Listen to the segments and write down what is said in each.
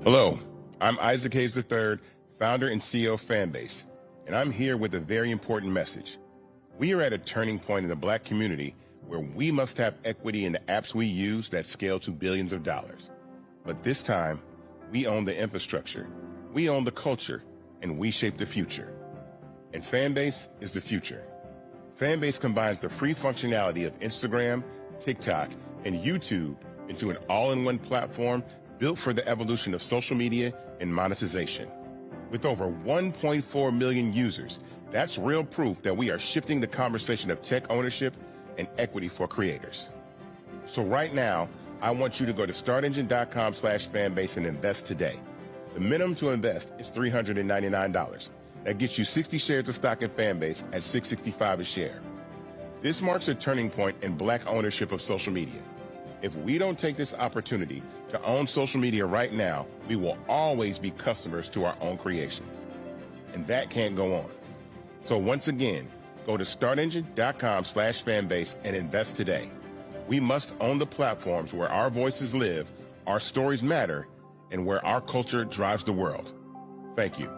Hello, I'm Isaac Hayes III, founder and CEO of Fanbase, and I'm here with a very important message. We are at a turning point in the Black community where we must have equity in the apps we use that scale to billions of dollars. But this time, we own the infrastructure, we own the culture, and we shape the future. And Fanbase is the future. Fanbase combines the free functionality of Instagram, TikTok, and YouTube into an all-in-one platform built for the evolution of social media and monetization. With over 1.4 million users, that's real proof that we are shifting the conversation of tech ownership and equity for creators. So right now, I want you to go to startengine.com/fanbase and invest today. The minimum to invest is $399. That gets you 60 shares of stock in Fanbase at $665 a share. This marks a turning point in Black ownership of social media. If we don't take this opportunity to own social media right now, we will always be customers to our own creations. And that can't go on. So once again, go to startengine.com/fanbase and invest today. We must own the platforms where our voices live, our stories matter, and where our culture drives the world. Thank you.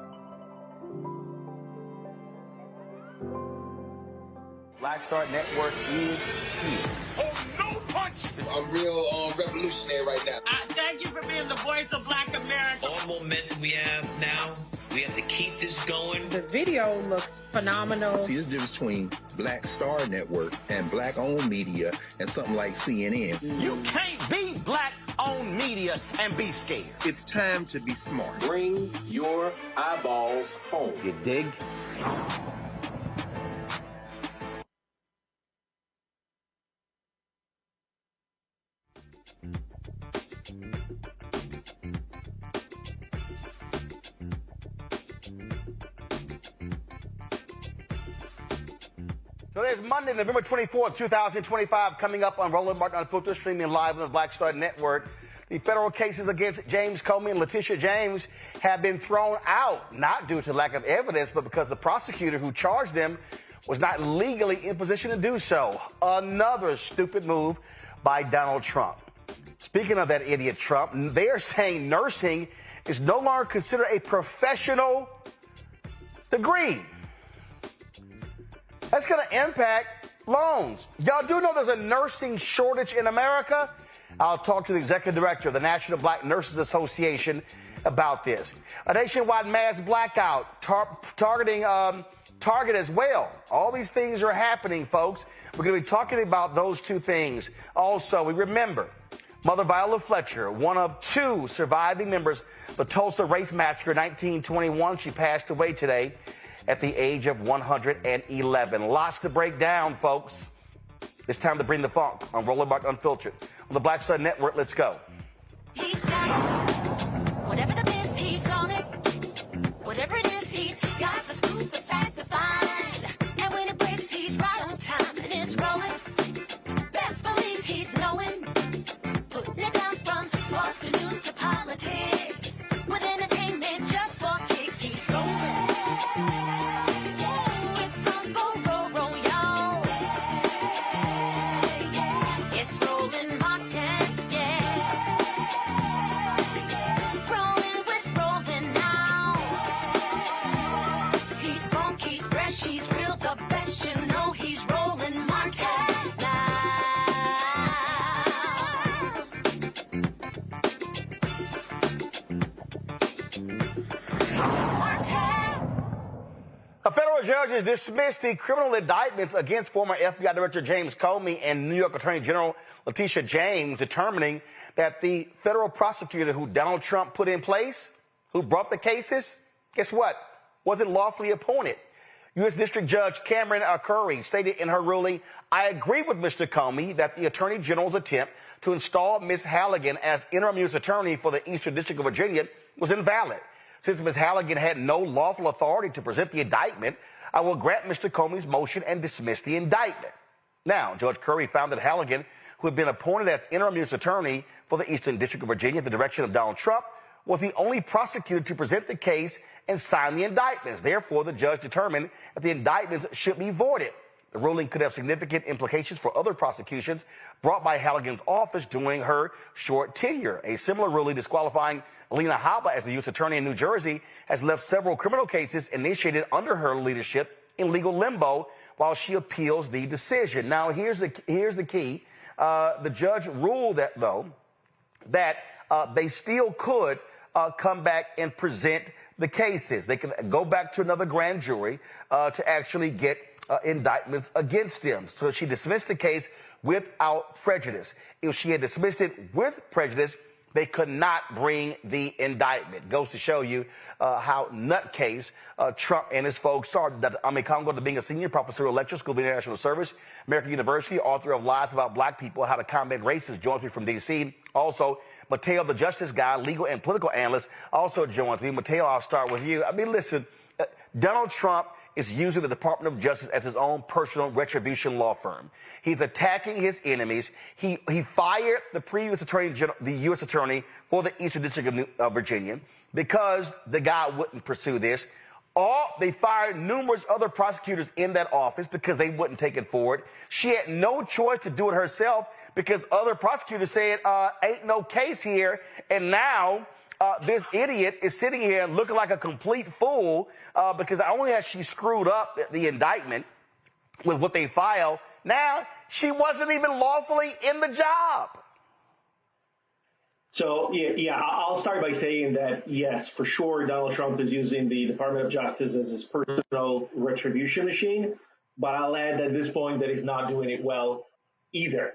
Black Star Network is here. Oh, no punch! I'm real revolutionary right now. Thank you for being the voice of Black America. All momentum we have now, we have to keep this going. The video looks phenomenal. See, there's a difference between Black Star Network and Black-owned media and something like CNN. You can't be Black-owned media and be scared. It's time to be smart. Bring your eyeballs home. You dig? So there's Monday, November 24th, 2025, coming up on Roland Martin Unfiltered, streaming live on the Black Star Network. The federal cases against James Comey and Letitia James have been thrown out, not due to lack of evidence, but because the prosecutor who charged them was not legally in position to do so. Another stupid move by Donald Trump. Speaking of that idiot Trump, they are saying nursing is no longer considered a professional degree. That's going to impact loans. Y'all do know there's a nursing shortage in America? I'll talk to the executive director of the National Black Nurses Association about this. A nationwide mass blackout targeting Target as well. All these things are happening, folks. We're going to be talking about those two things. Also, we remember Mother Viola Fletcher, one of two surviving members of the Tulsa race massacre in 1921. She passed away today at the age of 111. Lots to break down, folks. It's time to bring the funk on Roland Martin Unfiltered. On the Black Star Network, let's go. He's got it. Whatever the biz, he's on it. Whatever it is, he's got the scoop, the fact, the find. And when it breaks, he's right on time and it's rolling. Best believe he's knowing. Putting it down from sports to news to politics. With entertainment just for kicks, he's rolling. It's on go, y'all. It's Roland Martin, rolling with Roland now. He's funk, he's fresh, he's real, the best, you know he's Roland Martin now. A federal judge has dismissed the criminal indictments against former FBI Director James Comey and New York Attorney General Letitia James, determining that the federal prosecutor who Donald Trump put in place, who brought the cases, guess what? Wasn't lawfully appointed. U.S. District Judge Cameron Curry stated in her ruling, "I agree with Mr. Comey that the Attorney General's attempt to install Ms. Halligan as interim U.S. Attorney for the Eastern District of Virginia was invalid. Since Ms. Halligan had no lawful authority to present the indictment, I will grant Mr. Comey's motion and dismiss the indictment." Now, Judge Curry found that Halligan, who had been appointed as interim U.S. Attorney for the Eastern District of Virginia at the direction of Donald Trump, was the only prosecutor to present the case and sign the indictments. Therefore, the judge determined that the indictments should be voided. The ruling could have significant implications for other prosecutions brought by Halligan's office during her short tenure. A similar ruling disqualifying Alina Habba as the U.S. Attorney in New Jersey has left several criminal cases initiated under her leadership in legal limbo while she appeals the decision. Now, here's the key. The judge ruled that, though, that they still could come back and present the cases. They can go back to another grand jury to actually get indictments against them. So she dismissed the case without prejudice. If she had dismissed it with prejudice, they could not bring the indictment. Goes to show you how nutcase Trump and his folks are. Ami Congo, being a senior professor of Lecture School of International Service, American University, author of Lies About Black People, How to Combat Racism, joins me from D.C. Also, Mateo, the justice guy, legal and political analyst, also joins me. Mateo, I'll start with you. I mean, listen, Donald Trump is using the Department of Justice as his own personal retribution law firm. He's attacking his enemies. He fired the previous attorney general, the U.S. attorney for the Eastern District of Virginia, because the guy wouldn't pursue this. They fired numerous other prosecutors in that office because they wouldn't take it forward. She had no choice to do it herself because other prosecutors said, ain't no case here. And now this idiot is sitting here looking like a complete fool because not only has she screwed up the indictment with what they filed, now she wasn't even lawfully in the job. So, yeah, I'll start by saying that, yes, for sure, Donald Trump is using the Department of Justice as his personal retribution machine. But I'll add at this point that he's not doing it well either.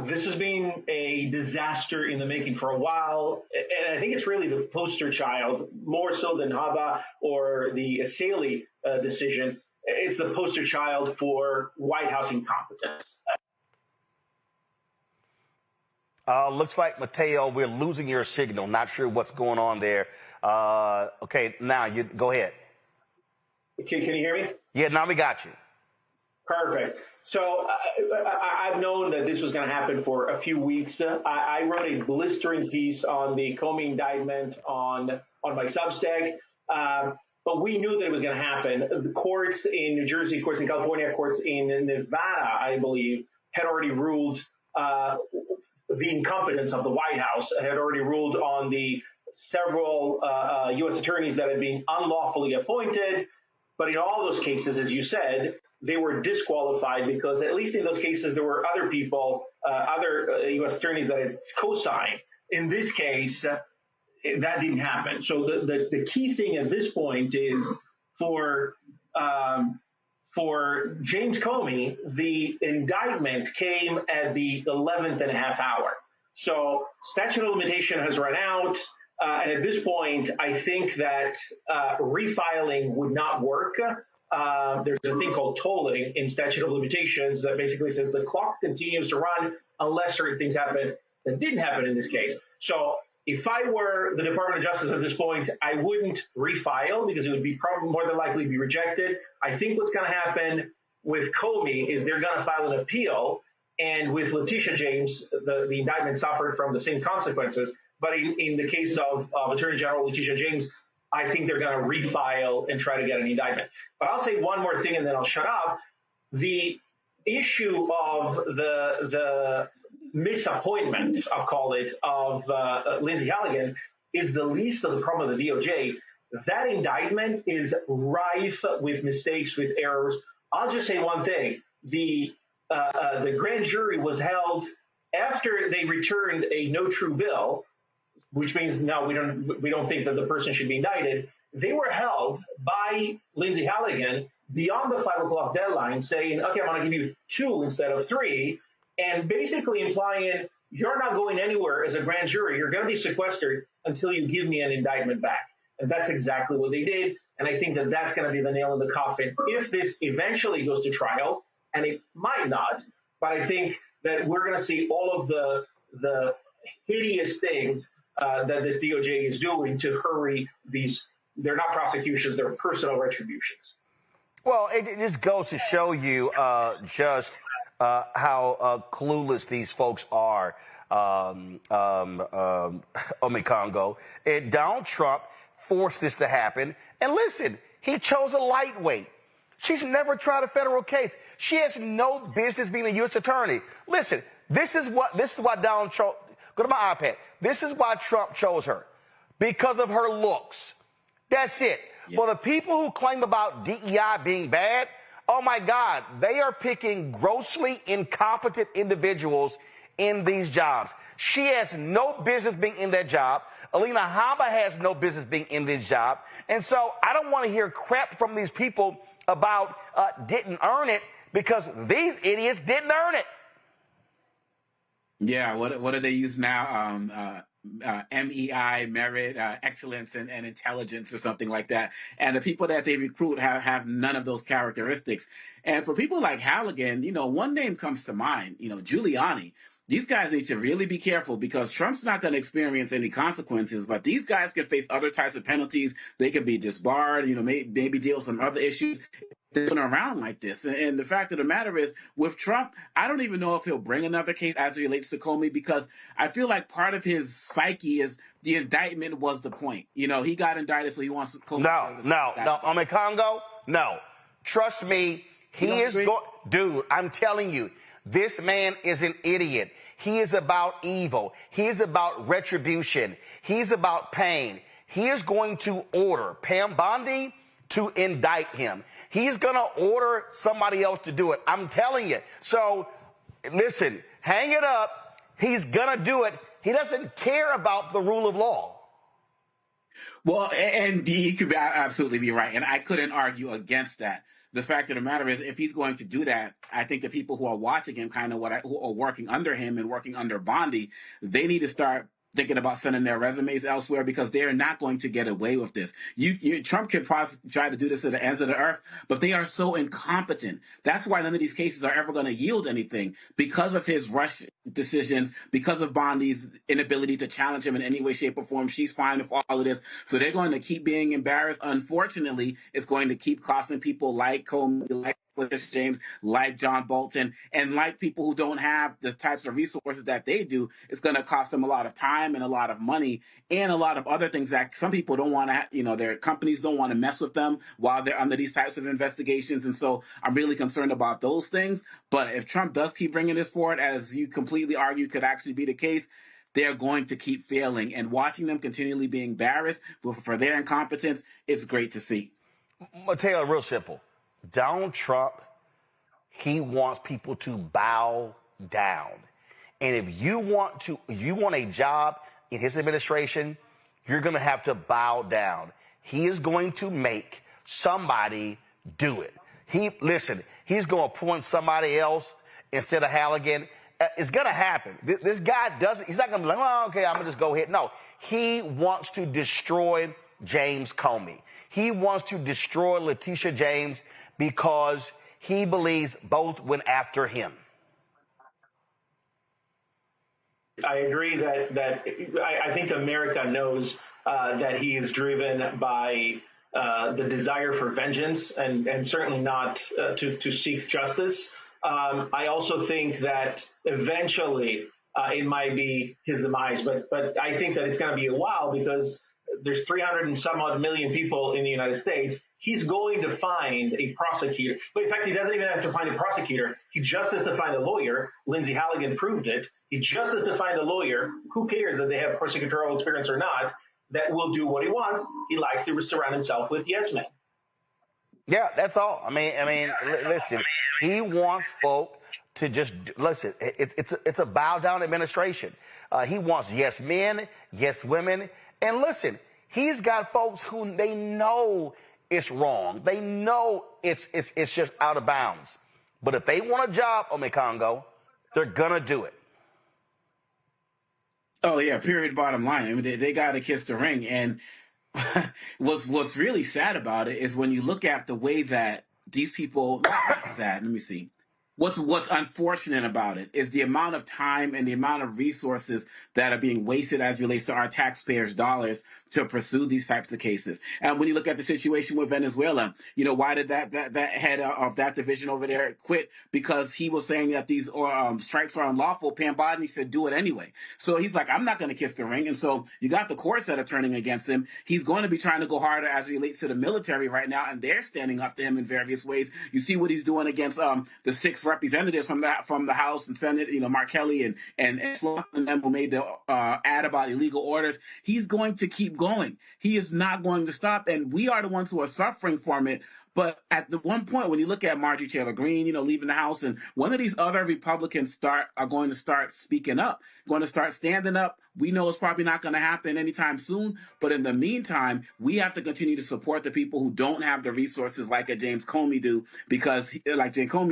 This has been a disaster in the making for a while. And I think it's really the poster child, more so than Haba or the Assaili decision. It's the poster child for White House incompetence. Looks like, Mateo, we're losing your signal. Not sure what's going on there. Okay, now you go ahead. Can you hear me? Yeah, now we got you. Perfect. So I've known that this was going to happen for a few weeks. I wrote a blistering piece on the Comey indictment on my Substack, but we knew that it was going to happen. The courts in New Jersey, courts in California, courts in Nevada, I believe, had already ruled the incompetence of the White House, had already ruled on the several U.S. attorneys that had been unlawfully appointed. But in all those cases, as you said, they were disqualified because at least in those cases, there were other people, other U.S. attorneys that had co-signed. In this case, that didn't happen. So the key thing at this point is for James Comey, the indictment came at the 11th and a half hour. So statute of limitation has run out. And at this point, I think that refiling would not work. There's a thing called tolling in statute of limitations that basically says the clock continues to run unless certain things happen that didn't happen in this case. So if I were the Department of Justice at this point, I wouldn't refile because it would be probably more than likely be rejected. I think what's going to happen with Comey is they're going to file an appeal. And with Letitia James, the indictment suffered from the same consequences. But in the case of Attorney General Letitia James, I think they're going to refile and try to get an indictment. But I'll say one more thing and then I'll shut up. The issue of the misappointment, I'll call it, of Lindsey Halligan is the least of the problem of the DOJ. That indictment is rife with mistakes, with errors. I'll just say one thing. The grand jury was held after they returned a no true bill, which means now we don't think that the person should be indicted. They were held by Lindsey Halligan beyond the 5 o'clock deadline, saying, okay, I'm going to give you 2 instead of 3, and basically implying you're not going anywhere as a grand jury. You're going to be sequestered until you give me an indictment back. And that's exactly what they did. And I think that that's going to be the nail in the coffin if this eventually goes to trial, and it might not. But I think that we're going to see all of the hideous things that this DOJ is doing to hurry these. They're not prosecutions, they're personal retributions. Well, it just goes to show you just how clueless these folks are, Omekongo. And Donald Trump forced this to happen. And listen, he chose a lightweight. She's never tried a federal case. She has no business being a U.S. attorney. Listen, this is why Donald Trump, go to my iPad. This is why Trump chose her. Because of her looks. That's it. Yeah. For the people who claim about DEI being bad, oh my God, they are picking grossly incompetent individuals in these jobs. She has no business being in that job. Alina Habba has no business being in this job. And so I don't want to hear crap from these people about didn't earn it, because these idiots didn't earn it. Yeah, what do they use now? MEI, merit, excellence, and intelligence, or something like that. And the people that they recruit have none of those characteristics. And for people like Halligan, one name comes to mind, Giuliani. these guys need to really be careful because Trump's not going to experience any consequences, but these guys can face other types of penalties. They could be disbarred, maybe deal with some other issues. They're going around like this. And the fact of the matter is, with Trump, I don't even know if he'll bring another case as it relates to Comey, because I feel like part of his psyche is the indictment was the point. He got indicted, so he wants Comey. No. I'm in Congo. No. Trust me, he is going. Dude, I'm telling you, this man is an idiot. He is about evil. He is about retribution. He's about pain. He is going to order Pam Bondi to indict him. He's going to order somebody else to do it. I'm telling you. So, listen, hang it up. He's going to do it. He doesn't care about the rule of law. Well, and he could absolutely be right. And I couldn't argue against that. The fact of the matter is, if he's going to do that, I think the people who are watching him, who are working under him and working under Bondi, they need to start thinking about sending their resumes elsewhere, because they're not going to get away with this. Trump could try to do this to the ends of the earth, but they are so incompetent. That's why none of these cases are ever going to yield anything, because of his rush decisions, because of Bondi's inability to challenge him in any way, shape, or form. She's fine with all of this. So they're going to keep being embarrassed. Unfortunately, it's going to keep costing people like Comey, like James, like John Bolton, and like people who don't have the types of resources that they do. It's going to cost them a lot of time and a lot of money and a lot of other things that some people don't want to, their companies don't want to mess with them while they're under these types of investigations. And so I'm really concerned about those things. But if Trump does keep bringing this forward, as you completely argue could actually be the case, they're going to keep failing. And watching them continually being embarrassed for their incompetence is great to see. Mateo, real simple. Donald Trump, he wants people to bow down. And if you want a job in his administration, you're going to have to bow down. He is going to make somebody do it. He's going to appoint somebody else instead of Halligan. It's going to happen. This guy he's not going to be like, well, okay, I'm going to just go ahead. No, he wants to destroy James Comey. He wants to destroy Letitia James because he believes both went after him. I agree that I think America knows that he is driven by the desire for vengeance and certainly not to seek justice. I also think that eventually it might be his demise, but I think that it's going to be a while because there's 300 and some odd million people in the United States. He's going to find a prosecutor. But in fact, he doesn't even have to find a prosecutor. He just has to find a lawyer. Lindsay Halligan proved it. He just has to find a lawyer. Who cares that they have prosecutorial experience or not? That will do what he wants. He likes to surround himself with yes men. Yeah, that's all. I mean, listen, he wants folk to just listen. It's a bow down administration. He wants yes men, yes women. And listen, he's got folks who they know it's wrong. They know it's just out of bounds. But if they want a job, Congo, they're going to do it. Oh, yeah, period, bottom line. I mean, they got to kiss the ring. And what's really sad about it is when you look at the way that these people, not sad, let me see. What's unfortunate about it is the amount of time and the amount of resources that are being wasted as it relates to our taxpayers' dollars to pursue these types of cases. And when you look at the situation with Venezuela, why did that head of that division over there quit? Because he was saying that these strikes are unlawful. Pam Bondi said, do it anyway. So he's like, I'm not going to kiss the ring. And so you got the courts that are turning against him. He's going to be trying to go harder as it relates to the military right now, and they're standing up to him in various ways. You see what he's doing against the 6 representatives from the House and Senate, Mark Kelly and them who made the ad about illegal orders. He's going to keep going. He is not going to stop, and we are the ones who are suffering from it. But at the one point, when you look at Marjorie Taylor Greene, leaving the House, and one of these other Republicans are going to start speaking up, going to start standing up We know it's probably not going to happen anytime soon, but in the meantime, we have to continue to support the people who don't have the resources like James Comey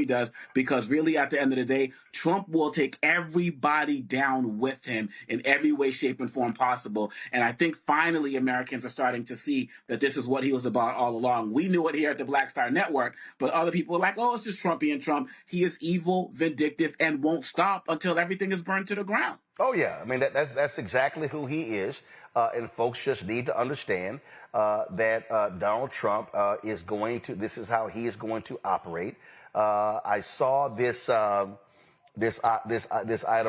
does, because really at the end of the day, Trump will take everybody down with him in every way, shape, and form possible. And I think finally Americans are starting to see that this is what he was about all along. We knew it here at the Black Star Network, but other people were like, oh, it's just Trump being Trump. He is evil, vindictive, and won't stop until everything is burned to the ground. Oh, yeah. I mean, that's exactly who he is. And folks just need to understand that Donald Trump this is how he is going to operate. I saw this item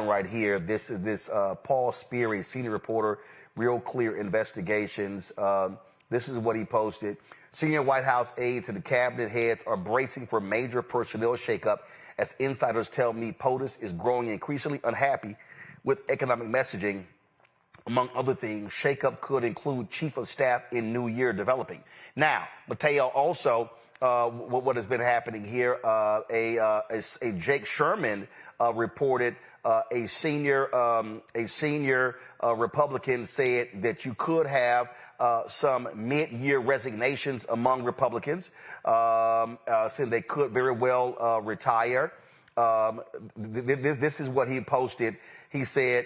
right here. This is Paul Speary, senior reporter, Real Clear Investigations. This is what he posted. Senior White House aides and the cabinet heads are bracing for major personnel shakeup as insiders tell me POTUS is growing increasingly unhappy with economic messaging. Among other things, shakeup could include chief of staff in new year developing. Now, Mateo, also, what has been happening here, a Jake Sherman reported a senior Republican said that you could have some mid-year resignations among Republicans, saying they could very well retire. This is what he posted. He said,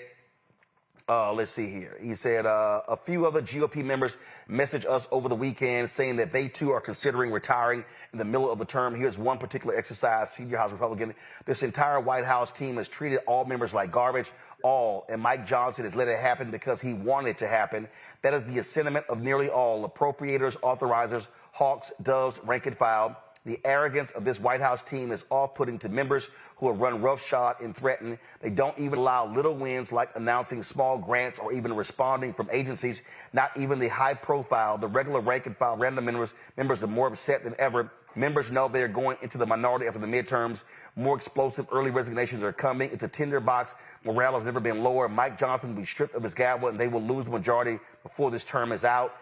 let's see here. He said, a few other GOP members messaged us over the weekend saying that they too are considering retiring in the middle of the term. Here's one particular exercise, senior House Republican. This entire White House team has treated all members like garbage, all. And Mike Johnson has let it happen because he wanted it to happen. That is the sentiment of nearly all appropriators, authorizers, hawks, doves, rank and file. The arrogance of this White House team is off-putting to members who have run roughshod and threatened. They don't even allow little wins like announcing small grants or even responding from agencies, not even the high-profile, the regular rank-and-file random members are more upset than ever. Members know they're going into the minority after the midterms. More explosive early resignations are coming. It's a tinderbox. Morale has never been lower. Mike Johnson will be stripped of his gavel, and they will lose the majority before this term is out.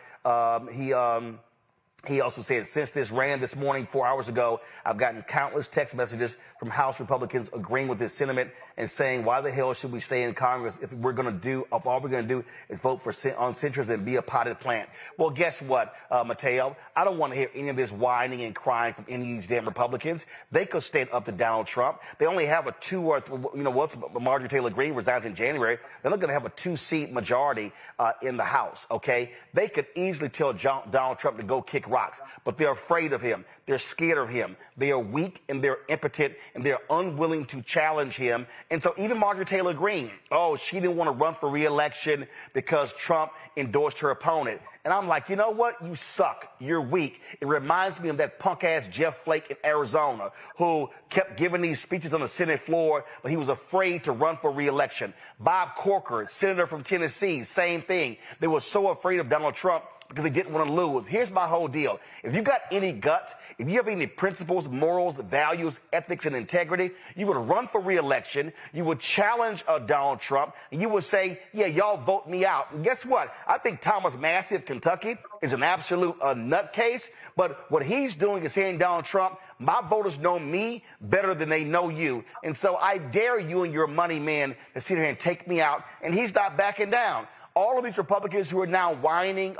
He also said, since this ran this morning 4 hours ago, I've gotten countless text messages from House Republicans agreeing with this sentiment and saying, why the hell should we stay in Congress if all we're going to do is vote on censures and be a potted plant? Well, guess what, Mateo? I don't want to hear any of this whining and crying from any of these damn Republicans. They could stand up to Donald Trump. They only have a once Marjorie Taylor Greene resigns in January, they're not going to have a 2-seat majority in the House, okay? They could easily tell Donald Trump to go kick rocks, but they're afraid of him. They're scared of him. They are weak and they're impotent and they're unwilling to challenge him. And so even Marjorie Taylor Greene, she didn't want to run for re-election because Trump endorsed her opponent. And I'm like, you know what? You suck. You're weak. It reminds me of that punk-ass Jeff Flake in Arizona who kept giving these speeches on the Senate floor, but he was afraid to run for re-election. Bob Corker, senator from Tennessee, same thing. They were so afraid of Donald Trump because they didn't want to lose. Here's my whole deal. If you got any guts, if you have any principles, morals, values, ethics, and integrity, you would run for re-election, you would challenge Donald Trump, and you would say, yeah, y'all vote me out. And guess what? I think Thomas Massey of Kentucky is an absolute nutcase, but what he's doing is saying, Donald Trump, my voters know me better than they know you. And so I dare you and your money men to sit here and take me out, and he's not backing down. All of these Republicans who are now whining,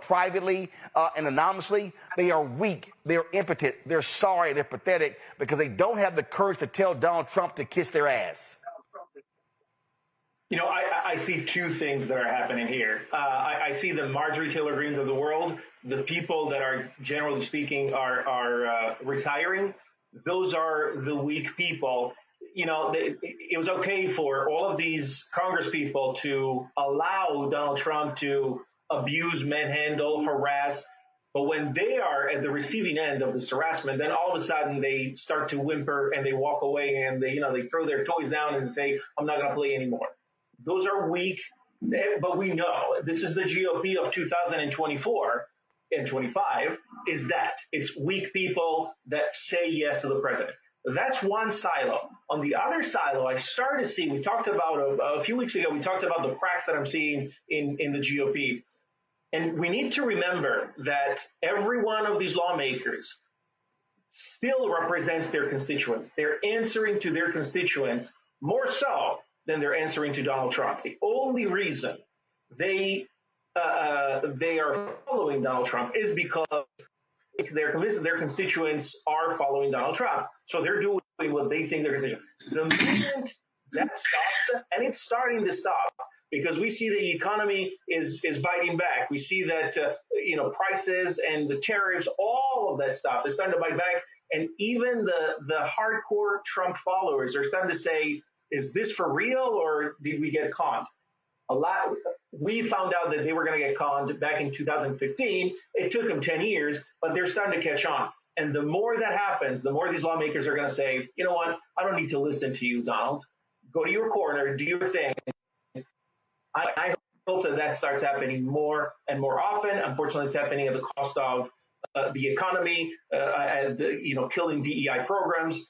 privately and anonymously, they are weak, they're impotent, they're sorry, they're pathetic because they don't have the courage to tell Donald Trump to kiss their ass. You know, I see two things that are happening here. I see the Marjorie Taylor Greenes of the world, the people that are, generally speaking, are retiring. Those are the weak people. You know, it was okay for all of these Congress people to allow Donald Trump to abuse, manhandle, harass. But when they are at the receiving end of this harassment, then all of a sudden they start to whimper and they walk away and they throw their toys down and say, I'm not going to play anymore. Those are weak. But we know this is the GOP of 2024 and 25 is that it's weak people that say yes to the president. That's one silo. On the other silo, I started to see, we talked about a few weeks ago, we talked about the cracks that I'm seeing in the GOP. And we need to remember that every one of these lawmakers still represents their constituents. They're answering to their constituents more so then they're answering to Donald Trump. The only reason they are following Donald Trump is because they're convinced that their constituents are following Donald Trump. So they're doing what they think their constituents. The moment that stops, and it's starting to stop, because we see the economy is biting back. We see that prices and the tariffs, all of that stuff is starting to bite back. And even the hardcore Trump followers are starting to say, is this for real or did we get conned? We found out that they were going to get conned back in 2015. It took them 10 years, but they're starting to catch on. And the more that happens, the more these lawmakers are going to say, you know what, I don't need to listen to you, Donald. Go to your corner, do your thing. I hope that starts happening more and more often. Unfortunately, it's happening at the cost of the economy, killing DEI programs,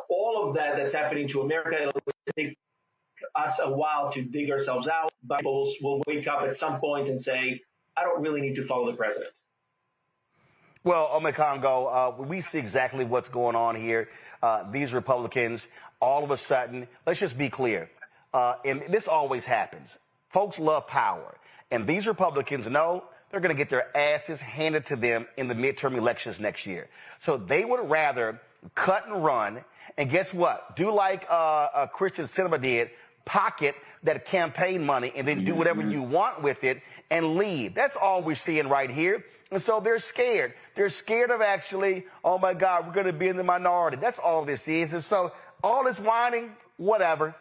all of that's happening to America. It'll take us a while to dig ourselves out, but people will wake up at some point and say, I don't really need to follow the president. Well, Omekongo, we see exactly what's going on here. These Republicans, all of a sudden, let's just be clear, and this always happens. Folks love power, and these Republicans know they're going to get their asses handed to them in the midterm elections next year. So they would rather cut and run, and guess what? Do like Christian Cinema did, pocket that campaign money and then do whatever you want with it and leave. That's all we're seeing right here. And so they're scared. They're scared of actually, oh, my God, we're going to be in the minority. That's all this is. And so all this whining, whatever.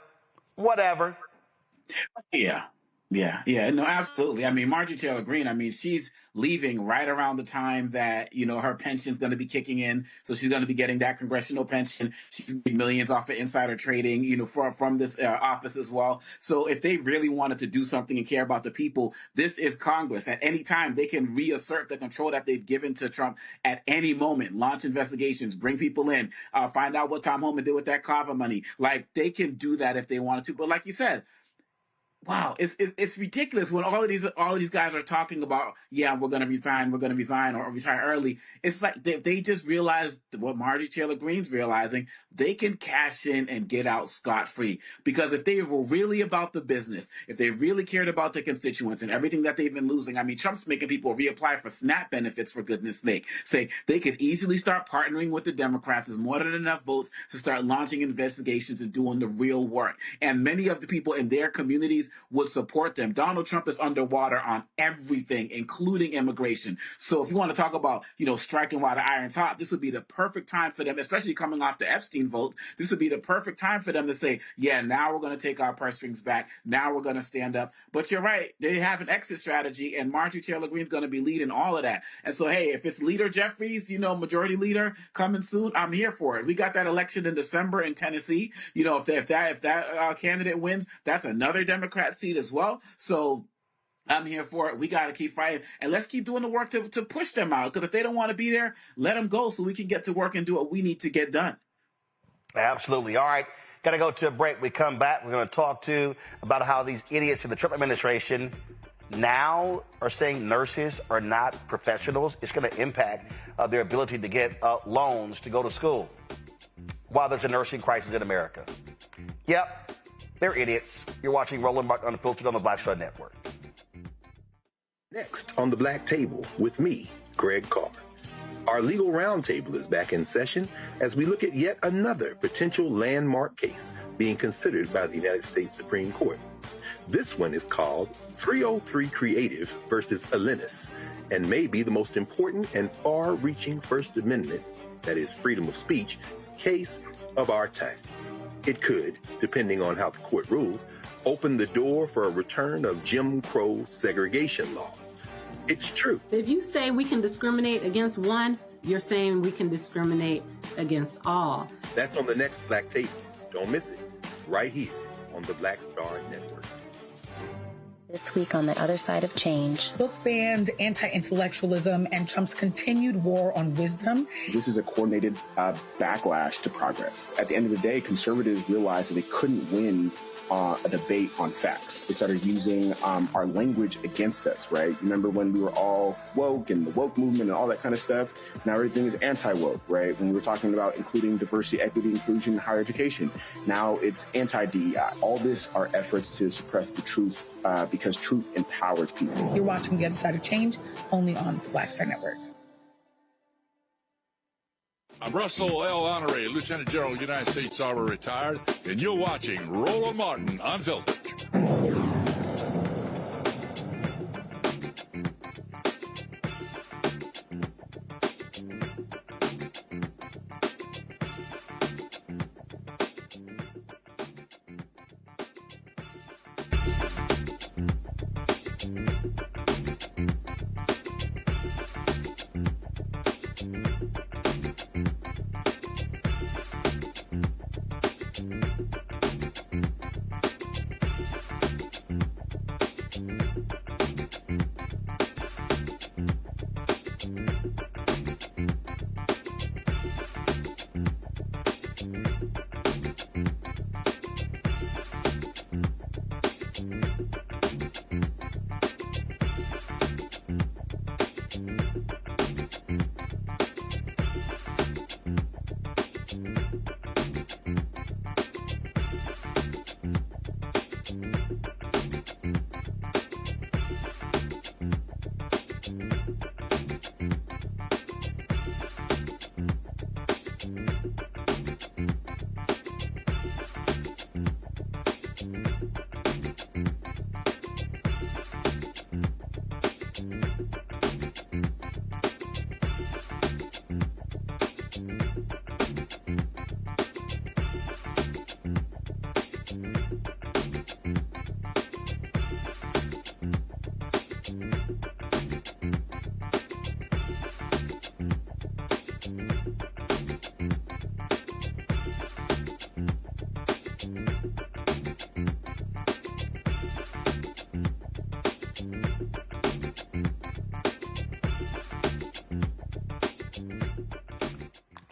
Yeah, no, absolutely. I mean, Marjorie Taylor Greene, she's leaving right around the time that, her pension's going to be kicking in. So she's going to be getting that congressional pension. She's made millions off of insider trading, from this office as well. So if they really wanted to do something and care about the people, this is Congress. At any time, they can reassert the control that they've given to Trump at any moment, launch investigations, bring people in, find out what Tom Homan did with that Kava money. Like, they can do that if they wanted to. But like you said, wow, it's ridiculous when all of these guys are talking about, yeah, we're going to resign or retire early. It's like they just realized what Marjorie Taylor Greene's realizing. They can cash in and get out scot-free, because if they were really about the business, if they really cared about the constituents and everything that they've been losing, Trump's making people reapply for SNAP benefits, for goodness sake. Say they could easily start partnering with the Democrats. There's more than enough votes to start launching investigations and doing the real work. And many of the people in their communities would support them. Donald Trump is underwater on everything, including immigration. So if you want to talk about, striking while the iron's hot, this would be the perfect time for them, especially coming off the Epstein vote. This would be the perfect time for them to say, yeah, now we're going to take our purse strings back. Now we're going to stand up. But you're right. They have an exit strategy, and Marjorie Taylor Greene's going to be leading all of that. And so, hey, if it's Leader Jeffries, majority leader coming soon, I'm here for it. We got that election in December in Tennessee. If that candidate wins, that's another Democrat seat as well. So I'm here for it. We got to keep fighting, and let's keep doing the work to push them out, because if they don't want to be there, let them go so we can get to work and do what we need to get done. Absolutely. All right. Got to go to a break. We come back. We're going to talk about how these idiots in the Trump administration now are saying nurses are not professionals. It's going to impact their ability to get loans to go to school while there's a nursing crisis in America. Yep. They're idiots. You're watching Roland Martin Unfiltered on the Black Star Network. Next on the Black Table with me, Greg Carr. Our legal roundtable is back in session as we look at yet another potential landmark case being considered by the United States Supreme Court. This one is called 303 Creative versus Illiteracy, and may be the most important and far-reaching First Amendment, that is freedom of speech, case of our time. It could, depending on how the court rules, open the door for a return of Jim Crow segregation laws. It's true. If you say we can discriminate against one, you're saying we can discriminate against all. That's on the next Black Table. Don't miss it. Right here on the Black Star Network. This week on The Other Side of Change. Book bans, anti-intellectualism, and Trump's continued war on wisdom. This is a coordinated backlash to progress. At the end of the day, conservatives realized that they couldn't win a debate on facts. They started using our language against us, right? Remember when we were all woke and the woke movement and all that kind of stuff? Now everything is anti-woke, right? When we were talking about including diversity, equity, inclusion in higher education, now it's anti-DEI. All this are efforts to suppress the truth because truth empowers people. You're watching The Other Side of Change only on the Black Star Network. I'm Russell L. Honoré, Lieutenant General, United States Army retired, and you're watching Roland Martin Unfiltered.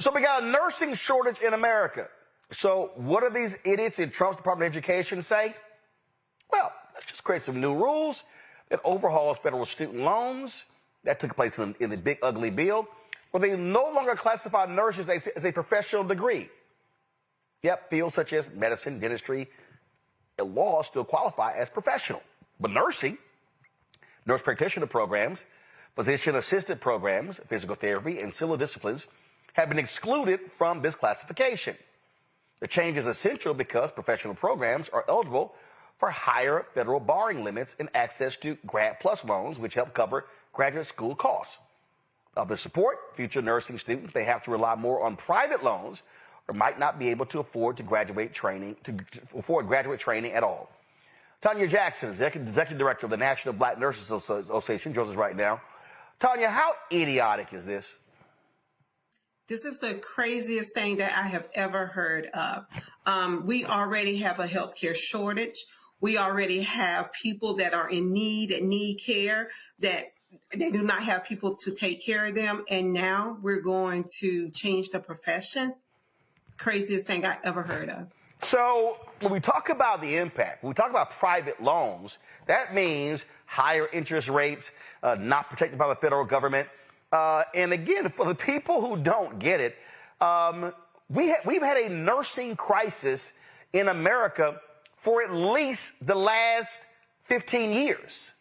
So we got a nursing shortage in America. So what do these idiots in Trump's Department of Education say? Well, let's just create some new rules that overhauls federal student loans. That took place in the big ugly bill, where they no longer classify nurses as a professional degree. Yep, fields such as medicine, dentistry, and law still qualify as professional. But nursing, nurse practitioner programs, physician assistant programs, physical therapy, and civil disciplines have been excluded from this classification. The change is essential because professional programs are eligible for higher federal borrowing limits and access to Grad Plus loans, which help cover graduate school costs. Of the support, future nursing students may have to rely more on private loans or might not be able to afford graduate training at all. Tanya Jackson, Executive Director of the National Black Nurses Association, joins us right now. Tanya, how idiotic is this? This is the craziest thing that I have ever heard of. We already have a healthcare shortage. We already have people that are in need and need care that they do not have people to take care of them. And now we're going to change the profession. Craziest thing I ever heard of. So when we talk about the impact, when we talk about private loans, that means higher interest rates, not protected by the federal government. And again, for the people who don't get it, we've had a nursing crisis in America for at least the last 15 years.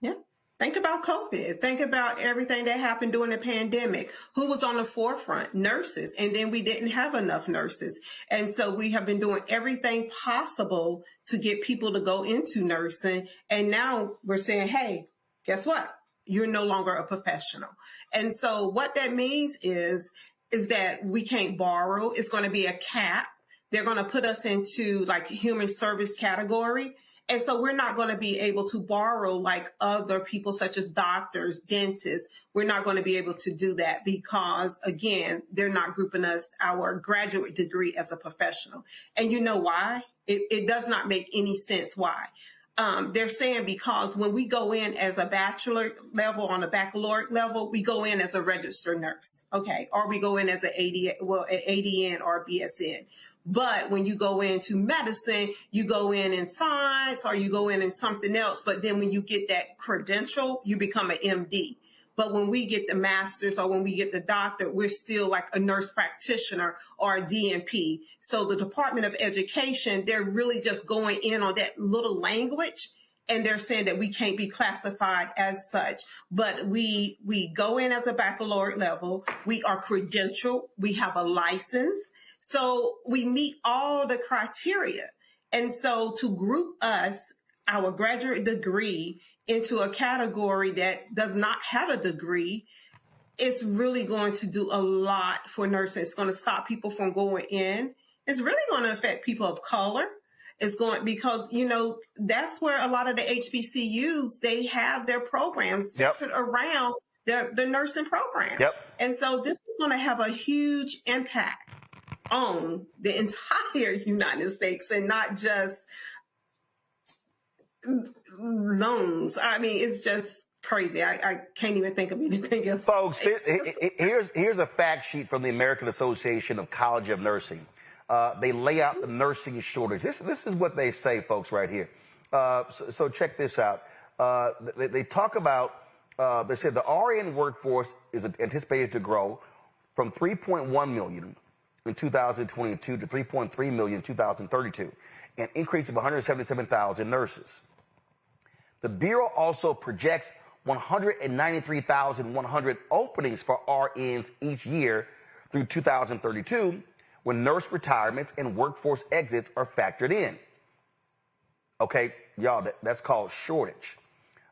Yeah. Think about COVID. Think about everything that happened during the pandemic. Who was on the forefront? Nurses. And then we didn't have enough nurses. And so we have been doing everything possible to get people to go into nursing. And now we're saying, hey, guess what? You're no longer a professional. And so what that means is that we can't borrow. It's going to be a cap. They're going to put us into like human service category. And so we're not going to be able to borrow like other people such as doctors, dentists. We're not going to be able to do that because, again, they're not grouping us our graduate degree as a professional. And you know why? It does not make any sense why. they're saying because when we go in as a bachelor level, on a baccalaureate level, we go in as a registered nurse, okay, or we go in as an ADN or a BSN. But when you go into medicine, you go in science or you go in something else. But then when you get that credential, you become an MD. But when we get the master's or when we get the doctor, we're still like a nurse practitioner or a DNP. So the Department of Education, they're really just going in on that little language, and they're saying that we can't be classified as such. But we go in as a baccalaureate level. We are credentialed. We have a license. So we meet all the criteria. And so to group us, our graduate degree, into a category that does not have a degree, it's really going to do a lot for nursing. It's going to stop people from going in. It's really going to affect people of color. It's going, because, you know, that's where a lot of the HBCUs, they have their programs centered around the nursing program. And so this is going to have a huge impact on the entire United States and not just loans. I mean, it's just crazy. I can't even think of anything else. Folks, here's a fact sheet from the American Association of College of Nursing. They lay out the nursing shortage. This is what they say, folks, right here. So check this out. They talk about, they said the RN workforce is anticipated to grow from 3.1 million in 2022 to 3.3 million in 2032, an increase of 177,000 nurses. The Bureau also projects 193,100 openings for RNs each year through 2032, when nurse retirements and workforce exits are factored in. Okay, y'all, that's called shortage.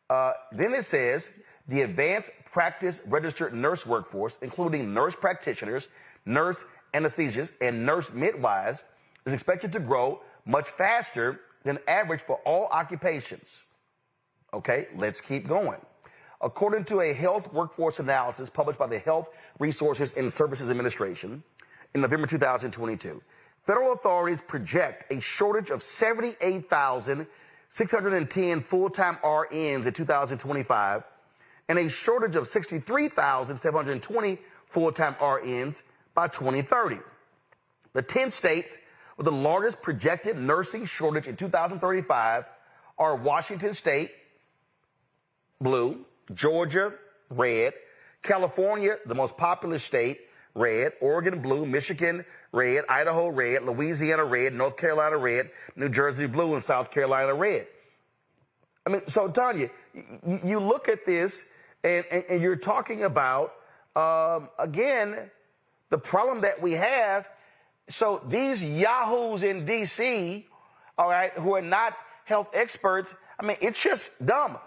Then it says the advanced practice registered nurse workforce, including nurse practitioners, nurse anesthesiologists, and nurse midwives, is expected to grow much faster than average for all occupations. Okay, let's keep going. According to a health workforce analysis published by the Health Resources and Services Administration in November 2022, federal authorities project a shortage of 78,610 full-time RNs in 2025 and a shortage of 63,720 full-time RNs by 2030. The 10 states with the largest projected nursing shortage in 2035 are Washington State, blue; Georgia, red; California, the most populous state, red; Oregon, blue; Michigan, red; Idaho, red; Louisiana, red; North Carolina, red; New Jersey, blue; and South Carolina, red. I mean, so Tanya, you look at this and you're talking about, again, the problem that we have. So these yahoos in D.C., all right, who are not health experts, I mean, it's just dumb.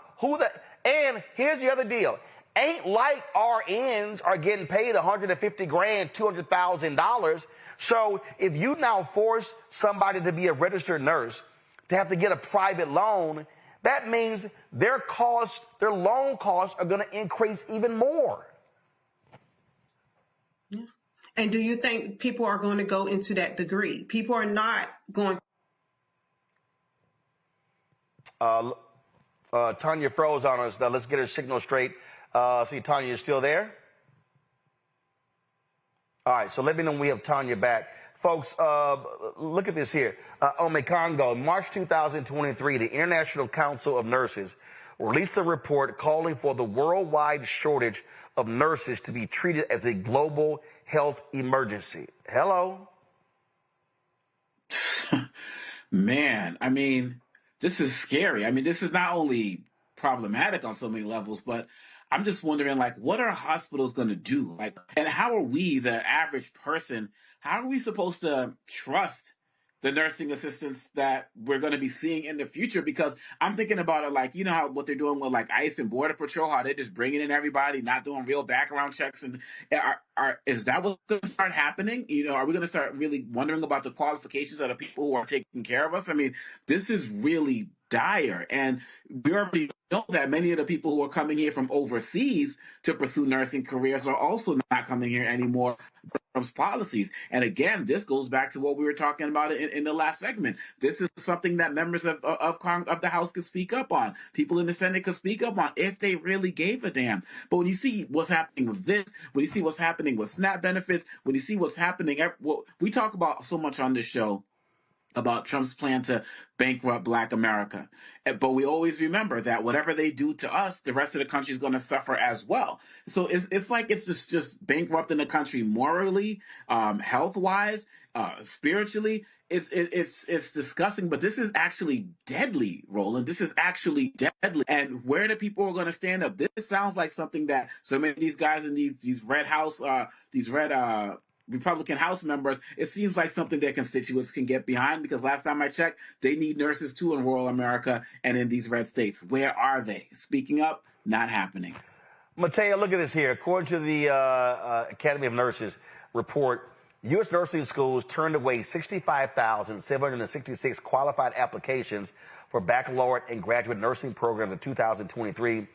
And here's the other deal. Ain't like RNs are getting paid $150,000, $200,000. So if you now force somebody to be a registered nurse to have to get a private loan, that means their loan costs are going to increase even more. Yeah. And do you think people are going to go into that degree? People are not going. Tanya froze on us. Now let's get her signal straight. See, Tanya, you're still there? All right, so let me know when we have Tanya back. Folks, look at this here. Congo, March 2023, the International Council of Nurses released a report calling for the worldwide shortage of nurses to be treated as a global health emergency. Hello? Man, I mean, this is scary. I mean, this is not only problematic on so many levels, but I'm just wondering, like, what are hospitals going to do? Like, and how are we, the average person, how are we supposed to trust the nursing assistants that we're going to be seeing in the future? Because I'm thinking about it like, you know, what they're doing with like ICE and Border Patrol, how they're just bringing in everybody, not doing real background checks. And is that what's going to start happening? You know, are we going to start really wondering about the qualifications of the people who are taking care of us? I mean, this is really dire. And we already know that many of the people who are coming here from overseas to pursue nursing careers are also not coming here anymore. Trump's policies. And again, this goes back to what we were talking about in the last segment. This is something that members of the House could speak up on. People in the Senate could speak up on if they really gave a damn. But when you see what's happening with this, when you see what's happening with SNAP benefits, when you see what's happening, we talk about so much on this show about Trump's plan to bankrupt Black America. But we always remember that whatever they do to us, the rest of the country is going to suffer as well. So it's like it's just bankrupting the country morally, health-wise, spiritually. It's disgusting, but this is actually deadly, Roland. This is actually deadly. And where the people are going to stand up? This sounds like something that so many of these guys in these red Republican House members, it seems like something their constituents can get behind, because last time I checked, they need nurses too in rural America and in these red states. Where are they? Speaking up, not happening. Mateo, look at this here. According to the Academy of Nurses report, U.S. nursing schools turned away 65,766 qualified applications for baccalaureate and graduate nursing programs in 2023.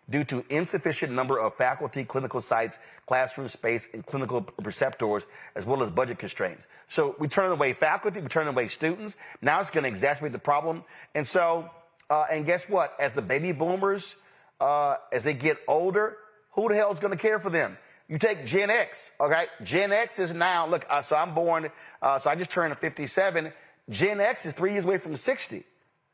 Due to insufficient number of faculty, clinical sites, classroom space, and clinical preceptors, as well as budget constraints. So we turn away faculty, we turn away students. Now it's going to exacerbate the problem. And so, and guess what? As the baby boomers, as they get older, who the hell is going to care for them? You take Gen X, okay? Gen X is now, look, so I'm born, so I just turned 57. Gen X is 3 years away from 60.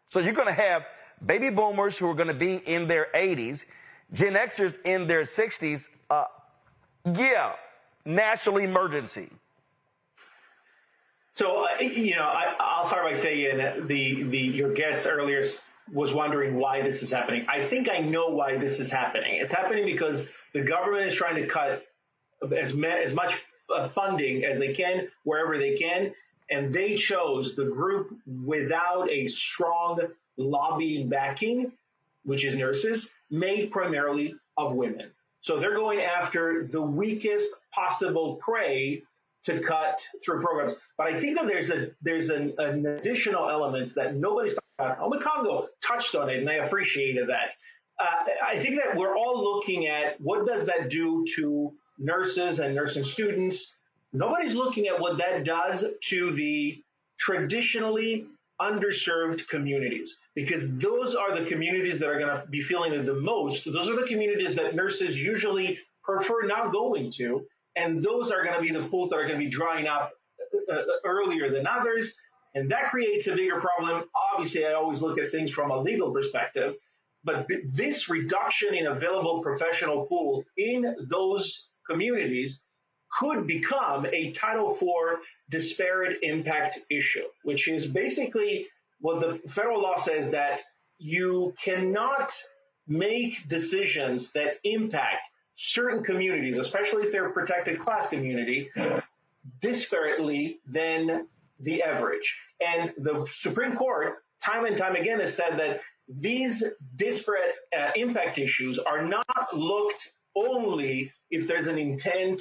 So you're going to have baby boomers who are going to be in their 80s, Gen Xers in their 60s. National emergency. So, I'll start by saying your guest earlier was wondering why this is happening. I think I know why this is happening. It's happening because the government is trying to cut as much funding as they can, wherever they can, and they chose the group without a strong lobbying backing, which is nurses, made primarily of women. So they're going after the weakest possible prey to cut through programs. But I think that there's an additional element that nobody's talking about. Omekongo touched on it, and I appreciated that. I think that we're all looking at what does that do to nurses and nursing students. Nobody's looking at what that does to the traditionally underserved communities, because those are the communities that are going to be feeling it the most. Those are the communities that nurses usually prefer not going to, and those are going to be the pools that are going to be drying up earlier than others, and that creates a bigger problem. Obviously, I always look at things from a legal perspective, but this reduction in available professional pool in those communities could become a Title IV disparate impact issue, which is basically what the federal law says, that you cannot make decisions that impact certain communities, especially if they're a protected class community, disparately than the average. And the Supreme Court, time and time again, has said that these disparate impact issues are not looked only if there's an intent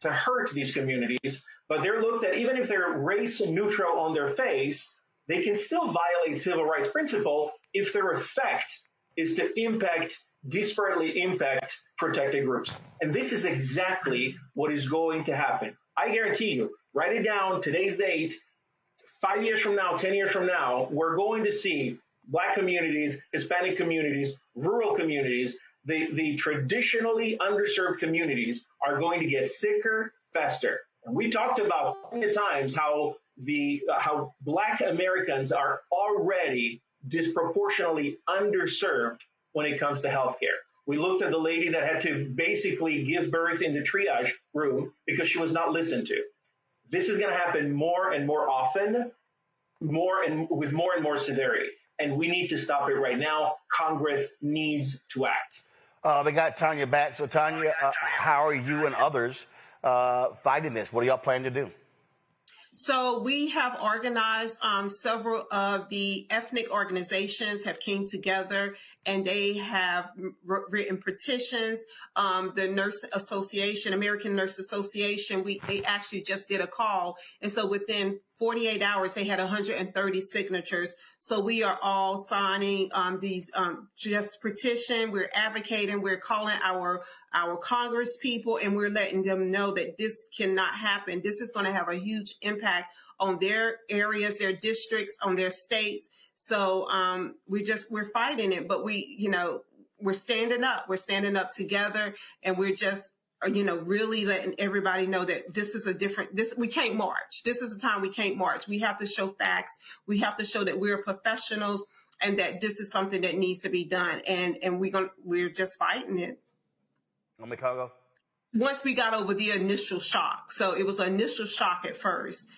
to hurt these communities, but they're looked at even if they're race neutral on their face, they can still violate civil rights principle if their effect is to disparately impact protected groups. And this is exactly what is going to happen. I guarantee you, write it down, today's date, 5 years from now, 10 years from now, we're going to see Black communities, Hispanic communities, rural communities, the traditionally underserved communities are going to get sicker faster. And we talked about many times how Black Americans are already disproportionately underserved when it comes to healthcare. We looked at the lady that had to basically give birth in the triage room because she was not listened to. This is going to happen more and more often, with more and more severity. And we need to stop it right now. Congress needs to act. They got Tanya back. So, Tanya, how are you and others fighting this? What are y'all planning to do? So we have organized several of the ethnic organizations have came together and they have written petitions. The Nurse Association, American Nurse Association, they actually just did a call. And so within 48 hours, they had 130 signatures. So we are all signing these just petition. We're advocating. We're calling our Congress people, and we're letting them know that this cannot happen. This is going to have a huge impact on their areas, their districts, on their states. So we're fighting it, but we're standing up. We're standing up together, and we're just really letting everybody know that this is we can't march. This is a time we can't march. We have to show facts. We have to show that we're professionals and that this is something that needs to be done. And we're just fighting it. Once we got over the initial shock. So it was an initial shock at first,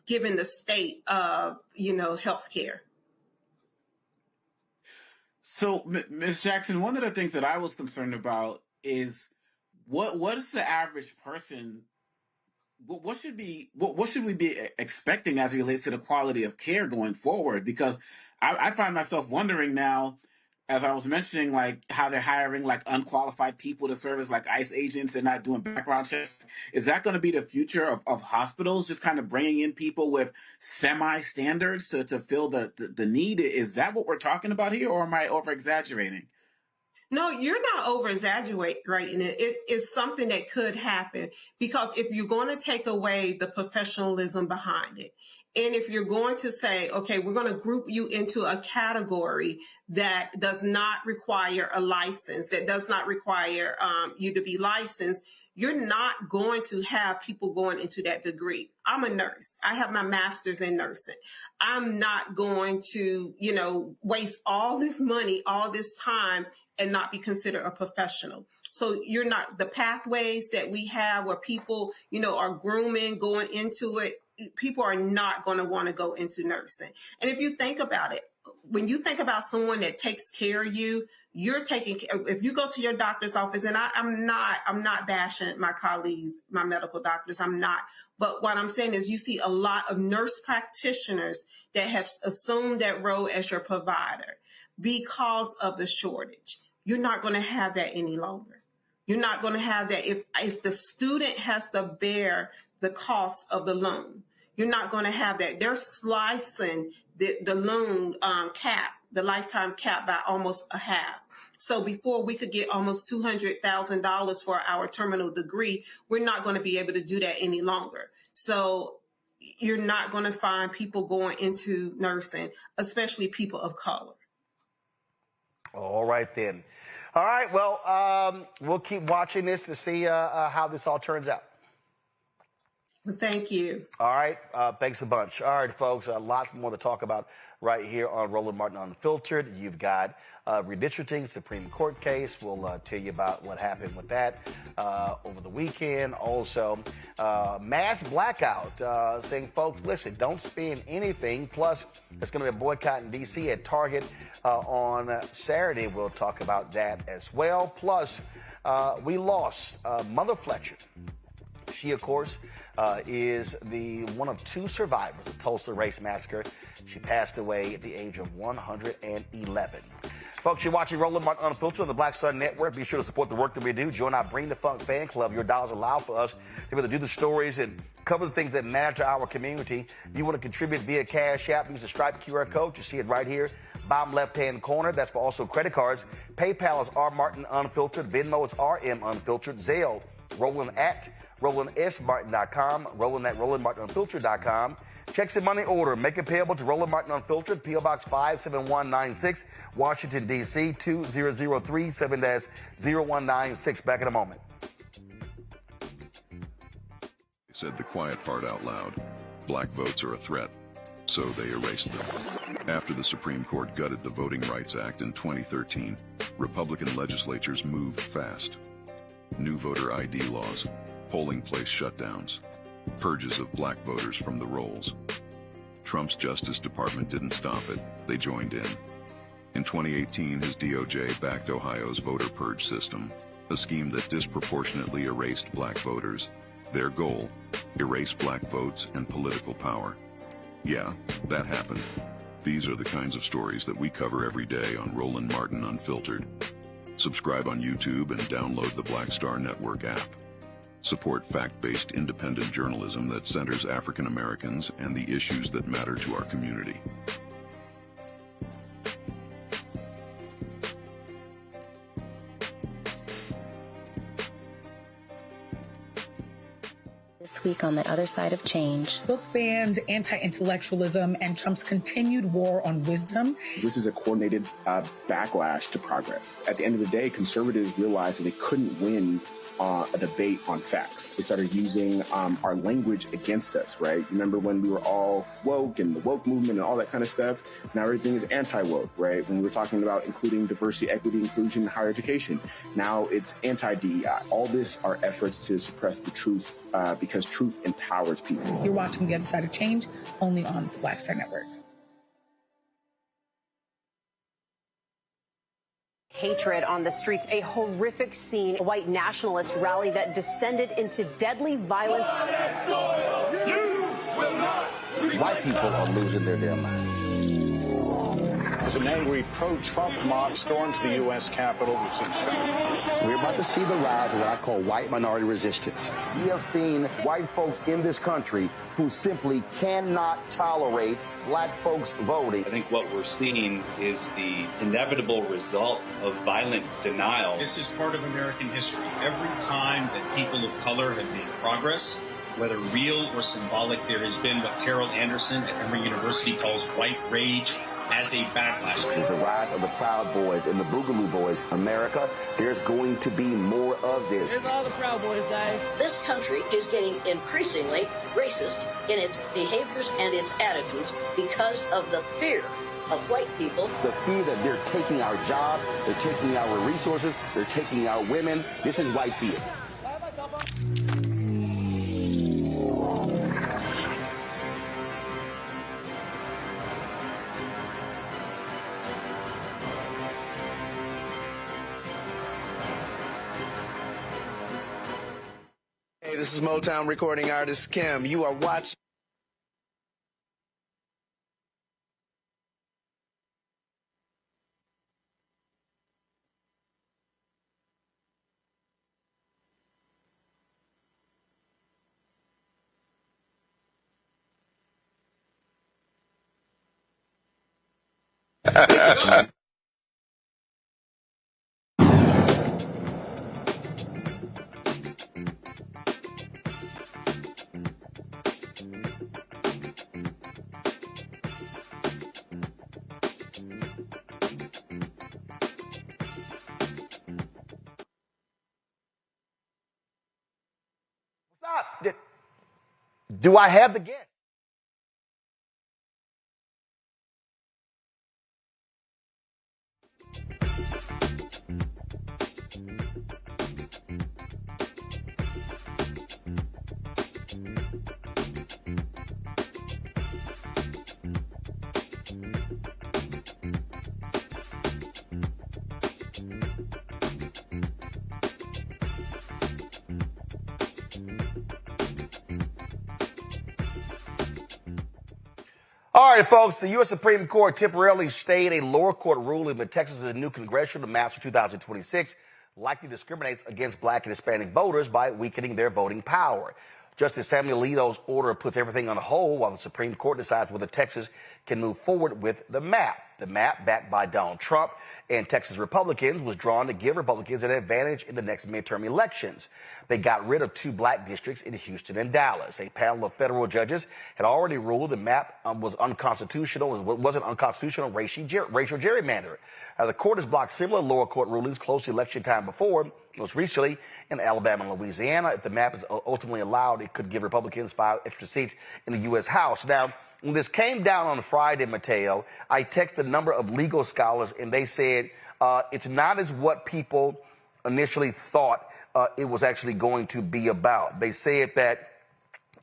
given the state of, healthcare. So, Ms. Jackson, one of the things that I was concerned about is what is the average person? What should we be expecting as it relates to the quality of care going forward? Because I find myself wondering now, as I was mentioning, like how they're hiring like unqualified people to serve as like ICE agents. They're not doing background checks. Is that going to be the future of hospitals? Just kind of bringing in people with semi-standards to fill the need? Is that what we're talking about here, or am I over-exaggerating? No, you're not over-exaggerating it. It is something that could happen, because if you're going to take away the professionalism behind it, and if you're going to say, okay, we're going to group you into a category that does not require a license, that does not require you to be licensed, you're not going to have people going into that degree. I'm a nurse. I have my master's in nursing. I'm not going to, waste all this money, all this time, and not be considered a professional. So you're not, the pathways that we have where people, are grooming, going into it, people are not going to want to go into nursing. And if you think about it, when you think about someone that takes care of you, if you go to your doctor's office, and I'm not bashing my colleagues, my medical doctors, I'm not. But what I'm saying is you see a lot of nurse practitioners that have assumed that role as your provider because of the shortage. You're not going to have that any longer. You're not going to have that if the student has to bear the cost of the loan. You're not going to have that. They're slicing the loan cap, the lifetime cap, by almost a half. So before we could get almost $200,000 for our terminal degree, we're not going to be able to do that any longer. So you're not going to find people going into nursing, especially people of color. All right, then. All right, well, we'll keep watching this to see how this all turns out. Well, thank you. All right. Thanks a bunch. All right, folks. Lots more to talk about right here on Roland Martin Unfiltered. You've got Redistricting, Supreme Court case. We'll tell you about what happened with that over the weekend. Also, mass blackout, saying, folks, listen, don't spend anything. Plus, there's going to be a boycott in D.C. at Target on Saturday. We'll talk about that as well. Plus, we lost Mother Fletcher. She, of course, is the one of two survivors of Tulsa race massacre. She passed away at the age of 111. Folks, you're watching Roland Martin Unfiltered on the Black Star Network. Be sure to support the work that we do. Join our Bring the Funk fan club. Your dollars allow for us to be able to do the stories and cover the things that matter to our community. If you want to contribute via Cash App, use the Stripe QR code. You see it right here, bottom left-hand corner. That's for also credit cards. PayPal is R Martin Unfiltered. Venmo is RM Unfiltered. Zelle, Roland at RolandSMartin.com, Roland at RolandMartinUnfiltered.com. Checks and money order. Make it payable to Roland Martin Unfiltered, P.O. Box 57196, Washington, D.C. 20037 7-0196. Back in a moment. Said the quiet part out loud. Black votes are a threat, so they erased them. After the Supreme Court gutted the Voting Rights Act in 2013, Republican legislatures moved fast. New voter ID laws, polling place shutdowns, purges of black voters from the rolls. Trump's Justice Department didn't stop it, they joined in. In 2018, his DOJ backed Ohio's voter purge system, a scheme that disproportionately erased black voters. Their goal, erase black votes and political power. Yeah, that happened. These are the kinds of stories that we cover every day on Roland Martin Unfiltered. Subscribe on YouTube and download the Black Star Network app. Support fact-based independent journalism that centers African Americans and the issues that matter to our community. This week on The Other Side of Change. Book bans, anti-intellectualism, and Trump's continued war on wisdom. This is a coordinated backlash to progress. At the end of the day, conservatives realized that they couldn't win a debate on facts. They started using our language against us, right? Remember when we were all woke and the woke movement and all that kind of stuff? Now everything is anti-woke, right? When we were talking about including diversity, equity, inclusion, higher education, now it's anti-DEI. All this are efforts to suppress the truth because truth empowers people. You're watching The Other Side of Change only on the Black Star Network. Hatred on the streets, a horrific scene, a white nationalist rally that descended into deadly violence. White people are losing their damn minds. As an angry pro-Trump mob storms the U.S. Capitol, we're about to see the rise of what I call white minority resistance. We have seen white folks in this country who simply cannot tolerate black folks voting. I think what we're seeing is the inevitable result of violent denial. This is part of American history. Every time that people of color have made progress, whether real or symbolic, there has been what Carol Anderson at Emory University calls white rage as a backlash. This is the rise of the Proud Boys and the Boogaloo Boys. America, there's going to be more of this. Here's all the Proud Boys, guys. This country is getting increasingly racist in its behaviors and its attitudes because of the fear of white people. The fear that they're taking our jobs, they're taking our resources, they're taking our women. This is white fear. Hey, this is Motown recording artist Kim. You are watching. Do I have the guess? All right, folks, the U.S. Supreme Court temporarily stayed a lower court ruling that Texas's new congressional maps for 2026 likely discriminates against black and Hispanic voters by weakening their voting power. Justice Samuel Alito's order puts everything on hold while the Supreme Court decides whether Texas can move forward with the map. The map, backed by Donald Trump and Texas Republicans, was drawn to give Republicans an advantage in the next midterm elections. They got rid of 2 black districts in Houston and Dallas. A panel of federal judges had already ruled the map was unconstitutional, wasn't unconstitutional racial gerrymandering. The court has blocked similar lower court rulings close to election time before, most recently in Alabama and Louisiana. If the map is ultimately allowed, it could give Republicans 5 extra seats in the U.S. House. Now, when this came down on Friday, Mateo, I texted a number of legal scholars, and they said it's not as what people initially thought it was actually going to be about. They said that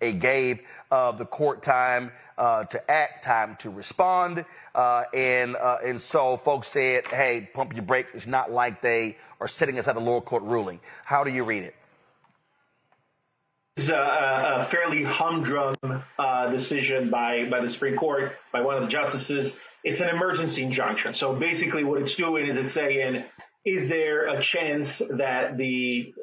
it gave the court time to act, time to respond, and so folks said, hey, pump your brakes. It's not like they are sitting aside the lower court ruling. How do you read it? This is a fairly humdrum decision by the Supreme Court, by one of the justices. it's an emergency injunction. So basically what it's doing is it's saying, is there a chance that the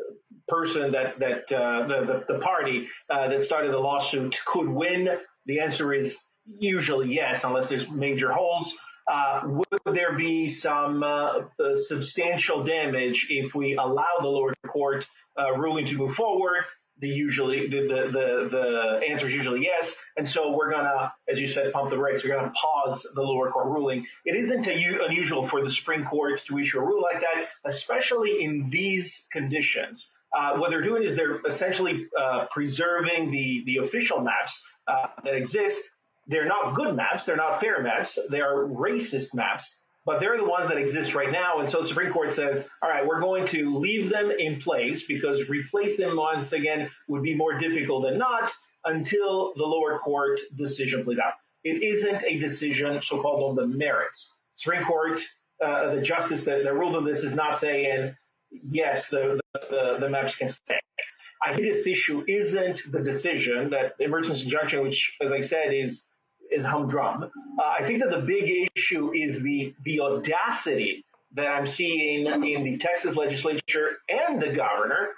person the party that started the lawsuit could win? The answer is usually yes, unless there's major holes. Would there be some substantial damage if we allow the lower court ruling to move forward? The answer is usually yes. And so we're gonna, as you said, pump the brakes. We're gonna pause the lower court ruling. It isn't unusual for the Supreme Court to issue a rule like that, especially in these conditions. What they're doing is they're essentially preserving the official maps that exist. They're not good maps. They're not fair maps. They are racist maps, but they're the ones that exist right now. And so the Supreme Court says, all right, we're going to leave them in place because replace them once again would be more difficult than not until the lower court decision plays out. It isn't a decision so-called on the merits. Supreme Court, the justice that ruled on this is not saying, yes, the maps can stay. I think this issue isn't the decision that the emergency injunction, which, as I said, is humdrum. I think that the big issue is the audacity that I'm seeing in the Texas legislature and the governor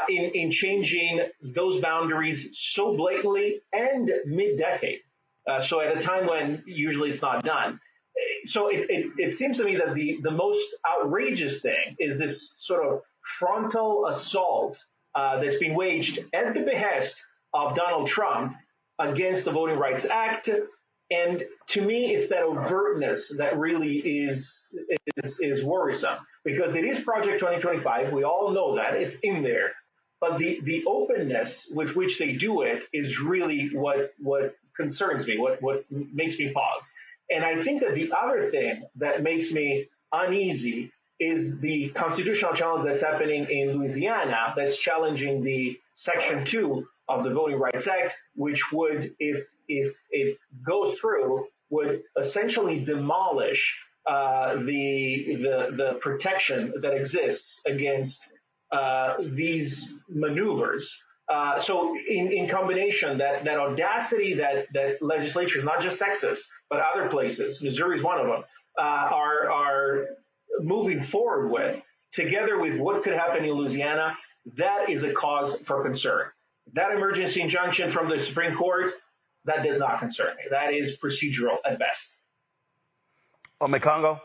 in changing those boundaries so blatantly and mid-decade. So at a time when usually it's not done. So it seems to me that the most outrageous thing is this sort of frontal assault that's being waged at the behest of Donald Trump against the Voting Rights Act. And to me, it's that overtness that really is worrisome, because it is Project 2025. We all know that. It's in there. But the openness with which they do it is really what concerns me, what makes me pause. And I think that the other thing that makes me uneasy is the constitutional challenge that's happening in Louisiana that's challenging the Section 2 of the Voting Rights Act, which would, if it goes through, would essentially demolish the protection that exists against these maneuvers. So in combination, that audacity that legislatures, not just Texas, but other places, Missouri is one of them, are moving forward with, together with what could happen in Louisiana, that is a cause for concern. That emergency injunction from the Supreme Court, that does not concern me. That is procedural at best. Congo?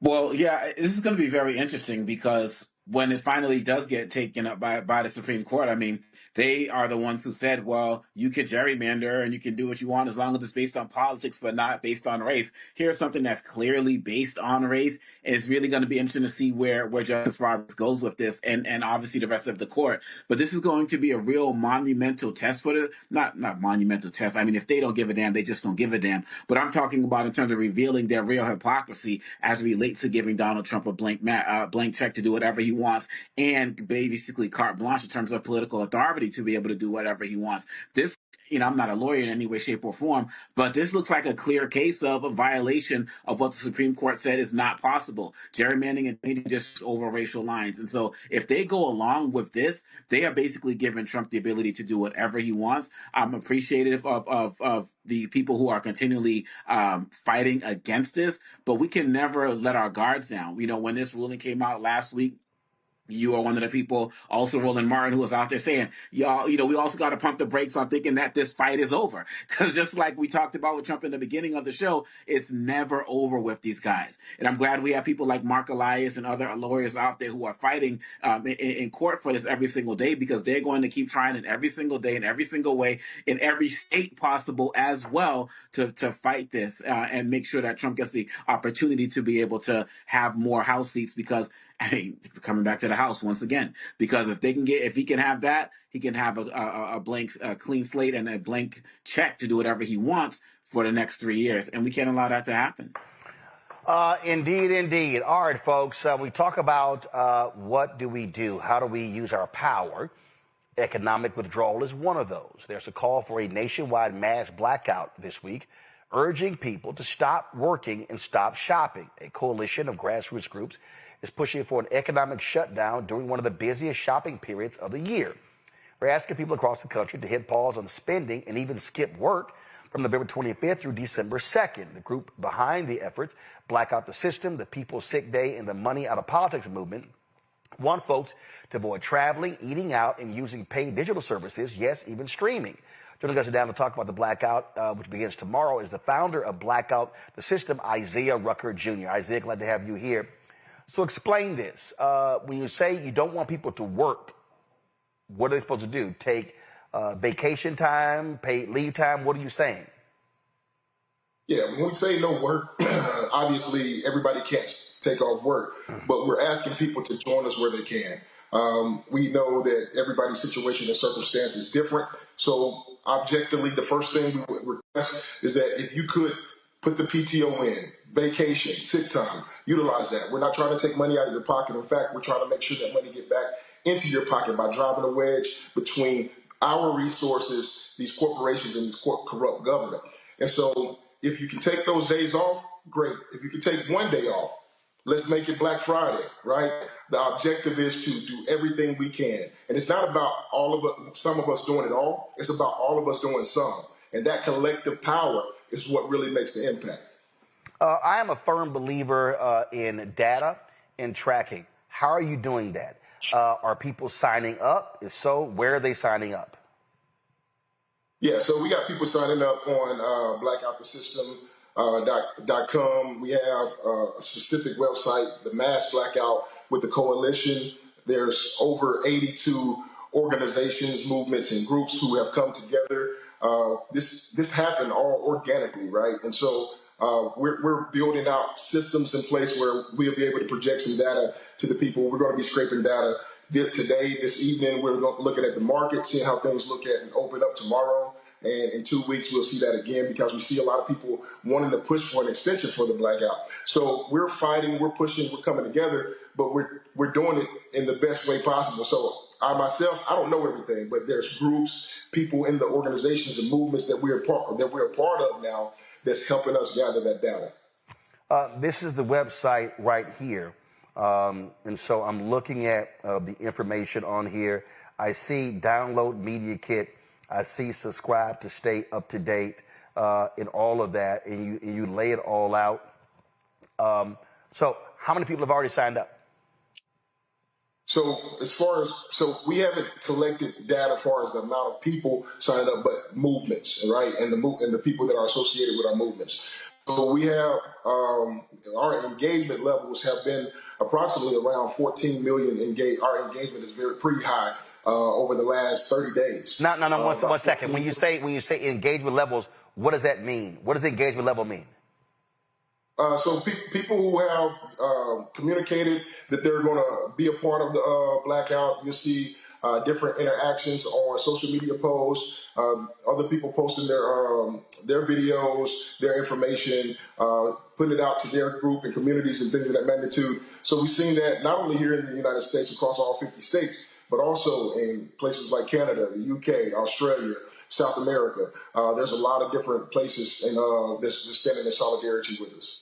Well, yeah, this is going to be very interesting because when it finally does get taken up by the Supreme Court, I mean, they are the ones who said, well, you can gerrymander and you can do what you want as long as it's based on politics, but not based on race. Here's something that's clearly based on race. And it's really going to be interesting to see where Justice Roberts goes with this and obviously the rest of the court. But this is going to be a real monumental test for not monumental test. I mean, if they don't give a damn, they just don't give a damn. But I'm talking about in terms of revealing their real hypocrisy as it relates to giving Donald Trump a blank check to do whatever he wants and basically carte blanche in terms of political authority to be able to do whatever he wants. This, I'm not a lawyer in any way, shape, or form, but this looks like a clear case of a violation of what the Supreme Court said is not possible. Gerrymandering and changing districts over racial lines. And so if they go along with this, they are basically giving Trump the ability to do whatever he wants. I'm appreciative of the people who are continually fighting against this, but we can never let our guards down. When this ruling came out last week, you are one of the people, also Roland Martin, who was out there saying, y'all, we also got to pump the brakes on thinking that this fight is over. Because just like we talked about with Trump in the beginning of the show, it's never over with these guys. And I'm glad we have people like Mark Elias and other lawyers out there who are fighting in court for this every single day, because they're going to keep trying it every single day in every single way in every state possible as well to fight this and make sure that Trump gets the opportunity to be able to have more House seats, because coming back to the House once again, because if he can have that, he can have a clean slate and a blank check to do whatever he wants for the next 3 years. And we can't allow that to happen. Indeed. All right, folks, we talk about what do we do? How do we use our power? Economic withdrawal is one of those. There's a call for a nationwide mass blackout this week, urging people to stop working and stop shopping. A coalition of grassroots groups is pushing for an economic shutdown during one of the busiest shopping periods of the year. We're asking people across the country to hit pause on spending and even skip work from November 25th through December 2nd. The group behind the efforts, Blackout the System, the People's Sick Day, and the Money Out of Politics movement, want folks to avoid traveling, eating out, and using paid digital services, yes, even streaming. Joining us now to talk about the Blackout, which begins tomorrow, is the founder of Blackout the System, Isaiah Rucker Jr. Isaiah, glad to have you here. So explain this. When you say you don't want people to work, what are they supposed to do? Take vacation time, paid leave time? What are you saying? Yeah, when we say no work, obviously everybody can't take off work, but we're asking people to join us where they can. We know that everybody's situation and circumstance is different. So objectively, the first thing we would request is that if you could put the PTO in, vacation, sick time, utilize that. We're not trying to take money out of your pocket. In fact, we're trying to make sure that money get back into your pocket by driving a wedge between our resources, these corporations, and this corrupt government. And so if you can take those days off, great. If you can take one day off, let's make it Black Friday, right? The objective is to do everything we can. And it's not about all of us, some of us doing it all. It's about all of us doing some. And that collective power is what really makes the impact. I am a firm believer in data and tracking. How are you doing that? Are people signing up? If so, where are they signing up? Yeah, so we got people signing up on blackoutthesystem.com. We have a specific website, the Mass Blackout with the Coalition. There's over 82 organizations, movements, and groups who have come together. This happened all organically, right? And so we're building out systems in place where we'll be able to project some data to the people. We're going to be scraping data today, this evening. We're looking at the market, seeing how things look at and open up tomorrow. And in 2 weeks, we'll see that again because we see a lot of people wanting to push for an extension for the blackout. So we're fighting, we're pushing, we're coming together, but we're doing it in the best way possible. So I myself, I don't know everything, but there's groups, people in the organizations and movements that we're a part of now that's helping us gather that data. This is the website right here. And so I'm looking at the information on here. I see download media kit. I see subscribe to stay up to date in all of that, and you lay it all out. So how many people have already signed up? So we haven't collected data as far as the amount of people signed up, but movements, right? And the people that are associated with our movements. So we have our engagement levels have been approximately around 14 million engaged. Our engagement is pretty high over the last 30 days. No, 1 second. When you say engagement levels, what does that mean? What does the engagement level mean? So people who have communicated that they're going to be a part of the blackout, you'll see different interactions on social media posts, other people posting their videos, their information, putting it out to their group and communities and things of that magnitude. So we've seen that not only here in the United States, across all 50 states, but also in places like Canada, the UK, Australia, South America. There's a lot of different places that's standing in solidarity with us.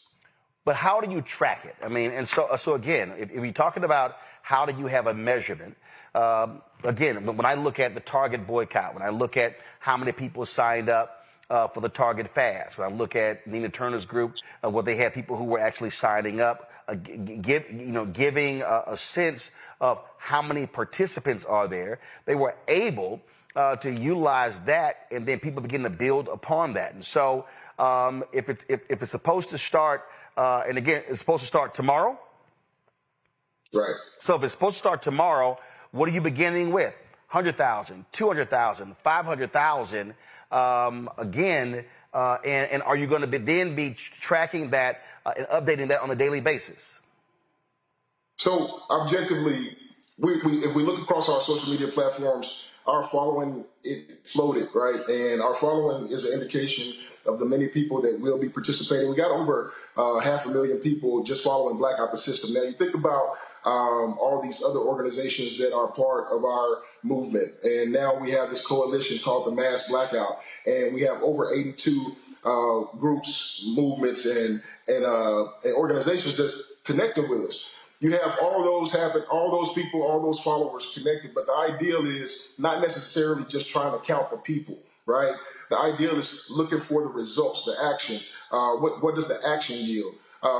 But how do you track it? I mean, and so again, if you're talking about how do you have a measurement, again, when I look at the Target boycott, when I look at how many people signed up for the Target fast, when I look at Nina Turner's group, where they had people who were actually signing up, giving a sense of how many participants are there, they were able to utilize that, and then people begin to build upon that. And so if it's supposed to start, and again, it's supposed to start tomorrow. Right. So if it's supposed to start tomorrow, what are you beginning with? 100,000, 200,000, 500,000, again, and are you going to then be tracking that and updating that on a daily basis? So objectively, if we look across our social media platforms, our following, it exploded, right? And our following is an indication of the many people that will be participating. We got over 500,000 people just following Blackout the System. Now you think about all these other organizations that are part of our movement. And now we have this coalition called the Mass Blackout. And we have over 82 groups, movements, and organizations that's connected with us. You have all those people, all those followers connected. But the ideal is not necessarily just trying to count the people. right? The ideal is looking for the results, the action. What does the action yield?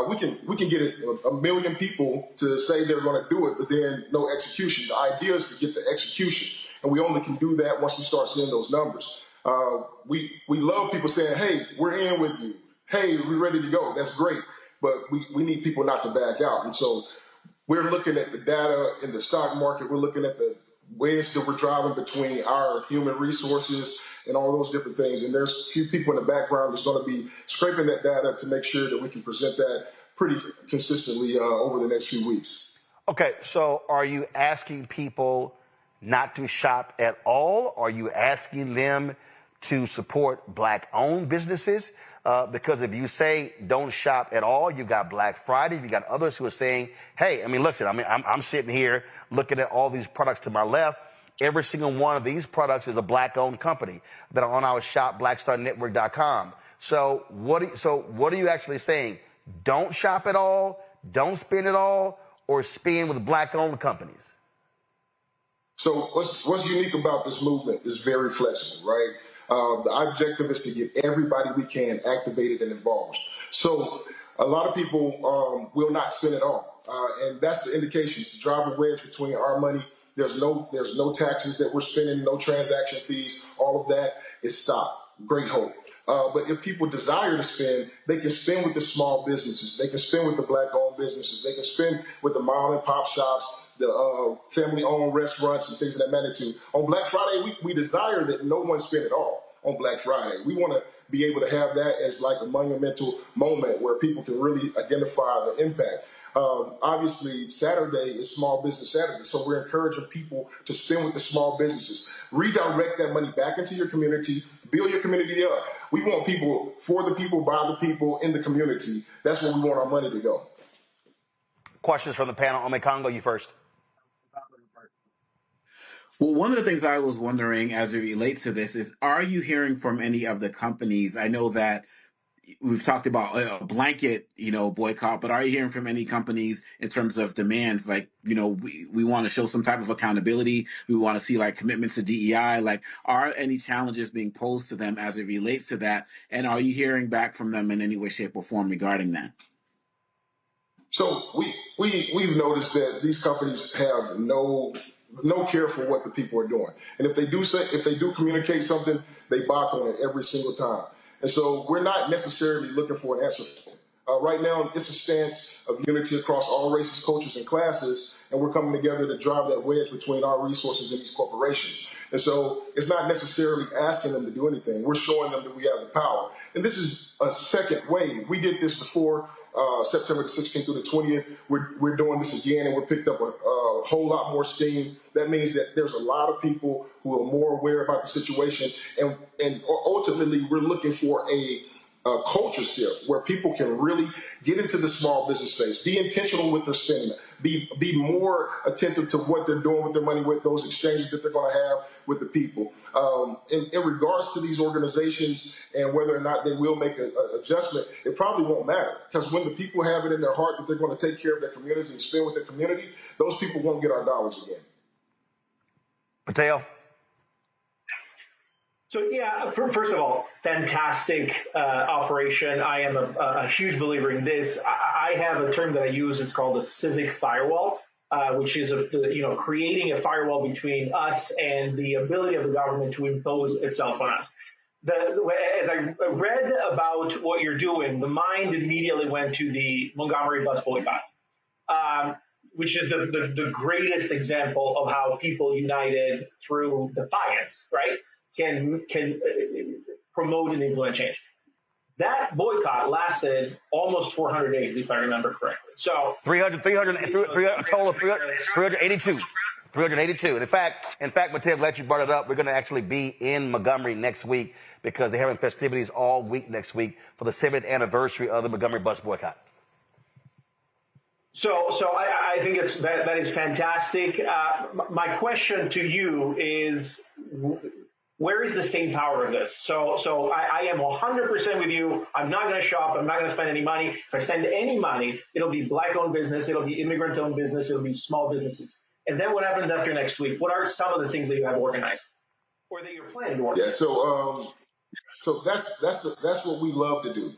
We can get a million people to say they're going to do it, but then no execution. The idea is to get the execution, and we only can do that once we start seeing those numbers. We love people saying, "Hey, we're in with you. Hey, we're ready to go." That's great, but we need people not to back out. And so we're looking at the data in the stock market. We're looking at the wedge that we're driving between our human resources and all those different things. And there's a few people in the background that's going to be scraping that data to make sure that we can present that pretty consistently over the next few weeks. Okay, so are you asking people not to shop at all? Are you asking them to support Black-owned businesses? Because if you say don't shop at all, you got Black Friday, you got others who are saying, hey, listen, I'm sitting here looking at all these products to my left. Every single one of these products is a Black-owned company that are on our shop, blackstarnetwork.com. So what are you actually saying? Don't shop at all, don't spend at all, or spend with Black-owned companies? So what's unique about this movement is very flexible, right? The objective is to get everybody we can activated and involved. So a lot of people will not spend it all. And that's the indications to drive a wedge between our money. There's no taxes that we're spending, no transaction fees. All of that is stopped. Great hope. But if people desire to spend, they can spend with the small businesses. They can spend with the Black-owned businesses. They can spend with the mom-and-pop shops, the family-owned restaurants, and things of that magnitude. On Black Friday, we desire that no one spend it all on Black Friday. We want to be able to have that as like a monumental moment where people can really identify the impact. Obviously, Saturday is Small Business Saturday, so we're encouraging people to spend with the small businesses. Redirect that money back into your community, build your community up. We want people, for the people, by the people, in the community. That's where we want our money to go. Questions from the panel. Ome Congo, you first. Well, one of the things I was wondering as it relates to this is, are you hearing from any of the companies? I know that we've talked about a blanket, boycott, but are you hearing from any companies in terms of demands? Like, we want to show some type of accountability. We want to see like commitments to DEI. Like, are any challenges being posed to them as it relates to that? And are you hearing back from them in any way, shape, or form regarding that? So we've noticed that these companies have no care for what the people are doing. And if they do communicate something, they balk on it every single time. And so we're not necessarily looking for an answer. Right now, it's a stance of unity across all races, cultures, and classes, and we're coming together to drive that wedge between our resources and these corporations. And so it's not necessarily asking them to do anything. We're showing them that we have the power. And this is a second wave. We did this before September the 16th through the 20th. We're doing this again, and we're picked up a whole lot more steam. That means that there's a lot of people who are more aware about the situation, and ultimately we're looking for a culture shift where people can really get into the small business space, be intentional with their spending, be more attentive to what they're doing with their money, with those exchanges that they're going to have with the people. In regards to these organizations and whether or not they will make an adjustment, it probably won't matter, because when the people have it in their heart that they're going to take care of their community and spend with their community, those people won't get our dollars again. Patel? So, first of all, fantastic operation. I am a huge believer in this. I have a term that I use. It's called a civic firewall, which is creating a firewall between us and the ability of the government to impose itself on us. As I read about what you're doing, the mind immediately went to the Montgomery bus boycott, which is the greatest example of how people united through defiance, right? Can promote and influence change. That boycott lasted almost 400 days, if I remember correctly. So 382. And in fact, Mateo, glad you brought it up. We're going to actually be in Montgomery next week because they're having festivities all week next week for the 7th anniversary of the Montgomery bus boycott. So I think that is fantastic. My question to you is, where is the staying power of this? So I am 100% with you. I'm not going to shop. I'm not going to spend any money. If I spend any money, it'll be Black-owned business. It'll be immigrant-owned business. It'll be small businesses. And then what happens after next week? What are some of the things that you have organized? or that you're planning on? Yeah, so that's what we love to do.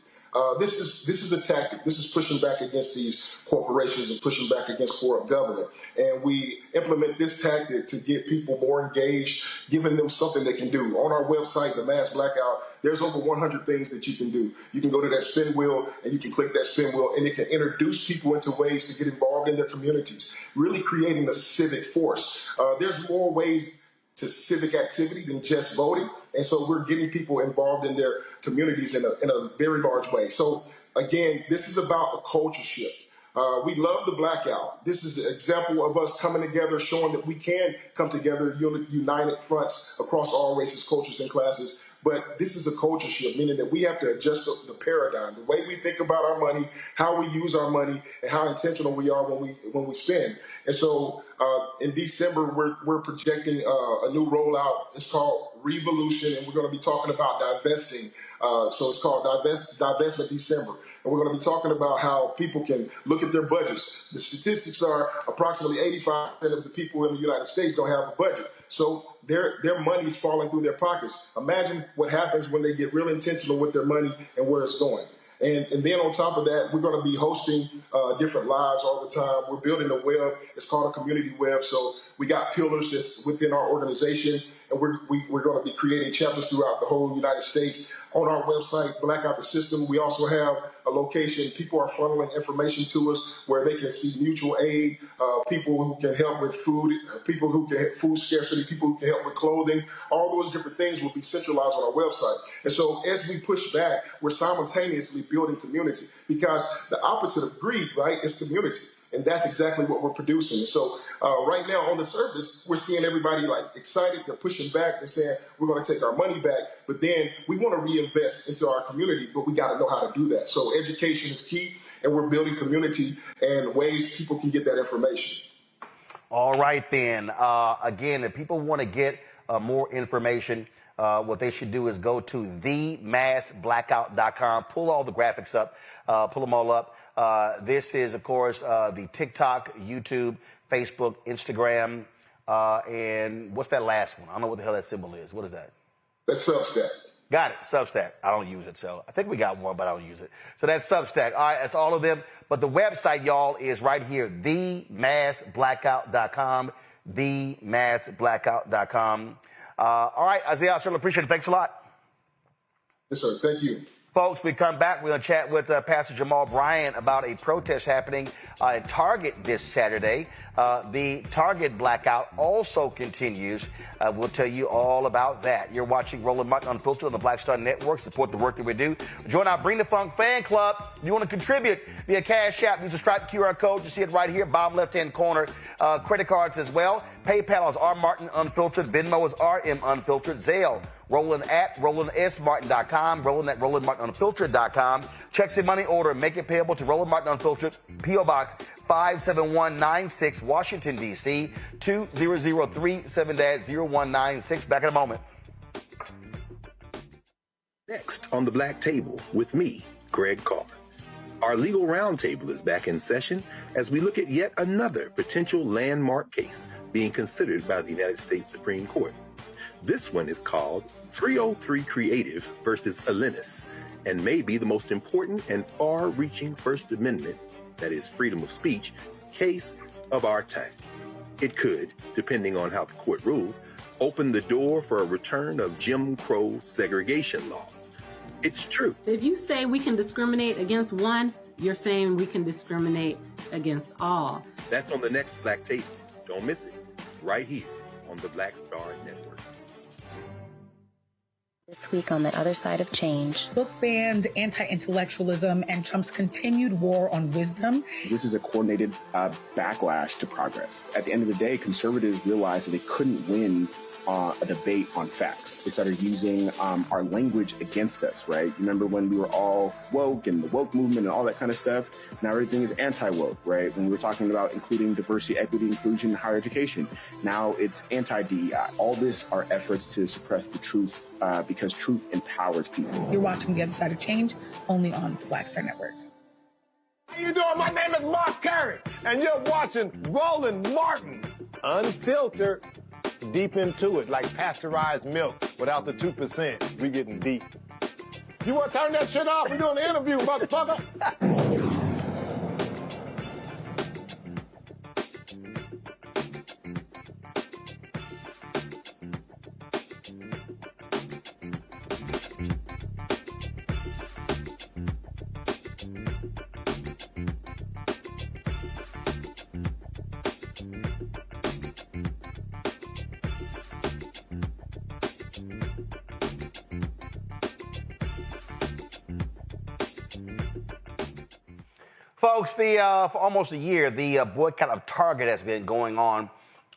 This is a tactic. This is pushing back against these corporations and pushing back against corrupt government. And we implement this tactic to get people more engaged, giving them something they can do. On our website, the Mass Blackout, there's over 100 things that you can do. You can go to that spin wheel and you can click that spin wheel and it can introduce people into ways to get involved in their communities, really creating a civic force. There's more ways to civic activity than just voting. And so we're getting people involved in their communities in a very large way. So again, this is about a culture shift. We love the Blackout. This is an example of us coming together, showing that we can come together, united fronts across all races, cultures, and classes. But this is a culture shift, meaning that we have to adjust the paradigm, the way we think about our money, how we use our money, and how intentional we are when we spend. And so in December, we're projecting a new rollout. It's called Revolution, and we're going to be talking about divesting. So it's called Divest in December. And we're going to be talking about how people can look at their budgets. The statistics are approximately 85% of the people in the United States don't have a budget. So their money is falling through their pockets. Imagine what happens when they get real intentional with their money and where it's going. And then on top of that, we're going to be hosting different lives all the time. We're building a web. It's called a community web. So we got pillars that's within our organization, and we're going to be creating chapters throughout the whole United States. On our website, Blackout the System, we also have a location. People are funneling information to us where they can see mutual aid, people who can help with food, people who can help food scarcity, people who can help with clothing. All those different things will be centralized on our website. And so as we push back, we're simultaneously building community, because the opposite of greed, right, is community. And that's exactly what we're producing. And so right now on the surface, we're seeing everybody like excited. They're pushing back. They're saying we're going to take our money back. But then we want to reinvest into our community, but we got to know how to do that. So education is key, and we're building community and ways people can get that information. All right, then. Again, if people want to get more information, what they should do is go to themassblackout.com, pull all the graphics up, pull them all up. This is, of course, the TikTok, YouTube, Facebook, Instagram, and what's that last one? I don't know what the hell that symbol is. What is that? That's Substack. Got it. Substack. I don't use it, so I think we got one, but I don't use it. So that's Substack. All right, that's all of them. But the website, y'all, is right here, themassblackout.com, themassblackout.com. All right, Isaiah, I certainly appreciate it. Thanks a lot. Yes, sir. Thank you. Folks, we come back. We're going to chat with Pastor Jamal Bryant about a protest happening at Target this Saturday. The Target blackout also continues. We'll tell you all about that. You're watching Roland Martin Unfiltered on the Black Star Network. Support the work that we do. Join our Bring the Funk fan club. If you want to contribute via Cash App, use the Stripe QR code. You see it right here, bottom left-hand corner. Credit cards as well. PayPal is R Martin Unfiltered. Venmo is RM Unfiltered. Zelle, Roland at RolandSMartin.com. Roland at RolandMartinUnfiltered.com. Checks and money order. Make it payable to Roland Martin Unfiltered. P.O. Box 57196, Washington, D.C. 20037-0196. Back in a moment. Next on the Black Table with me, Greg Carr. Our legal roundtable is back in session as we look at yet another potential landmark case being considered by the United States Supreme Court. This one is called 303 Creative versus Illiteracy, and may be the most important and far-reaching First Amendment, that is freedom of speech, case of our time. It could, depending on how the court rules, open the door for a return of Jim Crow segregation laws. It's true. If you say we can discriminate against one, you're saying we can discriminate against all. That's on the next Black Table. Don't miss it. Right here on the Black Star Network. This week on the other side of change. Book bans, anti-intellectualism, and Trump's continued war on wisdom. This is a coordinated backlash to progress. At the end of the day, conservatives realized that they couldn't win a debate on facts. They started using our language against us, right? Remember when we were all woke and the woke movement and all that kind of stuff? Now everything is anti-woke, right? When we were talking about including diversity, equity, inclusion, and higher education, now it's anti-DEI. All this are efforts to suppress the truth because truth empowers people. You're watching The Other Side of Change, only on the Black Star Network. How you doing? My name is Mark Carey, and you're watching Roland Martin Unfiltered. deep into it, like pasteurized milk without the 2%. We getting deep. You want to turn that shit off? We're doing an interview, motherfucker. Folks, for almost a year, the boycott of Target has been going on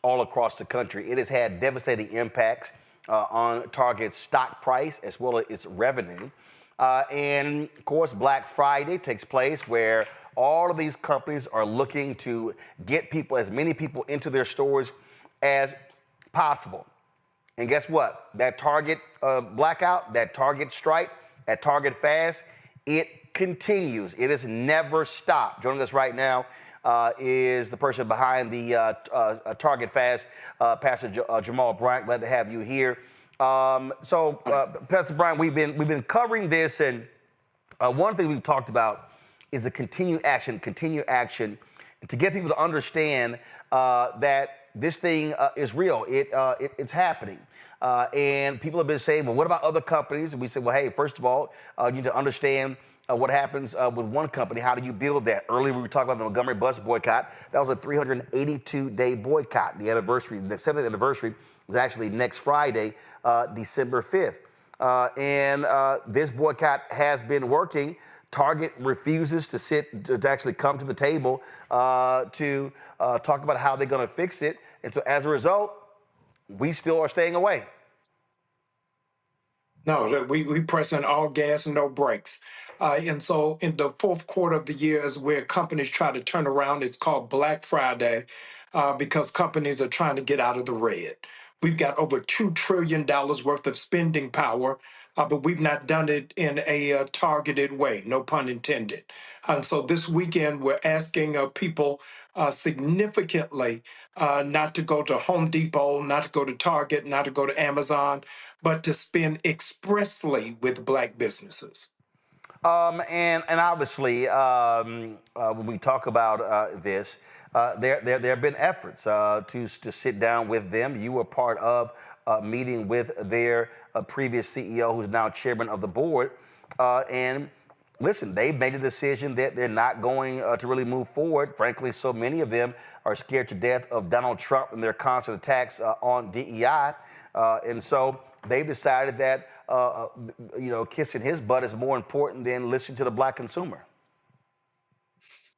all across the country. It has had devastating impacts on Target's stock price as well as its revenue. And, of course, Black Friday takes place where all of these companies are looking to get people, as many people into their stores as possible. And guess what? That Target blackout, that Target strike, that Target fast, it continues. It has never stopped. Joining us right now is the person behind the Target Fast, Pastor Jamal Bryant. Glad to have you here. Pastor Bryant, we've been covering this, and one thing we've talked about is the continued action, to get people to understand that this thing is real. It's happening. And people have been saying, well, what about other companies? And we said, well, hey, first of all, you need to understand what happens with one company. How do you build that? Earlier, we were talking about the Montgomery bus boycott. That was a 382-day boycott. The anniversary, the 7th anniversary, was actually next Friday, December 5th. And this boycott has been working. Target refuses to actually come to the table to talk about how they're going to fix it. And so as a result, we still are staying away. No, we pressing all gas and no brakes. And so in the fourth quarter of the year is where companies try to turn around. It's called Black Friday because companies are trying to get out of the red. We've got over $2 trillion worth of spending power, but we've not done it in a targeted way, no pun intended. And so this weekend, we're asking people significantly not to go to Home Depot, not to go to Target, not to go to Amazon, but to spend expressly with Black businesses. And obviously, when we talk about this, there have been efforts to sit down with them. You were part of a meeting with their previous CEO, who's now chairman of the board. And listen, they've made a decision that they're not going to really move forward. Frankly, so many of them are scared to death of Donald Trump and their constant attacks on DEI. And so they've decided that kissing his butt is more important than listening to the Black consumer.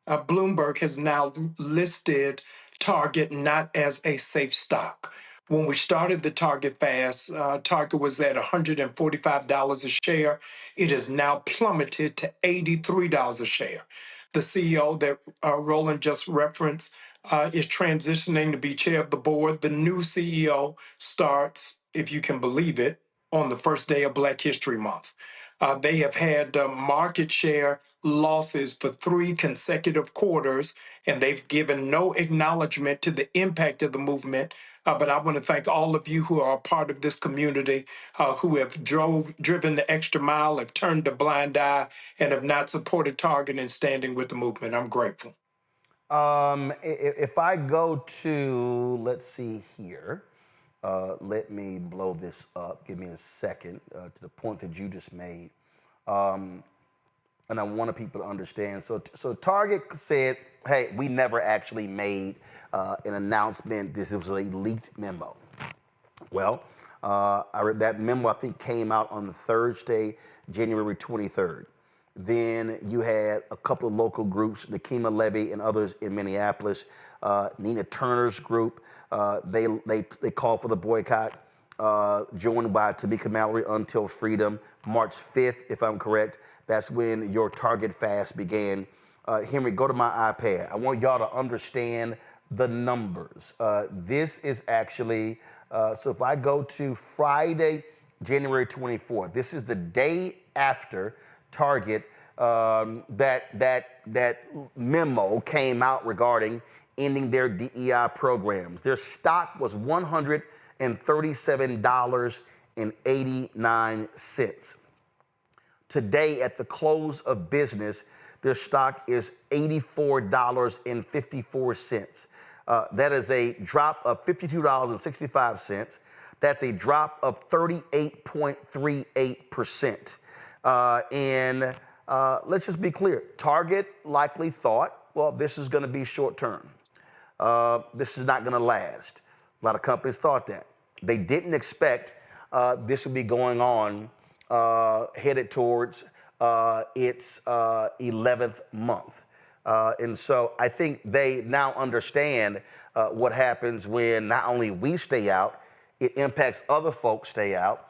Bloomberg has now listed Target not as a safe stock. When we started the Target fast, Target was at $145 a share. It has now plummeted to $83 a share. The CEO that Roland just referenced is transitioning to be chair of the board. The new CEO starts, if you can believe it, on the first day of Black History Month. They have had market share losses for 3 consecutive quarters, and they've given no acknowledgement to the impact of the movement. But I want to thank all of you who are a part of this community, who have driven the extra mile, have turned a blind eye, and have not supported Target and standing with the movement. I'm grateful. If I go to, let's see here. Let me blow this up. Give me a second to the point that you just made. And I wanted people to understand. So Target said, hey, we never actually made an announcement. This was a leaked memo. Well, I read that memo, I think, came out on the Thursday, January 23rd. Then you had a couple of local groups, Nikema Levy and others in Minneapolis, Nina Turner's group. They called for the boycott, joined by Tamika Mallory, Until Freedom, March 5th, if I'm correct. That's when your Target fast began. Henry, go to my iPad. I want y'all to understand the numbers. This is actually, so if I go to Friday, January 24th, this is the day after Target, that memo came out regarding ending their DEI programs. Their stock was $186 $1,237.89. Today, at the close of business, their stock is $84.54. That is a drop of $52.65. That's a drop of 38.38%. And let's just be clear. Target likely thought, well, this is going to be short term. This is not going to last. A lot of companies thought that. They didn't expect this would be going on headed towards its 11th month. And so I think they now understand what happens when not only we stay out, it impacts other folks stay out.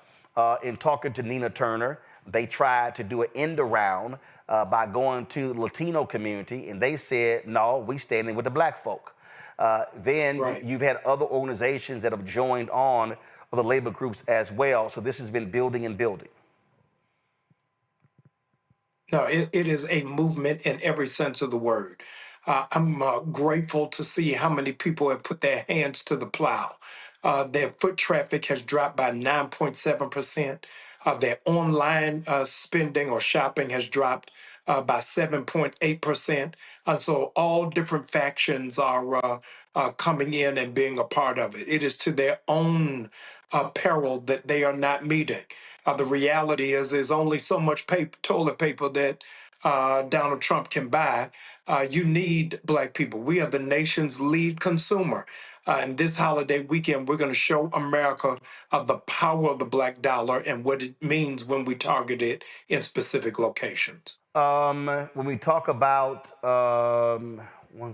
In talking to Nina Turner, they tried to do an end around by going to the Latino community, and they said, no, we standing with the black folk. Then you've had other organizations that have joined on, other labor groups as well. So this has been building and building. No, it is a movement in every sense of the word. I'm grateful to see how many people have put their hands to the plow. Their foot traffic has dropped by 9.7%. Their online spending or shopping has dropped by 7.8%. And so all different factions are coming in and being a part of it. It is to their own peril that they are not meeting. The reality is there's only so much toilet paper that Donald Trump can buy. You need black people. We are the nation's lead consumer. And this holiday weekend, we're going to show America the power of the black dollar and what it means when we target it in specific locations. When we talk about, 1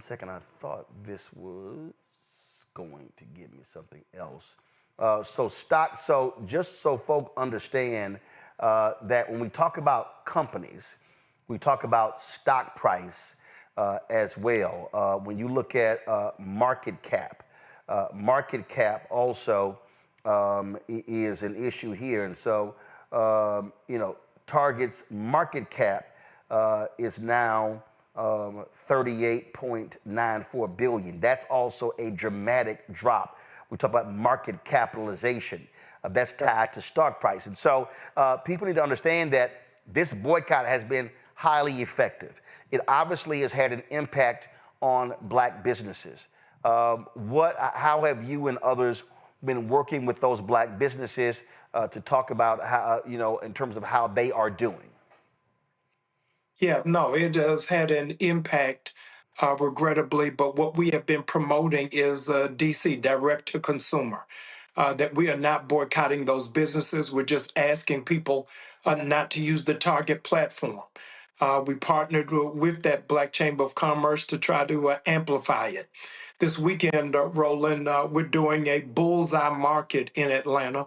second, I thought this was going to give me something else. So just so folk understand that when we talk about companies, we talk about stock price as well. When you look at market cap also is an issue here. And so, Target's market cap is now $38.94 billion. That's also a dramatic drop. We talk about market capitalization. That's tied to stock price. And so people need to understand that this boycott has been highly effective. It obviously has had an impact on black businesses. How have you and others been working with those black businesses to talk about how, in terms of how they are doing? Yeah, no, it has had an impact, regrettably, but what we have been promoting is DC, direct to consumer, that we are not boycotting those businesses. We're just asking people not to use the Target platform. We partnered with that Black Chamber of Commerce to try to amplify it. This weekend, Roland, we're doing a bullseye market in Atlanta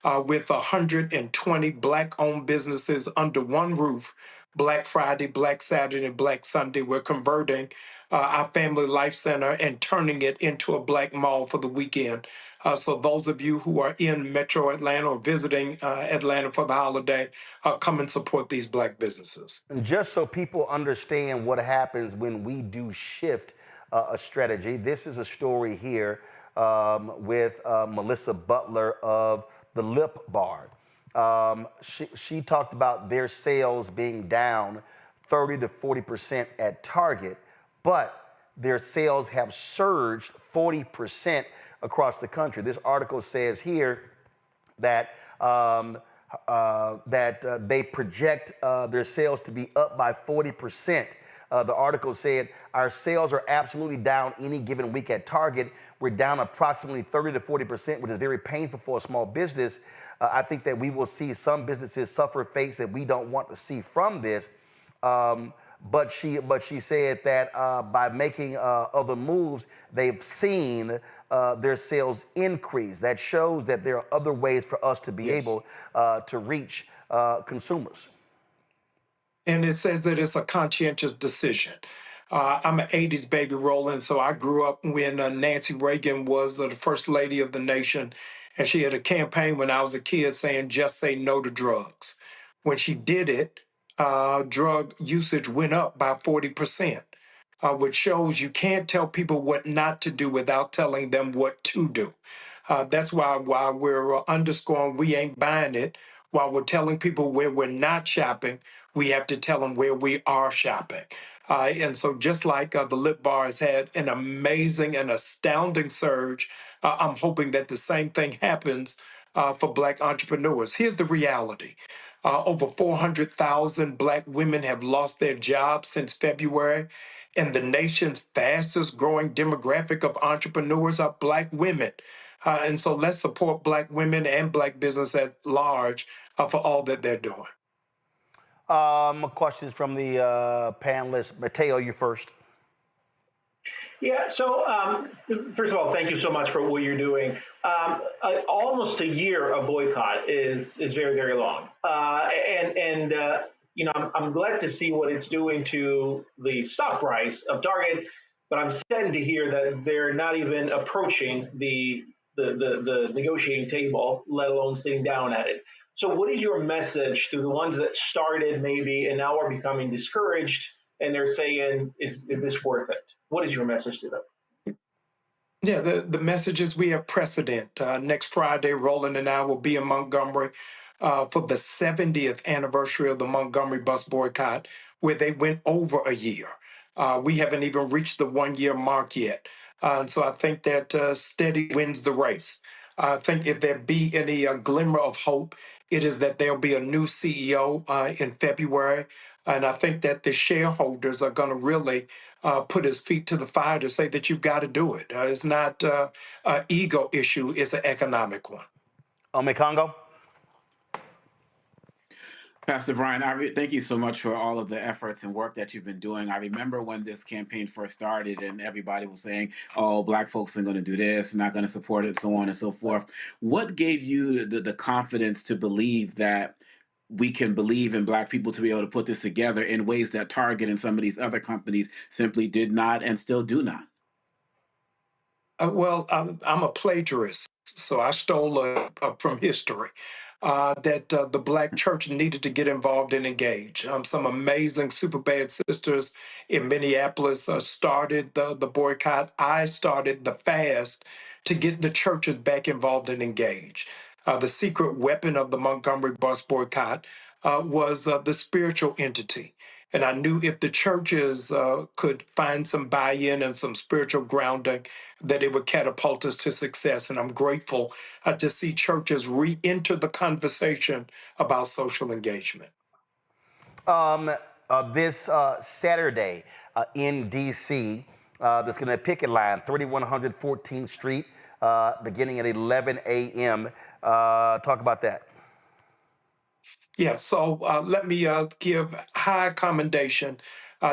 with 120 Black-owned businesses under one roof. Black Friday, Black Saturday, and Black Sunday. We're converting our Family Life Center and turning it into a Black mall for the weekend. So those of you who are in Metro Atlanta or visiting Atlanta for the holiday, come and support these Black businesses. And just so people understand what happens when we do shift a strategy, this is a story here with Melissa Butler of the Lip Bar. She talked about their sales being down 30 to 40% at Target, but their sales have surged 40% across the country. This article says here that they project their sales to be up by 40%. The article said, our sales are absolutely down any given week at Target. We're down approximately 30 to 40%, which is very painful for a small business. I think that we will see some businesses suffer fates that we don't want to see from this. But she said that by making other moves, they've seen their sales increase. That shows that there are other ways for us to be able to reach consumers. And it says that it's a conscientious decision. I'm an 80s baby, Roland, so I grew up when Nancy Reagan was the first lady of the nation, and she had a campaign when I was a kid saying, just say no to drugs. When she did it, drug usage went up by 40%, which shows you can't tell people what not to do without telling them what to do. That's why we're underscoring we ain't buying it. While we're telling people where we're not shopping, we have to tell them where we are shopping. And so just like the Lit Bar has had an amazing and astounding surge, I'm hoping that the same thing happens for Black entrepreneurs. Here's the reality. Over 400,000 Black women have lost their jobs since February, and the nation's fastest growing demographic of entrepreneurs are Black women. And so let's support Black women and Black business at large for all that they're doing. Questions from the panelists. Mateo, you first. Yeah, so first of all, thank you so much for what you're doing. Almost a year of boycott is very, very long. You know, I'm glad to see what it's doing to the stock price of Target, but I'm saddened to hear that they're not even approaching the negotiating table, let alone sitting down at it. So what is your message to the ones that started maybe and now are becoming discouraged and they're saying, is this worth it? What is your message to them? Yeah, the message is we have precedent. Next Friday, Roland and I will be in Montgomery for the 70th anniversary of the Montgomery bus boycott, where they went over a year. We haven't even reached the 1 year mark yet. And so I think that steady wins the race. I think if there be any glimmer of hope, it is that there'll be a new CEO in February. And I think that the shareholders are going to really put his feet to the fire to say that you've got to do it. It's not an ego issue, it's an economic one. Ome Congo? Pastor Brian, thank you so much for all of the efforts and work that you've been doing. I remember when this campaign first started and everybody was saying, oh, Black folks are going to do this, not going to support it, so on and so forth. What gave you the confidence to believe that we can believe in Black people to be able to put this together in ways that Target and some of these other companies simply did not and still do not? Well, I'm a plagiarist, so I stole from history. That the Black church needed to get involved and engage. Some amazing super bad sisters in Minneapolis started the boycott. I started the fast to get the churches back involved and engaged. The secret weapon of the Montgomery bus boycott was the spiritual entity. And I knew if the churches could find some buy-in and some spiritual grounding, that it would catapult us to success. And I'm grateful to see churches re-enter the conversation about social engagement. This Saturday in D.C., there's going to be a picket line, 3100 14th Street, beginning at 11 a.m. Talk about that. Yeah, so let me give high commendation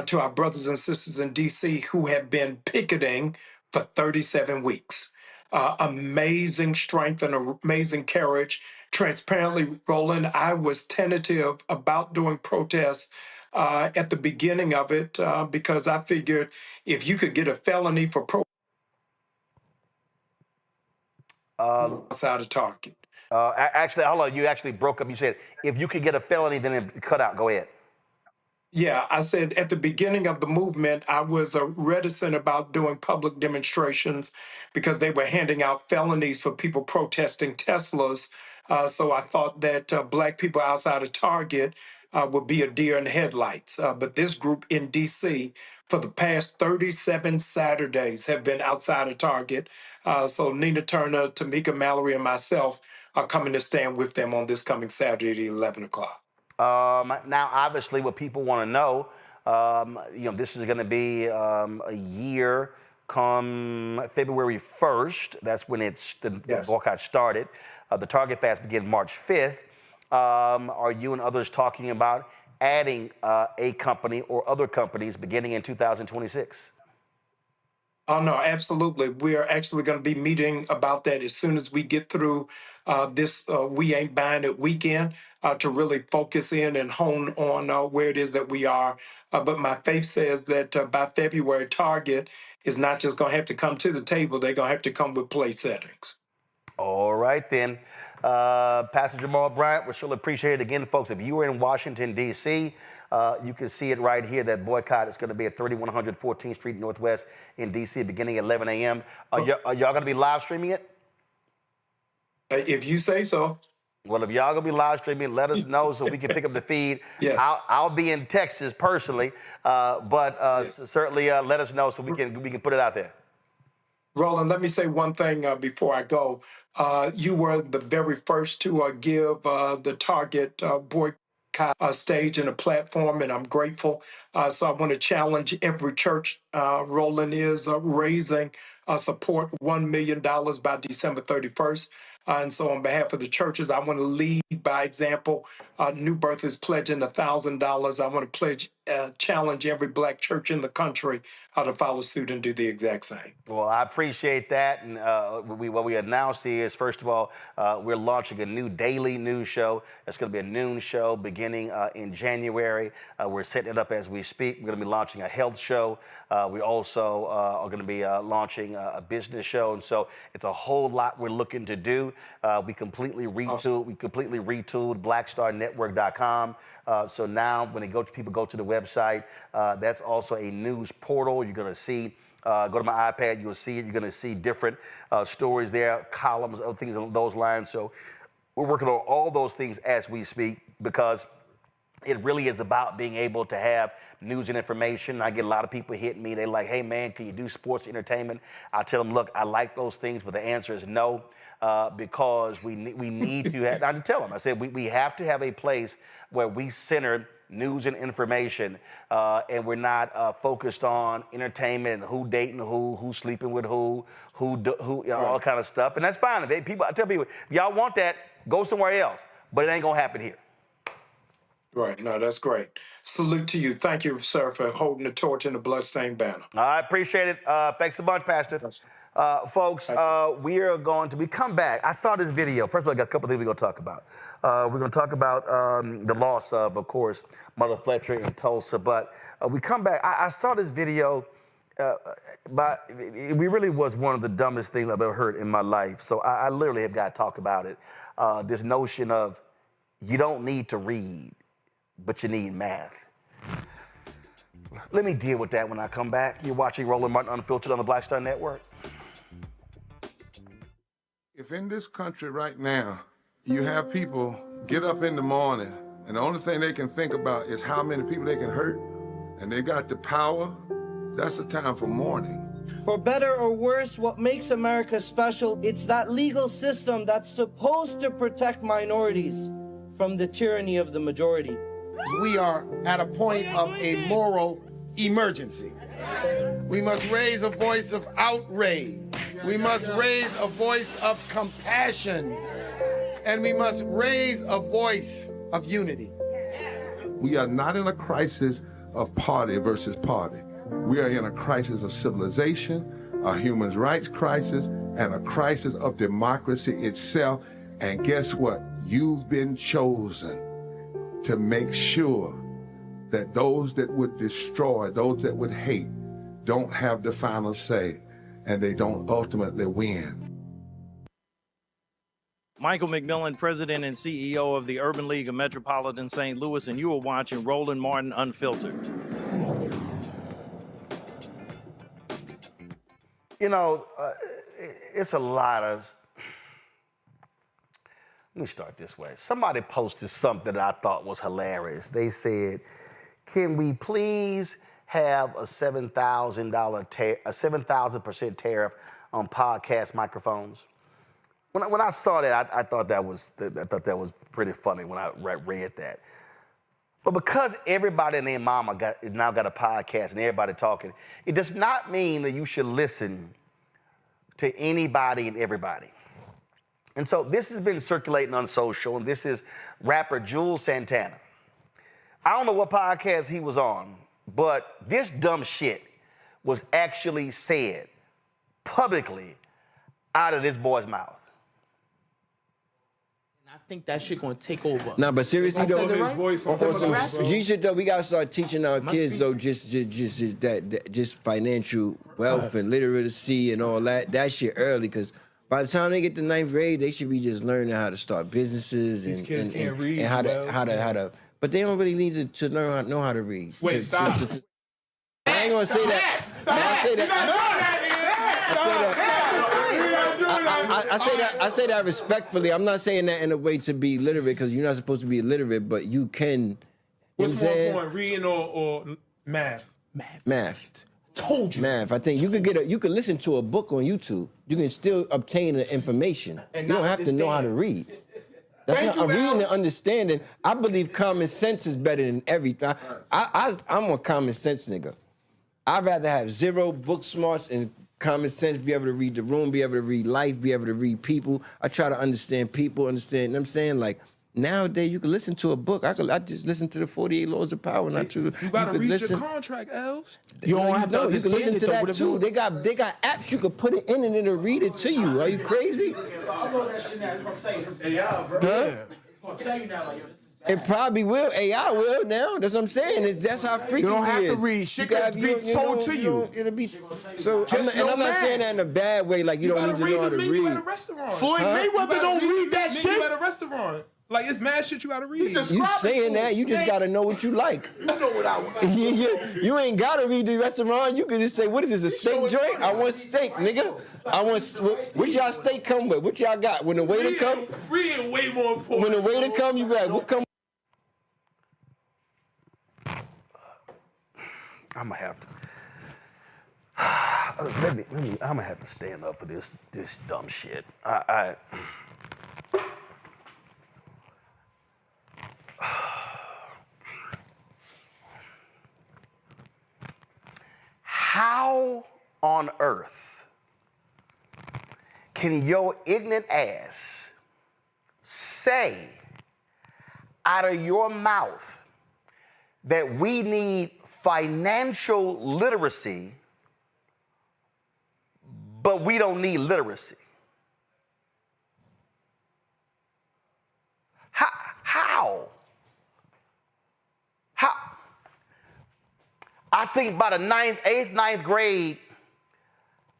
to our brothers and sisters in D.C. who have been picketing for 37 weeks. Amazing strength and amazing courage. Transparently, Roland, I was tentative about doing protests at the beginning of it because I figured if you could get a felony for outside of Target. Actually, hold on. You actually broke up. You said, if you could get a felony, then it cut out. Go ahead. Yeah, I said at the beginning of the movement, I was reticent about doing public demonstrations because they were handing out felonies for people protesting Teslas. So I thought that Black people outside of Target would be a deer in the headlights. But this group in D.C. for the past 37 Saturdays have been outside of Target. So Nina Turner, Tamika Mallory, and myself are coming to stand with them on this coming Saturday at 11 o'clock. Now, obviously, what people want to know, this is going to be a year come February 1st. That's when the boycott started. The Target Fast began March 5th. Are you and others talking about adding a company or other companies beginning in 2026? Oh, no, absolutely. We are actually going to be meeting about that as soon as we get through this We Ain't Buying It weekend to really focus in and hone on where it is that we are. But my faith says that by February, Target is not just going to have to come to the table, they're going to have to come with place settings. All right, then. Pastor Jamal Bryant, we surely appreciate it. Again, folks, if you are in Washington, D.C., you can see it right here. That boycott is going to be at 3100 14th Street Northwest in D.C. beginning at 11 a.m. Are y'all going to be live streaming it? If you say so. Well, if y'all gonna be live streaming, let us know so we can pick up the feed. Yes. I'll be in Texas personally, but Yes. certainly let us know so we can put it out there. Roland, let me say one thing before I go. You were the very first to give the Target boycott a stage and a platform, and I'm grateful. So I want to challenge every church. Roland is raising support $1 million by December 31st. And so on behalf of the churches, I want to lead by example. New Birth is pledging $1,000. I want to challenge every Black church in the country to follow suit and do the exact same. Well, I appreciate that. And what we announced is, first of all, we're launching a new daily news show. It's going to be a noon show beginning in January. We're setting it up as we speak. We're going to be launching a health show. We also are going to be launching a business show. And so it's a whole lot we're looking to do. We completely retooled. Awesome. We completely retooled BlackStarNetwork.com. So now when people go to the website, that's also a news portal. You're going to see, go to my iPad, you'll see it. You're going to see different stories there, columns, other things along those lines. So we're working on all those things as we speak because it really is about being able to have news and information. I get a lot of people hitting me. They're like, hey, man, can you do sports entertainment? I tell them, look, I like those things, but the answer is no, because we need to have, I tell them, I said, we have to have a place where we center news and information, and we're not focused on entertainment and who dating who's sleeping with who, all kind of stuff. And that's fine. I tell people, if y'all want that, go somewhere else. But it ain't going to happen here. Right. No, that's great. Salute to you. Thank you, sir, for holding the torch in the bloodstained banner. I appreciate it. Thanks so much, Pastor. Folks, we come back. I saw this video. First of all, I got a couple of things we're going to talk about. We're going to talk about the loss of course, Mother Fletcher in Tulsa. But we come back. I saw this video, but it really was one of the dumbest things I've ever heard in my life. So I literally have got to talk about it. This notion of you don't need to read, but you need math. Let me deal with that when I come back. You're watching Roland Martin Unfiltered on the Black Star Network. If in this country right now, you have people get up in the morning and the only thing they can think about is how many people they can hurt, and they got the power, that's the time for mourning. For better or worse, what makes America special, it's that legal system that's supposed to protect minorities from the tyranny of the majority. We are at a point of a moral emergency. We must raise a voice of outrage. We must raise a voice of compassion. And we must raise a voice of unity. We are not in a crisis of party versus party. We are in a crisis of civilization, a human rights crisis, and a crisis of democracy itself. And guess what? You've been chosen to make sure that those that would destroy, those that would hate, don't have the final say, and they don't ultimately win. Michael McMillan, President and CEO of the Urban League of Metropolitan St. Louis, and you are watching Roland Martin Unfiltered. You know, it's a lot of... Let me start this way. Somebody posted something that I thought was hilarious. They said, can we please have a $7,000% tariff on podcast microphones? When I saw that, I thought that was pretty funny when I read that. But because everybody and their mama now got a podcast and everybody talking, it does not mean that you should listen to anybody and everybody. And so this has been circulating on social, and this is rapper Jules Santana. I don't know what podcast he was on, but this dumb shit was actually said publicly out of this boy's mouth. I think that shit gonna take over. Nah, but seriously though, you should though. We gotta start teaching our kids though, just financial wealth and literacy and all that shit early, because by the time they get to 9th grade, they should be just learning how to start businesses and how to. But they don't really need to know how to read. Wait, stop. I ain't gonna say that. I say that respectfully. I'm not saying that in a way to be literate, because you're not supposed to be illiterate, but you can. What's more important, reading or math? Math. Told you. Math. I think you could listen to a book on YouTube. You can still obtain the information. And you don't have to know how to read. That's not reading and understanding. I believe common sense is better than everything. I'm a common sense nigga. I'd rather have zero book smarts and common sense, be able to read the room, be able to read life, be able to read people. I try to understand people, you know what I'm saying? Like, nowadays, you can listen to a book. I just listen to the 48 Laws of Power, not to. You gotta read your contract, Els. You don't have to. You can listen to that too. They got apps you can put it in and it'll read it to you. Are you crazy? So I know that shit now. It's gonna say this is bro. It's gonna tell you now, like, yo, this is bad. It probably will. AI will now. That's what I'm saying. That's how freaky it is. You don't have to read. Shit can be told to you. It'll be so. I'm not saying that in a bad way. Like you don't need to know how to read. At a restaurant. Floyd Mayweather don't read that shit. You at a restaurant. Like, it's mad shit you gotta read. You saying that, you just gotta know what you like. You know what I want. You ain't gotta read the restaurant. You can just say, what is this, a steak joint? I want steak, nigga. What y'all steak come with? What y'all got? When the waiter come? Reading way more important. When the waiter come, you got, what come? I'm gonna have to. I'm gonna have to stand up for this dumb shit. How on earth can your ignorant ass say out of your mouth that we need financial literacy, but we don't need literacy? How? I think by the 8th, 9th grade,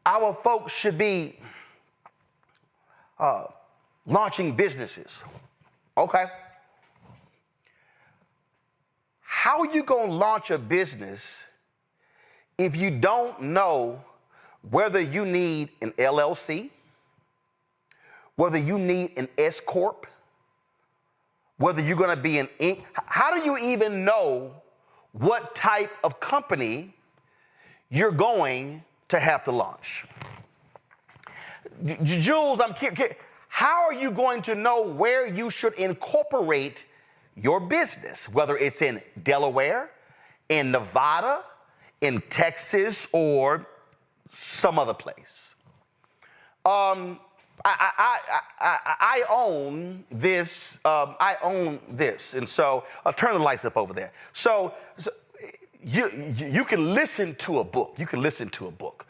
our folks should be launching businesses. Okay. How are you going to launch a business if you don't know whether you need an LLC, whether you need an S Corp, whether you're going to be an Inc? How do you even know what type of company you're going to have to launch? Jules, how are you going to know where you should incorporate your business, whether it's in Delaware, in Nevada, in Texas, or some other place? I own this. And so I'll turn the lights up over there. So you can listen to a book. You can listen to a book.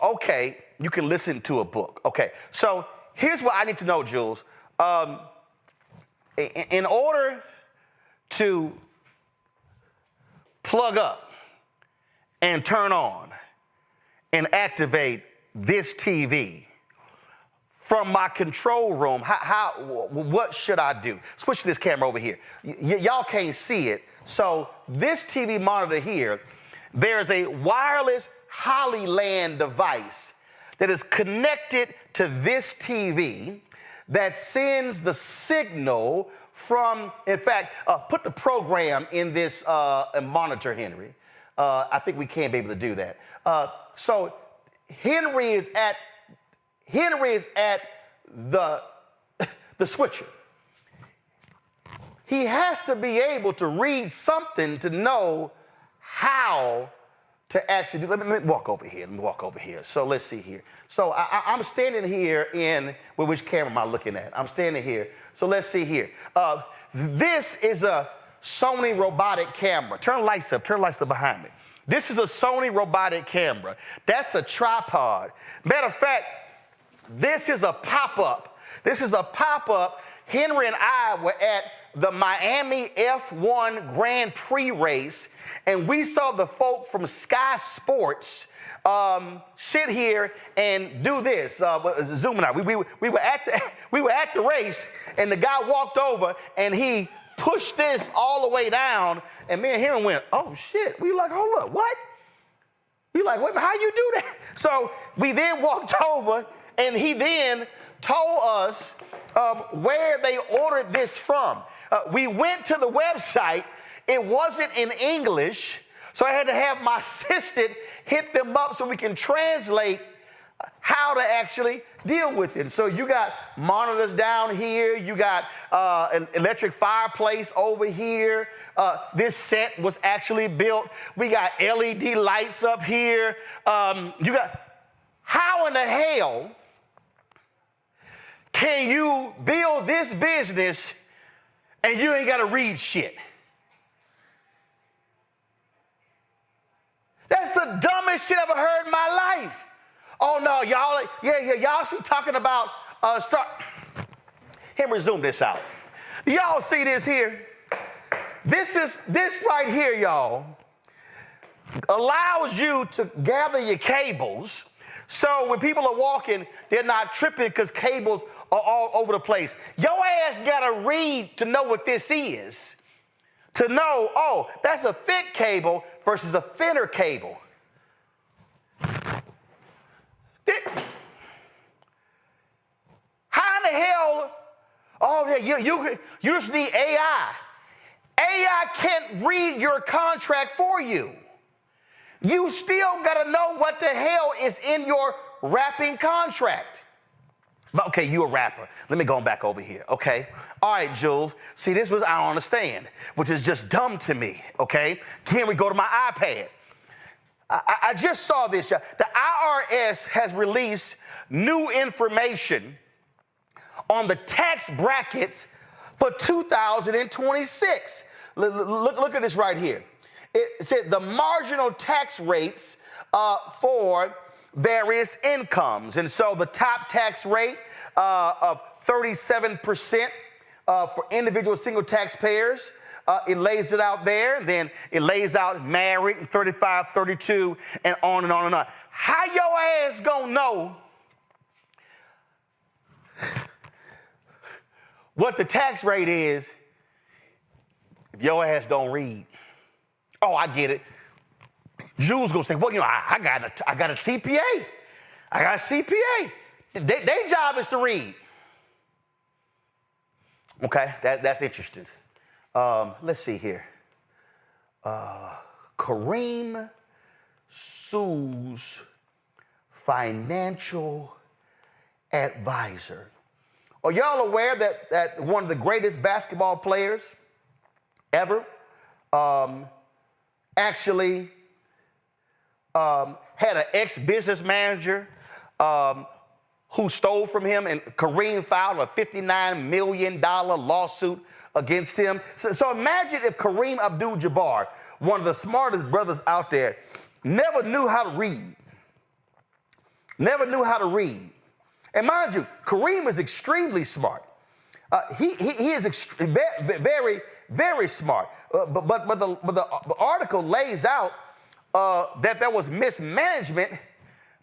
Okay, you can listen to a book. Okay, so here's what I need to know, Jules. In order to plug up and turn on and activate this TV from my control room, what should I do? Switch this camera over here. Y'all can't see it. So this TV monitor here, there's a wireless Hollyland device that is connected to this TV that sends the signal from, in fact, put the program in this monitor, Henry. I think we can be able to do that. So Henry is at the switcher. He has to be able to read something to know how to actually do. Let me walk over here. So let's see here. So I'm standing here well, which camera am I looking at? I'm standing here. So let's see here. This is a Sony robotic camera. Turn the lights up behind me. This is a Sony robotic camera. That's a tripod. Matter of fact, this is a pop-up. Henry and I were at the Miami F1 Grand Prix race, and we saw the folk from Sky Sports sit here and do this. Zooming out. We were at the race, and the guy walked over and he pushed this all the way down, and me and Henry went, "Oh shit!" We like, "Hold up, what?" We like, "Wait, how you do that?" So we then walked over And he then told us where they ordered this from. We went to the website. It wasn't in English, so I had to have my assistant hit them up so we can translate how to actually deal with it. And so you got monitors down here. You got an electric fireplace over here. This set was actually built. We got LED lights up here. You got, how in the hell can you build this business and you ain't got to read shit? That's the dumbest shit I've ever heard in my life. Oh no, y'all, y'all see talking about Let me zoom this out. Y'all see this here? This right here, y'all, allows you to gather your cables. So when people are walking, they're not tripping because cables are all over the place. Your ass gotta read to know what this is. To know, oh, that's a thick cable versus a thinner cable. How in the hell? Oh, yeah, you just need AI. AI can't read your contract for you. You still got to know what the hell is in your rapping contract. But okay, you a rapper. Let me go back over here, okay? All right, Jules. See, this was I don't understand, which is just dumb to me, okay? Can we go to my iPad? I just saw this. The IRS has released new information on the tax brackets for 2026. Look at this right here. It said the marginal tax rates for various incomes. And so the top tax rate of 37% for individual single taxpayers, it lays it out there. And then it lays out married, 35, 32, and on and on and on. How your ass gonna know what the tax rate is if your ass don't read? Oh, I get it. Jules gonna say, well, you know, I got a CPA. I got a CPA. Their job is to read. Okay, that's interesting. Let's see here. Kareem sues financial advisor. Are y'all aware that one of the greatest basketball players ever actually had an ex-business manager who stole from him, and Kareem filed a $59 million lawsuit against him? So imagine if Kareem Abdul-Jabbar, one of the smartest brothers out there, never knew how to read. Never knew how to read. And mind you, Kareem is extremely smart. He is very, very smart. But the article lays out that there was mismanagement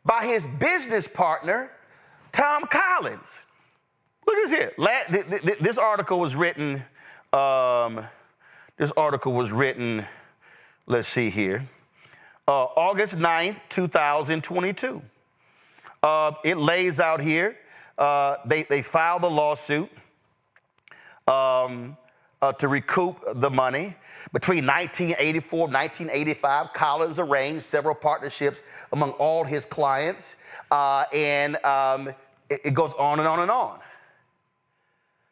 by his business partner, Tom Collins. Look at this here. This article was written. Let's see here, August 9th, 2022. It lays out here, they filed a lawsuit to recoup the money. Between 1984 and 1985, Collins arranged several partnerships among all his clients, and it goes on and on and on.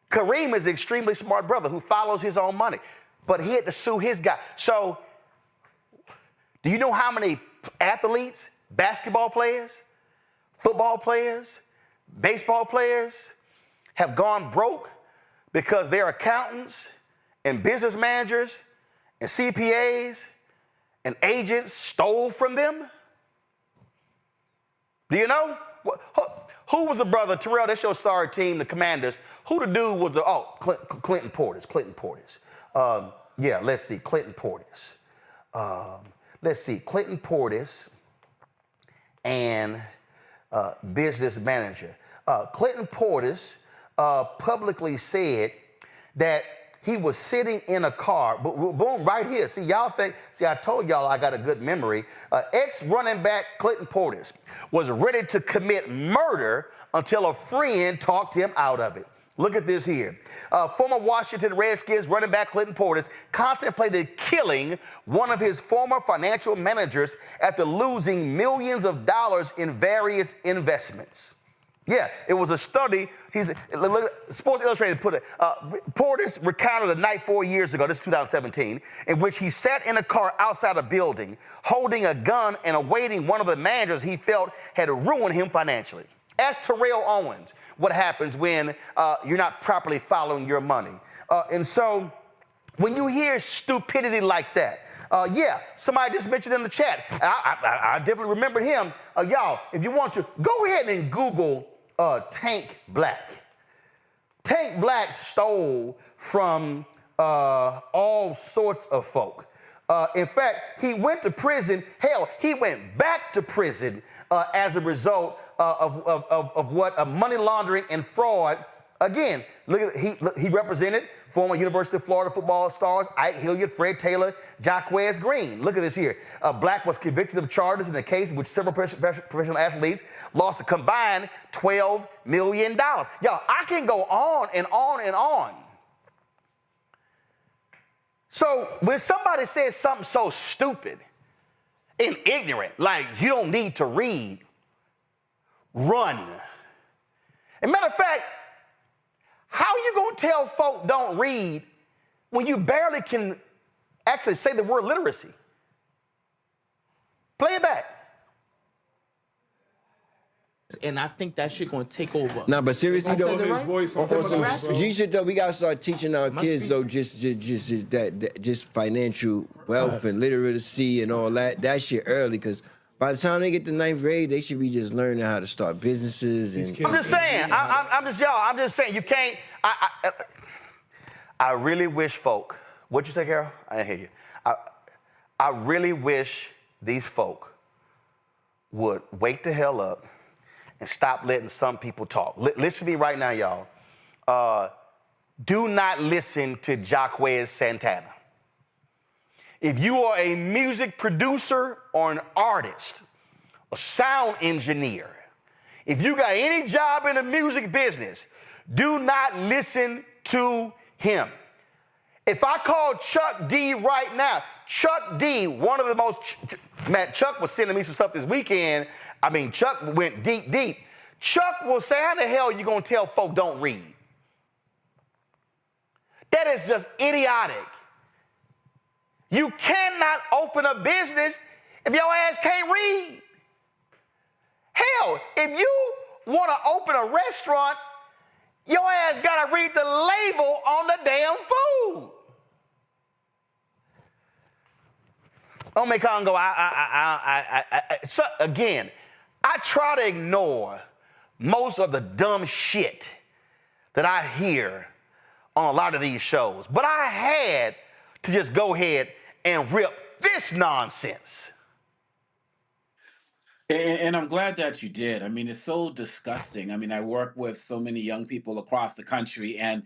Kareem is an extremely smart brother who follows his own money, but he had to sue his guy. So, do you know how many athletes, basketball players, football players, baseball players have gone broke because their accountants and business managers and CPAs and agents stole from them? Do you know? Who was the brother? Terrell, that's your sorry team, the Commanders. Who the dude was the, Clinton Portis. Yeah, let's see, Clinton Portis. Let's see, Clinton Portis and business manager. Clinton Portis publicly said that he was sitting in a car, boom, right here. See, I told y'all I got a good memory. Ex-running back Clinton Portis was ready to commit murder until a friend talked him out of it. Look at this here. Former Washington Redskins running back Clinton Portis contemplated killing one of his former financial managers after losing millions of dollars in various investments. Yeah, it was a study. Sports Illustrated put it. Portis recounted a night 4 years ago, this is 2017, in which he sat in a car outside a building, holding a gun and awaiting one of the managers he felt had ruined him financially. Ask Terrell Owens what happens when you're not properly following your money. And so when you hear stupidity like that, yeah, somebody just mentioned in the chat. I definitely remembered him. Y'all, if you want to, go ahead and Google Tank Black. Tank Black stole from all sorts of folk. In fact, he went to prison. Hell, he went back to prison as a result of what money laundering and fraud. Again, look at he represented former University of Florida football stars Ike Hilliard, Fred Taylor, Jacquez Green. Look at this here. Black was convicted of charges in a case in which several professional athletes lost a combined $12 million. Y'all, I can go on and on and on. So when somebody says something so stupid and ignorant, like you don't need to read, run. As a matter of fact, how you gonna tell folk don't read when you barely can actually say the word literacy? Play it back. And I think that shit gonna take over. Nah, but seriously though, Right? you should though. We gotta start teaching our kids though, just financial wealth and literacy and all that shit early, because by the time they get to 9th grade, they should be just learning how to start businesses. And I'm just saying. I'm just saying. You can't. I really wish folk. What'd you say, Carol? I didn't hear you. I really wish these folk would wake the hell up and stop letting some people talk. Listen to me right now, y'all. Do not listen to Jacquez Santana. If you are a music producer or an artist, a sound engineer, if you got any job in the music business, do not listen to him. If I call Chuck D right now, Chuck D, one of the most, man, Chuck was sending me some stuff this weekend. I mean, Chuck went deep. Chuck will say, how the hell are you going to tell folk don't read? That is just idiotic. You cannot open a business if your ass can't read. Hell, if you want to open a restaurant, your ass got to read the label on the damn food. Ome Congo, so again, I try to ignore most of the dumb shit that I hear on a lot of these shows, but I had to just go ahead and rip this nonsense. And I'm glad that you did. I mean, it's so disgusting. I mean, I work with so many young people across the country, and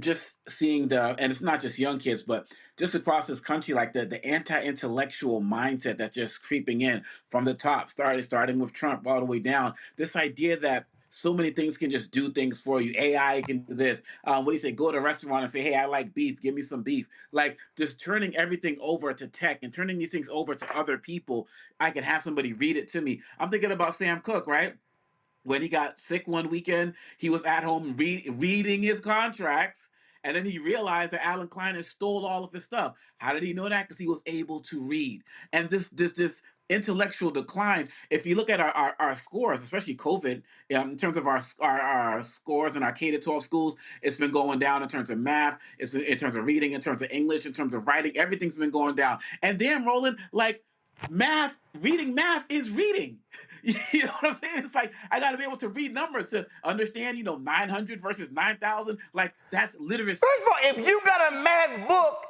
just seeing and it's not just young kids, but just across this country, like the anti-intellectual mindset that's just creeping in from the top, starting with Trump all the way down. This idea that so many things can just do things for you. AI can do this. What do you say? Go to a restaurant and say, hey, I like beef. Give me some beef. Like just turning everything over to tech and turning these things over to other people. I can have somebody read it to me. I'm thinking about Sam Cooke, right? When he got sick one weekend, he was at home reading his contracts. And then he realized that Alan Klein had stole all of his stuff. How did he know that? Because he was able to read. And this intellectual decline, if you look at our scores, especially COVID, in terms of our scores in our K-12 schools, it's been going down in terms of math, in terms of reading, in terms of English, in terms of writing, everything's been going down. And damn, Roland, like reading math is reading. You know what I'm saying? It's like, I got to be able to read numbers to understand, 900 versus 9,000. Like, that's literacy. First of all, if you got a math book,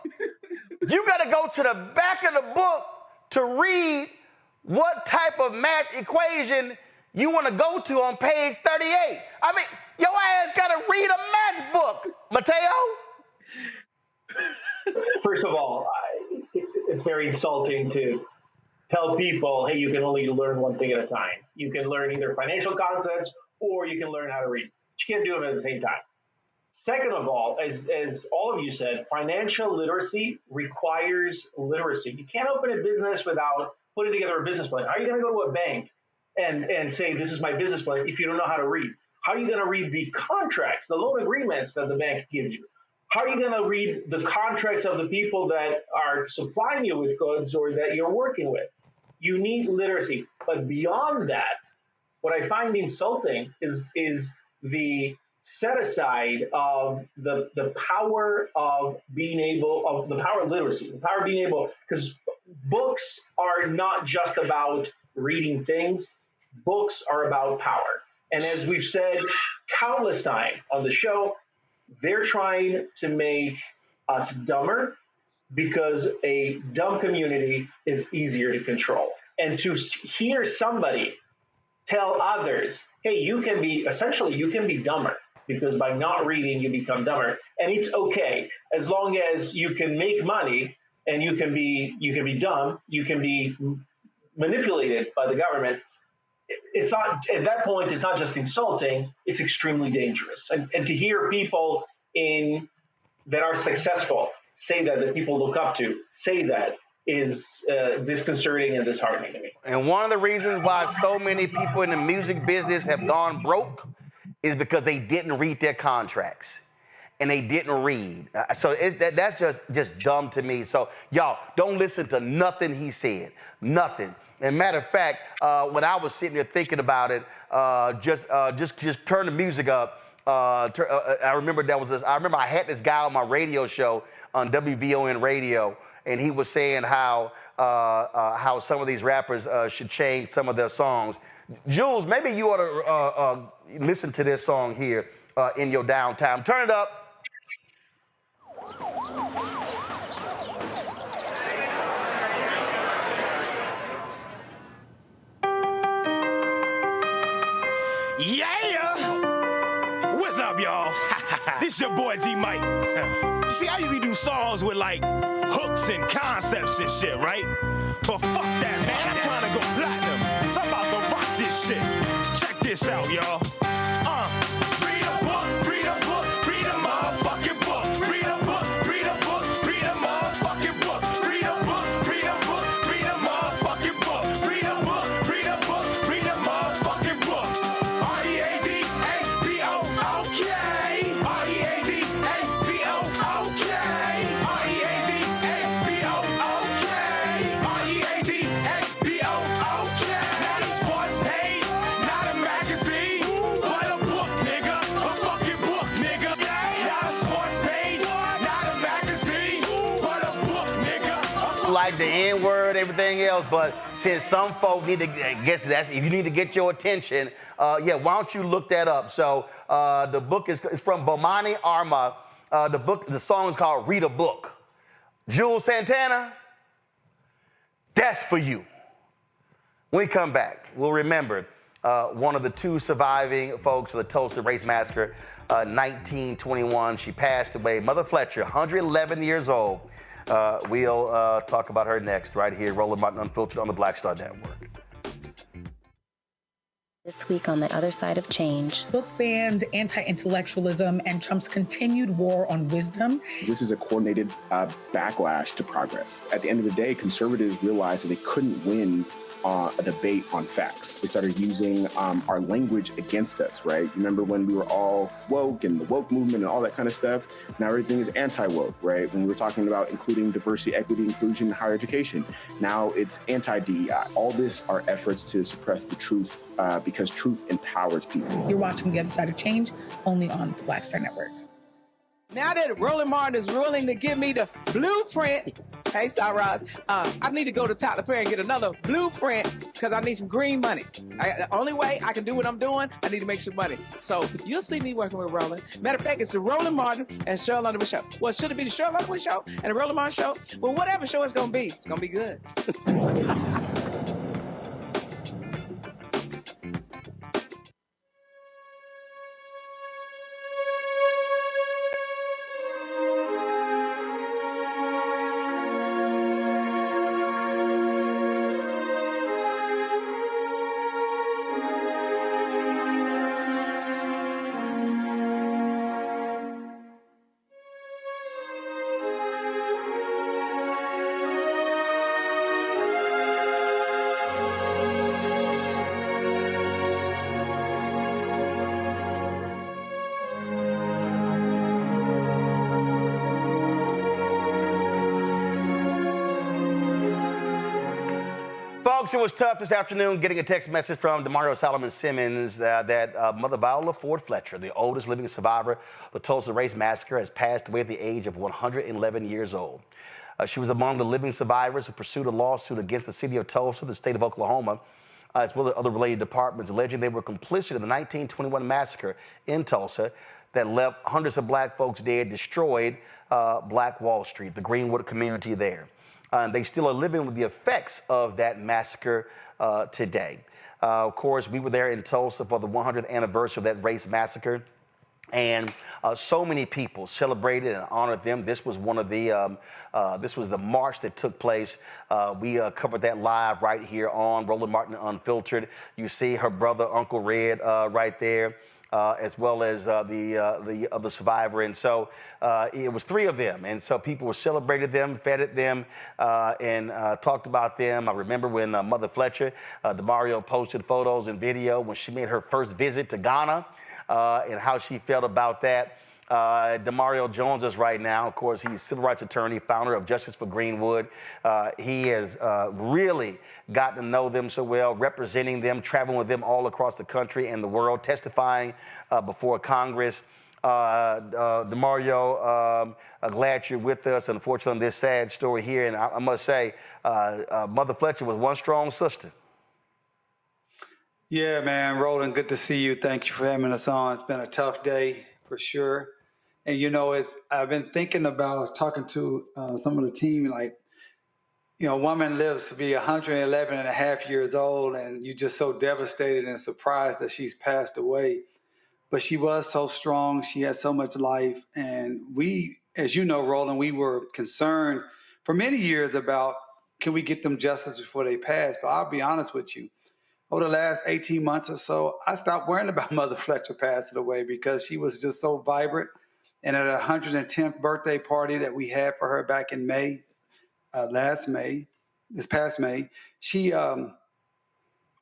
you got to go to the back of the book to read what type of math equation you want to go to on page 38. I mean, your ass got to read a math book, Mateo. First of all, it's very insulting to tell people, hey, you can only learn one thing at a time. You can learn either financial concepts or you can learn how to read. You can't do them at the same time. Second of all, as all of you said, financial literacy requires literacy. You can't open a business without putting together a business plan. How are you going to go to a bank and say, this is my business plan, if you don't know how to read? How are you going to read the contracts, the loan agreements that the bank gives you? How are you going to read the contracts of the people that are supplying you with goods or that you're working with? You need literacy. But beyond that, what I find insulting is the set aside of the power of being able, of the power of literacy, the power of being able, because books are not just about reading things, books are about power. And as we've said countless times on the show, they're trying to make us dumber because a dumb community is easier to control. And to hear somebody tell others, hey, you can be dumber because by not reading, you become dumber. And it's okay, as long as you can make money and you can be dumb, you can be manipulated by the government. It's not, at that point, it's not just insulting, it's extremely dangerous. And to hear people that are successful say that people look up to, say that, is disconcerting and disheartening to me. And one of the reasons why so many people in the music business have gone broke is because they didn't read their contracts. And they didn't read. So that's just dumb to me. So y'all, don't listen to nothing he said. Nothing. And matter of fact, when I was sitting there thinking about it, just turn the music up. I remember I had this guy on my radio show on WVON radio, and he was saying how some of these rappers should change some of their songs. Jules, maybe you ought to listen to this song here in your downtime. Turn it up. Yeah! What's up, y'all? This your boy G Mike. You see, I usually do songs with like hooks and concepts and shit, right? But fuck that, man. I'm trying to go platinum. So I'm about to rock this shit. Check this out, y'all. Read a book, read a book, read a motherfucking book. Read a book, read a book, read a motherfucking book. Read a book, read a book, read a motherfucking book. Read a book, read a book, read a motherfucking book. R-E-A-D-A-B-O-O-K. R-E-A-D-A-B-O-O-K. R-E-A-D-A-B-O-O-K. R-E-A-D-A-B-O-O-K. Not a sports page, not a magazine, but a book, nigga. A fucking book, nigga. Not a sports page, not a magazine, but a book, nigga. Like the N-word, everything else, but since some folk need to guess that's if you need to get your attention, why don't you look that up? So the book is from Bomani Arma. The song is called "Read a Book." Jules Santana, that's for you. When we come back, we'll remember one of the two surviving folks of the Tulsa race massacre, 1921. She passed away. Mother Fletcher, 111 years old. We'll talk about her next, right here, Roland Martin Unfiltered on the Black Star Network. This week on the other side of change. Book bans, anti-intellectualism, and Trump's continued war on wisdom. This is a coordinated backlash to progress. At the end of the day, conservatives realized that they couldn't win a debate on facts. They started using our language against us, right? Remember when we were all woke and the woke movement and all that kind of stuff? Now everything is anti-woke, right? When we were talking about including diversity, equity, inclusion, and higher education, now it's anti-DEI. All this are efforts to suppress the truth because truth empowers people. You're watching The Other Side of Change only on the Black Star Network. Now that Roland Martin is willing to give me the blueprint, hey, Cyrus, I need to go to Tyler Perry and get another blueprint because I need some green money. The only way I can do what I'm doing, I need to make some money. So you'll see me working with Roland. Matter of fact, it's the Roland Martin and Cheryl Underwood show. Well, should it be the Cheryl Underwood show and the Roland Martin show? Well, whatever show it's going to be good. Folks, it was tough this afternoon getting a text message from Demario Solomon Simmons that Mother Viola Ford Fletcher, the oldest living survivor of the Tulsa Race Massacre, has passed away at the age of 111 years old. She was among the living survivors who pursued a lawsuit against the city of Tulsa, the state of Oklahoma, as well as other related departments, alleging they were complicit in the 1921 massacre in Tulsa that left hundreds of black folks dead, destroyed Black Wall Street, the Greenwood community there. They still are living with the effects of that massacre today. Of course, we were there in Tulsa for the 100th anniversary of that race massacre. And so many people celebrated and honored them. This was one of the, this was the march that took place. We covered that live right here on Roland Martin Unfiltered. You see her brother, Uncle Red, right there. As well as the other survivor. And so it was three of them. And so people celebrated them, feted them, and talked about them. I remember when Mother Fletcher, Demario, posted photos and video when she made her first visit to Ghana and how she felt about that. Demario joins us right now. Of course, he's a civil rights attorney, founder of Justice for Greenwood. He has really gotten to know them so well, representing them, traveling with them all across the country and the world, testifying before Congress. Demario, glad you're with us. Unfortunately, this sad story here, and I must say, Mother Fletcher was one strong sister. Yeah, man, Roland, good to see you. Thank you for having us on. It's been a tough day for sure. And, you know, I've been thinking about, I was talking to some of the team, like, you know, a woman lives to be 111 and a half years old, and you're just so devastated and surprised that she's passed away. But she was so strong. She had so much life. And we, as you know, Roland, we were concerned for many years about, can we get them justice before they pass? But I'll be honest with you. Over the last 18 months or so, I stopped worrying about Mother Fletcher passing away because she was just so vibrant. And at a 110th birthday party that we had for her back in May, this past May,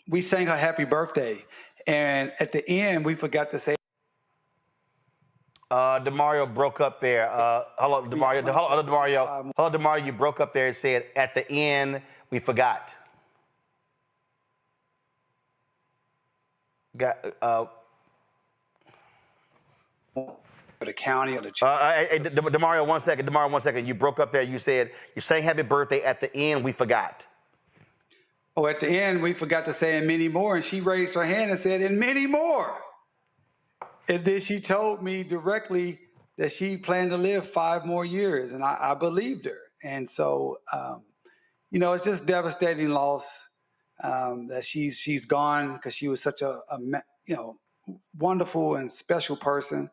we sang her happy birthday. And at the end, we forgot to say. Demario broke up there. Hello, Demario. Hello, Demario. Hello, Demario. You broke up there and said, at the end, we forgot. The county or the Demario, 1 second. Demario, 1 second. You broke up there. You said you sang happy birthday. At the end, we forgot. Oh, at the end, we forgot to say and many more. And she raised her hand and said, and many more. And then she told me directly that she planned to live 5 more years. And I believed her. And so, you know, it's just devastating loss that she's gone because she was such a you know, wonderful and special person.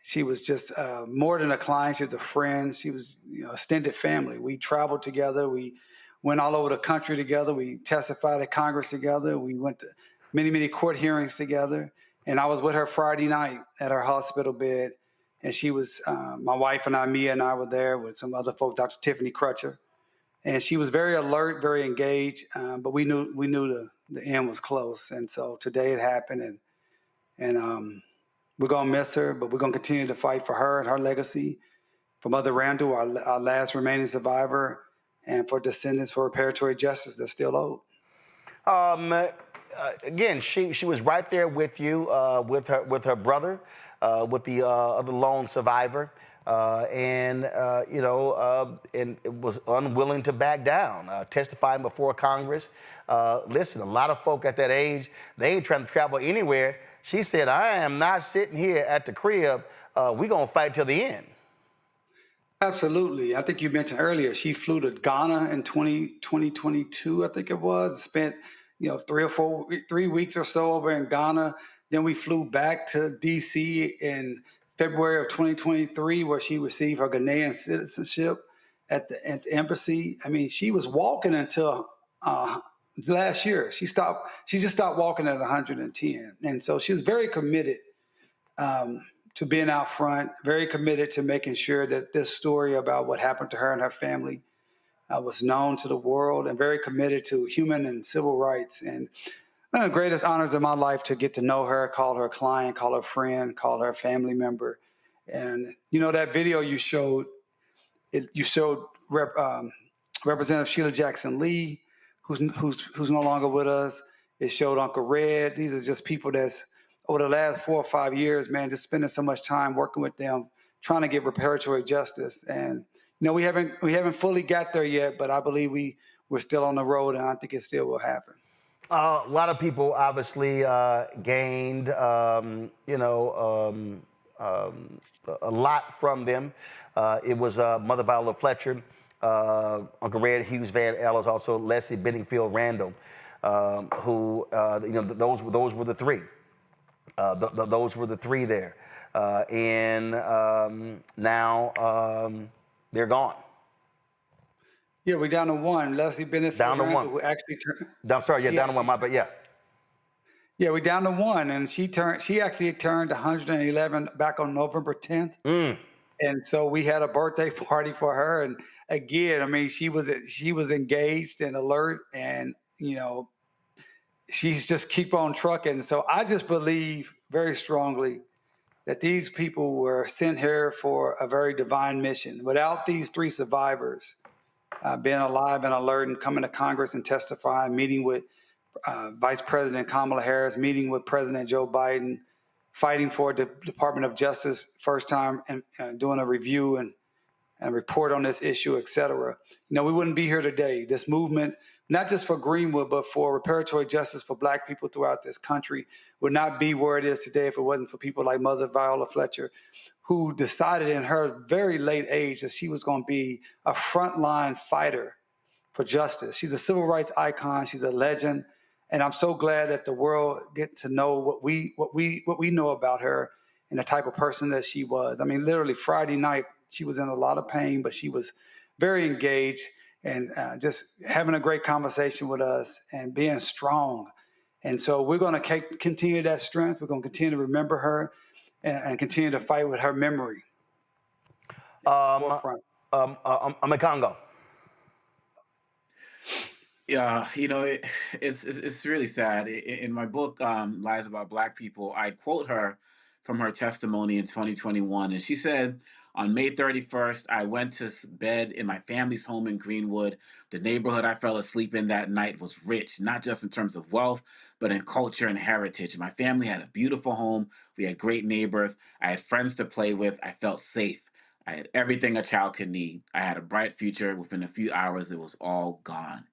She was just more than a client. She was a friend. She was, you know, extended family. We traveled together. We went all over the country together. We testified at Congress together. We went to many, many court hearings together. And I was with her Friday night at her hospital bed. And she was, my wife and I, Mia and I were there with some other folk, Dr. Tiffany Crutcher. And she was very alert, very engaged. But we knew the end was close. And so today it happened. And we're going to miss her, but we're going to continue to fight for her and her legacy, for Mother Randall, our last remaining survivor, and for descendants for reparatory justice that's still owed. Again, she was right there with you, with her brother, with the other lone survivor, and you know, and it was unwilling to back down, testifying before Congress. Listen, a lot of folk at that age, they ain't trying to travel anywhere. She said, I am not sitting here at the crib. We're going to fight till the end. Absolutely. I think you mentioned earlier, she flew to Ghana in 2022, I think it was. Spent, you know, 3 weeks or so over in Ghana. Then we flew back to D.C. in February of 2023, where she received her Ghanaian citizenship at the embassy. I mean, she was walking until last year. She just stopped walking at 110. And so she was very committed to being out front, very committed to making sure that this story about what happened to her and her family was known to the world, and very committed to human and civil rights. And one of the greatest honors of my life to get to know her, call her client, call her friend, call her family member. And, you know, that video you showed, Representative Sheila Jackson Lee, who who's no longer with us. It showed Uncle Red. These are just people that's over the last 4 or 5 years, man, just spending so much time working with them, trying to get reparatory justice. And we haven't fully got there yet, but I believe we're still on the road, and I think it still will happen. A lot of people obviously gained, a lot from them. It was Mother Viola Fletcher, Uncle Red Hughes Van Ellis, also Leslie Benningfield Randall, who, those were the three. Those were the three there. And now they're gone. Yeah, we're down to one. Leslie Benningfield down to Randall, one. who actually turned. I'm sorry, down to one, but yeah. Yeah, we're down to one, and she actually turned 111 back on November 10th. And so we had a birthday party for her. And again, I mean, she was engaged and alert, and she's just keep on trucking. So I just believe very strongly that these people were sent here for a very divine mission. Without these three survivors being alive and alert and coming to Congress and testifying, meeting with Vice President Kamala Harris, meeting with President Joe Biden, fighting for the Department of Justice first time, and doing a review and report on this issue, et cetera. We wouldn't be here today. This movement, not just for Greenwood, but for reparatory justice for Black people throughout this country, would not be where it is today if it wasn't for people like Mother Viola Fletcher, who decided in her very late age that she was going to be a frontline fighter for justice. She's a civil rights icon. She's a legend. And I'm so glad that the world get to know what we know about her and the type of person that she was. I mean, literally Friday night, she was in a lot of pain, but she was very engaged and just having a great conversation with us and being strong. And so we're going to continue that strength. We're going to continue to remember her and continue to fight with her memory. I'm in Congo. Yeah, it's really sad. In my book, Lies About Black People, I quote her from her testimony in 2021. And she said, on May 31st, I went to bed in my family's home in Greenwood. The neighborhood I fell asleep in that night was rich, not just in terms of wealth, but in culture and heritage. My family had a beautiful home. We had great neighbors. I had friends to play with. I felt safe. I had everything a child could need. I had a bright future. Within a few hours, it was all gone.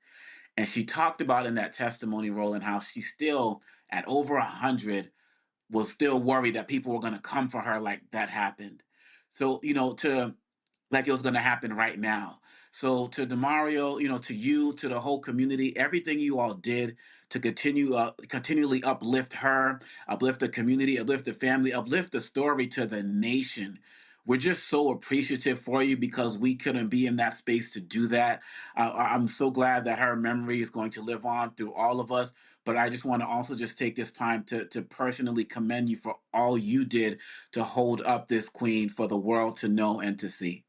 And she talked about in that testimony, Roland, how she still, at over 100, was still worried that people were going to come for her like that happened. So, like it was going to happen right now. So to DeMario, to you, to the whole community, everything you all did to continually uplift her, uplift the community, uplift the family, uplift the story to the nation. We're just so appreciative for you because we couldn't be in that space to do that. I'm so glad that her memory is going to live on through all of us. But I just want to also just take this time to personally commend you for all you did to hold up this queen for the world to know and to see.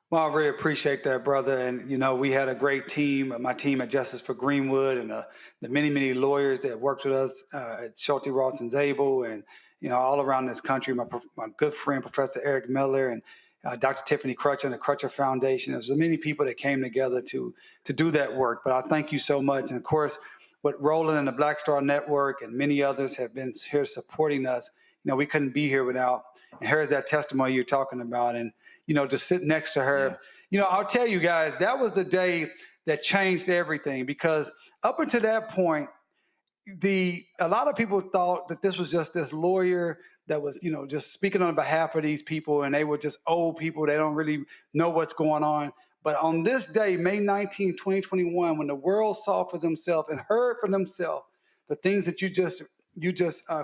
Well, I really appreciate that, brother. And, we had a great team, my team at Justice for Greenwood, and the many, many lawyers that worked with us at Schulte, Ross, and Zabel, and, all around this country, my good friend, Professor Eric Miller, and Dr. Tiffany Crutcher and the Crutcher Foundation. There's many people that came together to do that work. But I thank you so much. And, of course, what Roland and the Black Star Network and many others have been here supporting us, we couldn't be here without. And here's that testimony you're talking about. And, to sit next to her, I'll tell you guys, that was the day that changed everything, because up until that point, a lot of people thought that this was just this lawyer that was, just speaking on behalf of these people, and they were just old people. They don't really know what's going on. But on this day, May 19, 2021, when the world saw for themselves and heard for themselves the things that you just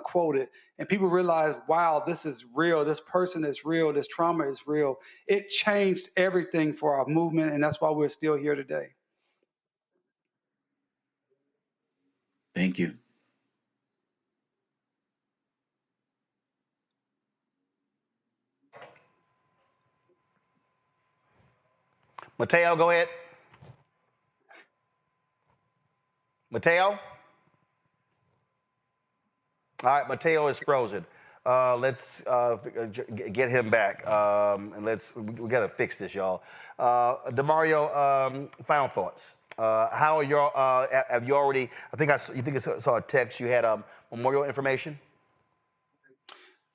quoted, and people realized, wow, this is real. This person is real. This trauma is real. It changed everything for our movement, and that's why we're still here today. Thank you. Mateo, go ahead. Mateo? All right, Mateo is frozen. Let's get him back, and we got to fix this, y'all. DeMario, final thoughts. How are your, have you already, you think I saw a text, you had memorial information?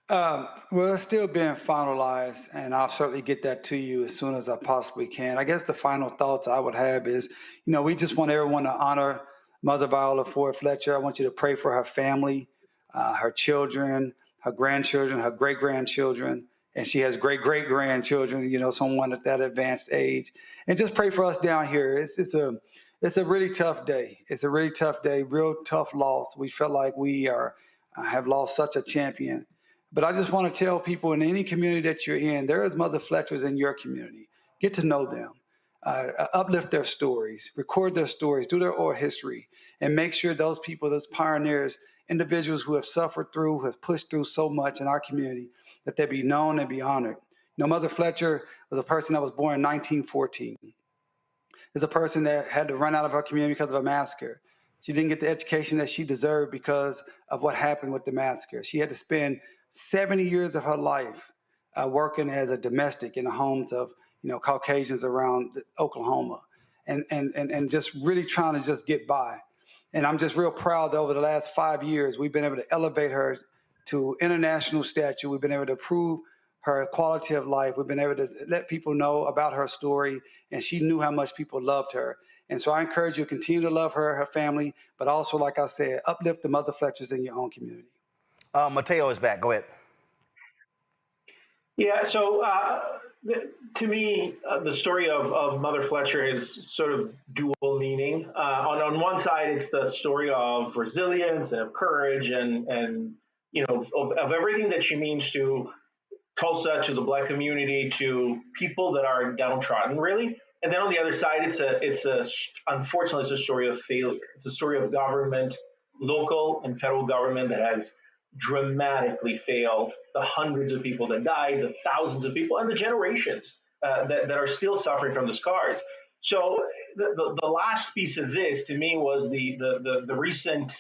Well, it's still being finalized, and I'll certainly get that to you as soon as I possibly can. I guess the final thoughts I would have is, we just want everyone to honor Mother Viola Ford Fletcher. I want you to pray for her family, her children, her grandchildren, her great-grandchildren, and she has great-great-grandchildren, someone at that advanced age. And just pray for us down here. It's a really tough day. It's a really tough day, real tough loss. We felt like we have lost such a champion. But I just want to tell people in any community that you're in, there is Mother Fletchers in your community. Get to know them, uplift their stories, record their stories, do their oral history, and make sure those people, those pioneers, individuals who have suffered through, who have pushed through so much in our community, that they be known and be honored. Mother Fletcher was a person that was born in 1914. Is a person that had to run out of her community because of a massacre. She didn't get the education that she deserved because of what happened with the massacre. She had to spend 70 years of her life working as a domestic in the homes of Caucasians around Oklahoma, and just really trying to just get by. And I'm just real proud that over the last 5 years we've been able to elevate her to international stature. We've been able to improve her quality of life. We've been able to let people know about her story, and she knew how much people loved her. And so I encourage you to continue to love her, her family, but also, like I said, uplift the Mother Fletchers in your own community. Mateo is back. Go ahead. Yeah, so to me, the story of Mother Fletcher is sort of dual meaning. On one side, it's the story of resilience and of courage and of everything that she means to Tulsa, to the Black community, to people that are downtrodden, really. And then on the other side, unfortunately, it's a story of failure. It's a story of government, local and federal government, that has dramatically failed the hundreds of people that died, the thousands of people, and the generations that are still suffering from the scars. So the last piece of this, to me, was the recent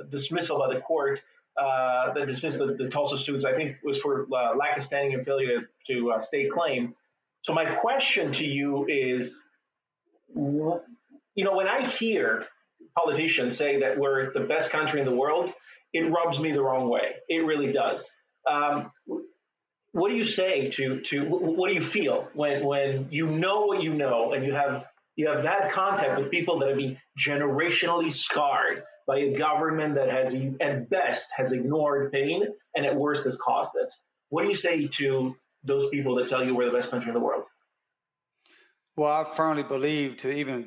dismissal by the court that dismissed the Tulsa suits. I think was for lack of standing and failure to state claim. So my question to you is, when I hear politicians say that we're the best country in the world, it rubs me the wrong way. It really does. What do you say what do you feel when you know what you know, and you have had contact with people that have been generationally scarred by a government that has, at best, has ignored pain and at worst has caused it? What do you say to those people that tell you we're the best country in the world? Well, I firmly believe to even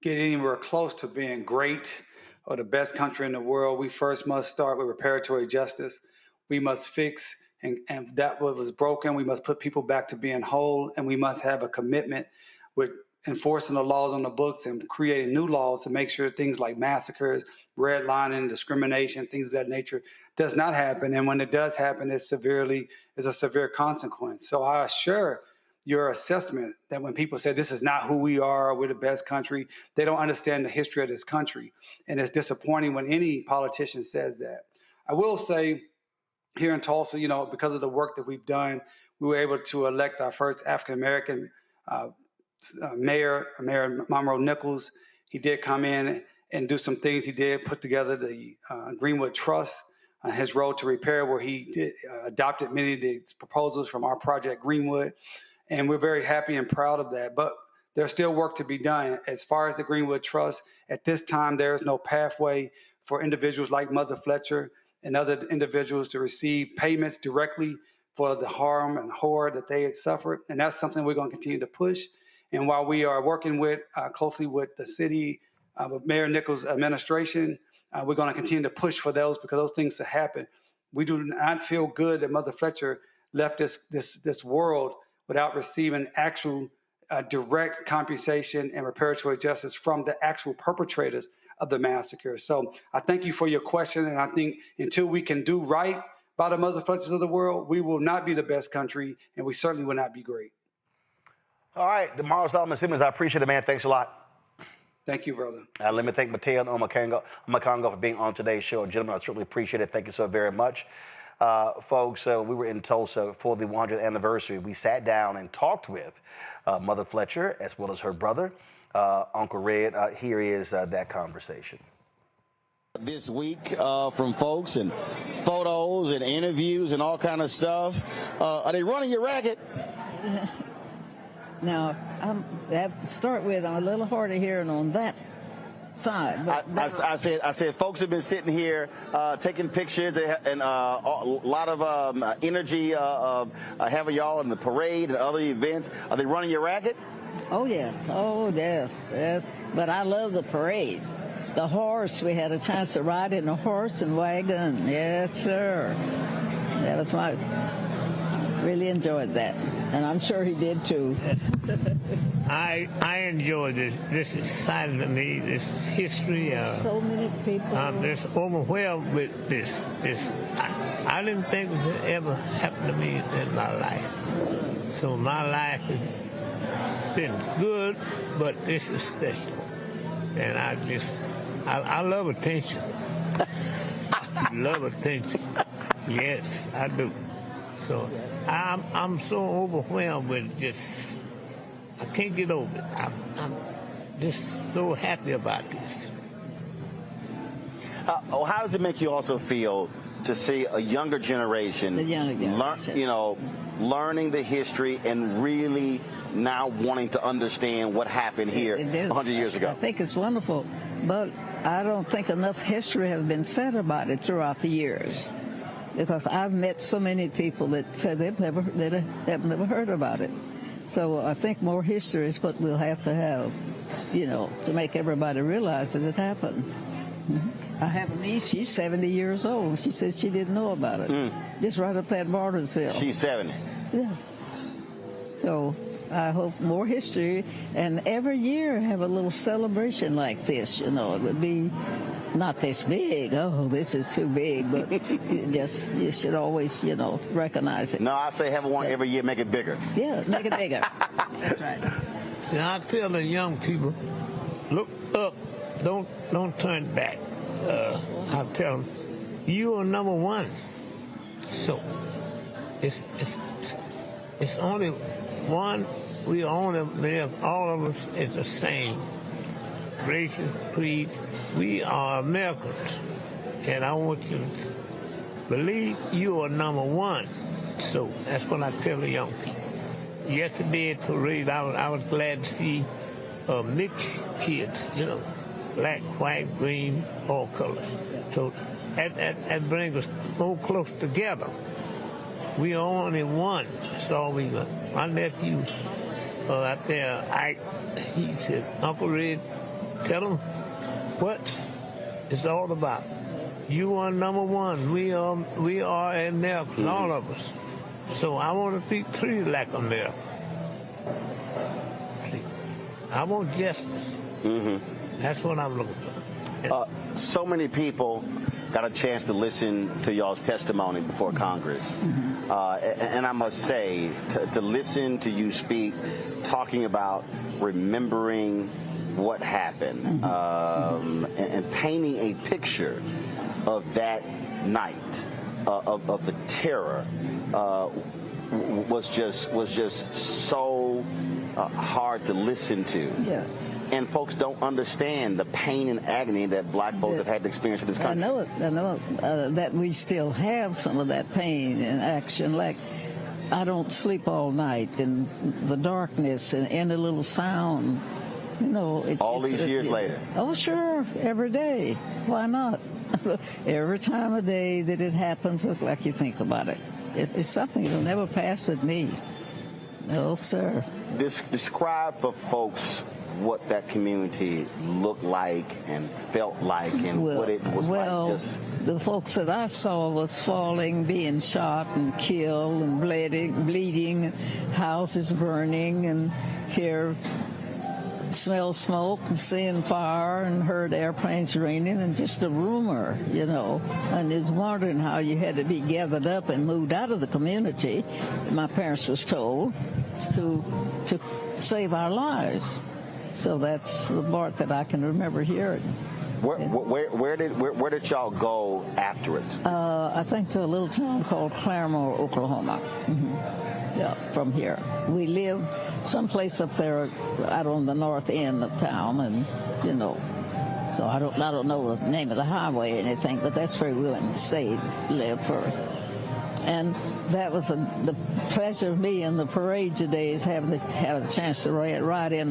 get anywhere close to being great or the best country in the world, we first must start with reparatory justice. We must fix and that what was broken. We must put people back to being whole, and we must have a commitment with enforcing the laws on the books and creating new laws to make sure things like massacres, redlining, discrimination, things of that nature does not happen. And when it does happen, it's a severe consequence. So I assure your assessment that when people say this is not who we are, we're the best country, they don't understand the history of this country. And it's disappointing when any politician says that. I will say here in Tulsa, because of the work that we've done, we were able to elect our first African-American Mayor Monroe Nichols. He did come in and do some things. He did put together the Greenwood Trust, his road to repair, where he did adopted many of the proposals from our project Greenwood. And we're very happy and proud of that. But there's still work to be done. As far as the Greenwood Trust, at this time, there is no pathway for individuals like Mother Fletcher and other individuals to receive payments directly for the harm and horror that they had suffered. And that's something we're going to continue to push. And while we are working closely with the city, with Mayor Nichols' administration, we're going to continue to push for those, because those things to happen. We do not feel good that Mother Fletcher left this world without receiving actual direct compensation and reparatory justice from the actual perpetrators of the massacre. So I thank you for your question, and I think until we can do right by the Mother Fletchers of the world, we will not be the best country, and we certainly will not be great. All right, DeMario Solomon Simmons, I appreciate it, man. Thanks a lot. Thank you, brother. Let me thank Mateo and Omakongo for being on today's show. Gentlemen, I certainly appreciate it. Thank you so very much. Folks, we were in Tulsa for the 100th anniversary. We sat down and talked with Mother Fletcher, as well as her brother, Uncle Red. Here is that conversation. This week from folks and photos and interviews and all kind of stuff. Are they running your racket? Now, I have to start with, I'm a little hard of hearing on that side. I said folks have been sitting here taking pictures and a lot of energy having y'all in the parade and other events. Are they running your racket? Oh, yes. Oh, yes. Yes. But I love the parade. The horse, we had a chance to ride in a horse and wagon. Yes, sir. That was really enjoyed that. And I'm sure he did too. I enjoy this. This is exciting to me. This history. So many people. I'm just overwhelmed with this. I didn't think this would ever happen to me in my life. So my life has been good, but this is special. And I love attention. Love attention. Yes, I do. So I'm so overwhelmed with just, I can't get over it. I'm just so happy about this. How does it make you also feel to see a younger generation, learning the history and really now wanting to understand what happened here 100 years ago? I think it's wonderful, but I don't think enough history has been said about it throughout the years. Because I've met so many people that said they've never heard about it. So I think more history is what we'll have to have, to make everybody realize that it happened. I have a niece, she's 70 years old. She said she didn't know about it. Just right up at Bartersville. She's 70. Yeah. So I hope more history, and every year have a little celebration like this. It would be not this big. Oh, this is too big, but you should always, recognize it. No, I say have one every year, make it bigger. Yeah, make it bigger. That's right. Now I tell the young people, look up, don't turn back. I tell them, you are number one. So it's only one. We only live. All of us is the same. Races, creeds. We are Americans, and I want you to believe you are number one. So that's what I tell the young people. Yesterday at parade, I was glad to see mixed kids, black, white, green, all colors. So that brings us more close together. We are only one. That's all we got. My nephew out there, he said, Uncle Red, tell him what it's all about. You are number one. We are Americans, all of us. So I want to be treated like America. See, I want justice. That's what I'm looking for. So many people got a chance to listen to y'all's testimony before Congress. And I must say, to listen to you speak, talking about remembering what happened and painting a picture of that night, of the terror, was just so hard to listen to. Yeah. And folks don't understand the pain and agony that black folks have had to experience in this country. I know that we still have some of that pain and action. Like, I don't sleep all night, and the darkness and any little sound, all these years later. Oh, sure, every day. Why not? Every time of day that it happens, look like you think about it. It's something that'll never pass with me. No, sir. Describe for folks what that community looked like and felt like and what it was like. The folks that I saw was falling, being shot and killed and bleeding, houses burning, and smell smoke and seeing fire and heard airplanes raining, and just a rumor, and it's wondering how you had to be gathered up and moved out of the community, my parents was told, to save our lives. So that's the part that I can remember hearing. Where did y'all go afterwards? I think to a little town called Claremore, Oklahoma. Yeah, from here. We live someplace up there out on the north end of town, and you know, so I don't know the name of the highway or anything, but that's where we went and stayed, lived for. And that was the pleasure of me in the parade today is have a chance to ride in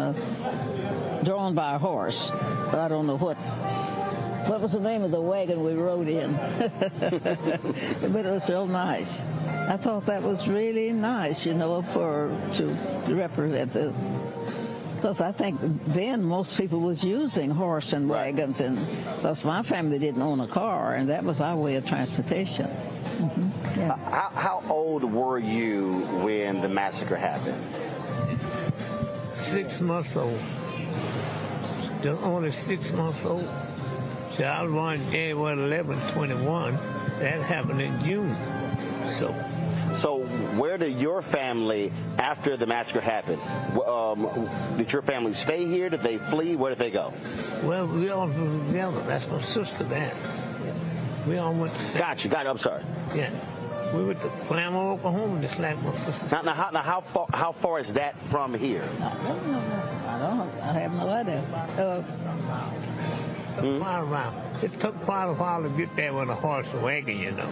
drawn by a horse. I don't know what was the name of the wagon we rode in, but it was real nice. I thought that was really nice, you know, to represent because I think then most people was using horse and wagons, and because my family didn't own a car, and that was our way of transportation. Mm-hmm. Yeah. How old were you when the massacre happened? 6 months old. Just only 6 months old. So I was born January 11, 21. That happened in June. So where did your family, after the massacre happened, did your family stay here? Did they flee? Where did they go? Well, we all were together. That's my sister there. We all went to Got you. I'm sorry. Yeah. We went to Claremont, Oklahoma, just like my sister. Now how far is that from here? I have no idea. Quite a while. It took quite a while to get there with a horse and wagon, you know.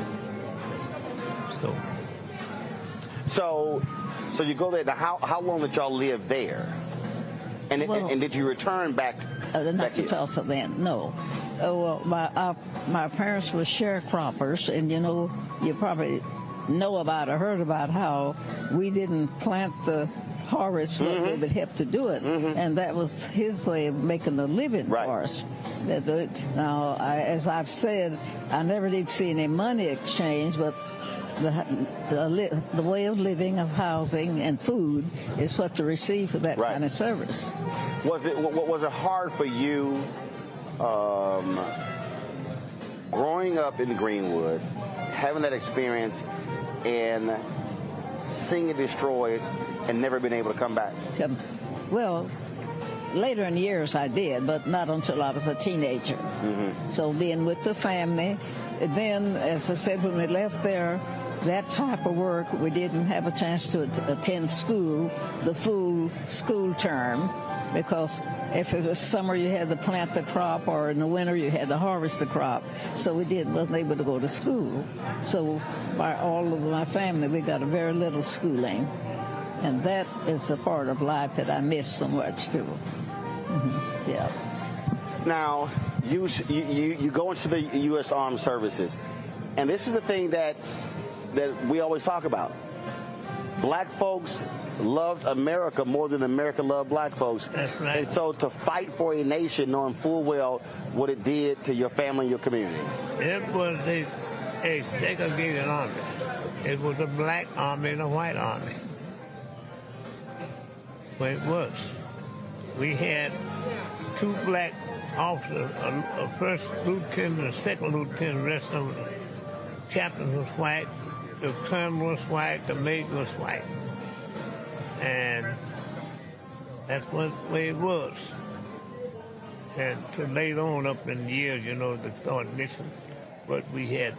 So you go there. Now, how long did y'all live there? And did you return back? Not to Tulsa then. No. Well, my parents were sharecroppers, and you know, you probably know about or heard about how we didn't plant the harvest, but we would help to do it, and that was his way of making a living for us. Now, as I've said, I never did see any money exchange, but the way of living, of housing and food is what to receive for that kind of service. Was it hard for you growing up in Greenwood, having that experience, and seeing it destroyed and never been able to come back? Well, later in years I did, but not until I was a teenager. So being with the family, and then, as I said, when we left there, that type of work, we didn't have a chance to attend school, the full school term, because if it was summer, you had to plant the crop, or in the winter, you had to harvest the crop. So we wasn't able to go to school. So by all of my family, we got a very little schooling. And that is a part of life that I miss so much, too. Yeah. Now, you go into the U.S. Armed Services, and this is the thing that we always talk about. Black folks loved America more than America loved black folks. That's right. And so to fight for a nation knowing full well what it did to your family and your community. It was a segregated army. It was a black army and a white army. Well, it was. We had 2 black officers, a first lieutenant and a second lieutenant. The rest of the captain was white, the colonel was white, the major was white. And that's what the way it was. And so later on up in the years, you know, they started mixing what we had.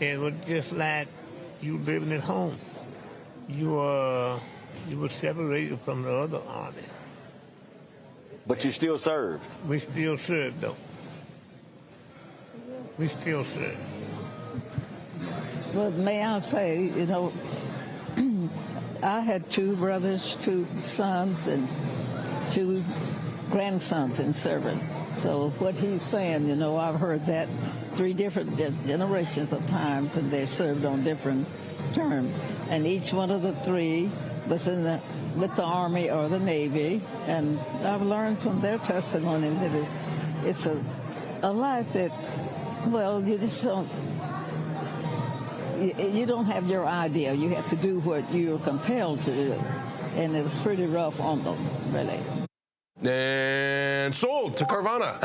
It was just like you living at home. You were separated from the other army. But you still served. We still served, though. We still served. Well, may I say, you know, I had 2 brothers, 2 sons, and 2 grandsons in service. So what he's saying, you know, I've heard that 3 different generations of times, and they've served on different terms. And each one of the 3 was with the Army or the Navy, and I've learned from their testimony that it's a life that, well, you just don't. You don't have your idea. You have to do what you're compelled to do. And it was pretty rough on them, really. And sold to Carvana.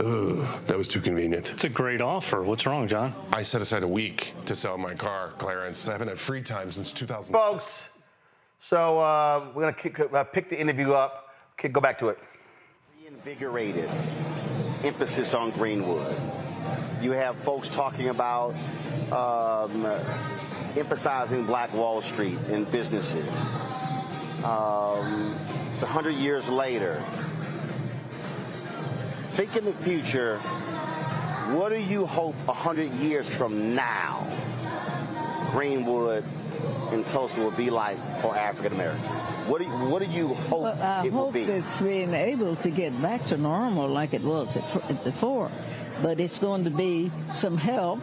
Ooh, that was too convenient. It's a great offer. What's wrong, John? I set aside a week to sell my car, Clarence. I haven't had free time since 2000. Folks, so we're going to pick the interview up. Go back to it. Reinvigorated emphasis on Greenwood. You have folks talking about emphasizing Black Wall Street and businesses. It's 100 years later. Think in the future, what do you hope 100 years from now Greenwood and Tulsa will be like for African Americans? What do you hope it will be? I hope it's being able to get back to normal like it was before. But it's going to be some help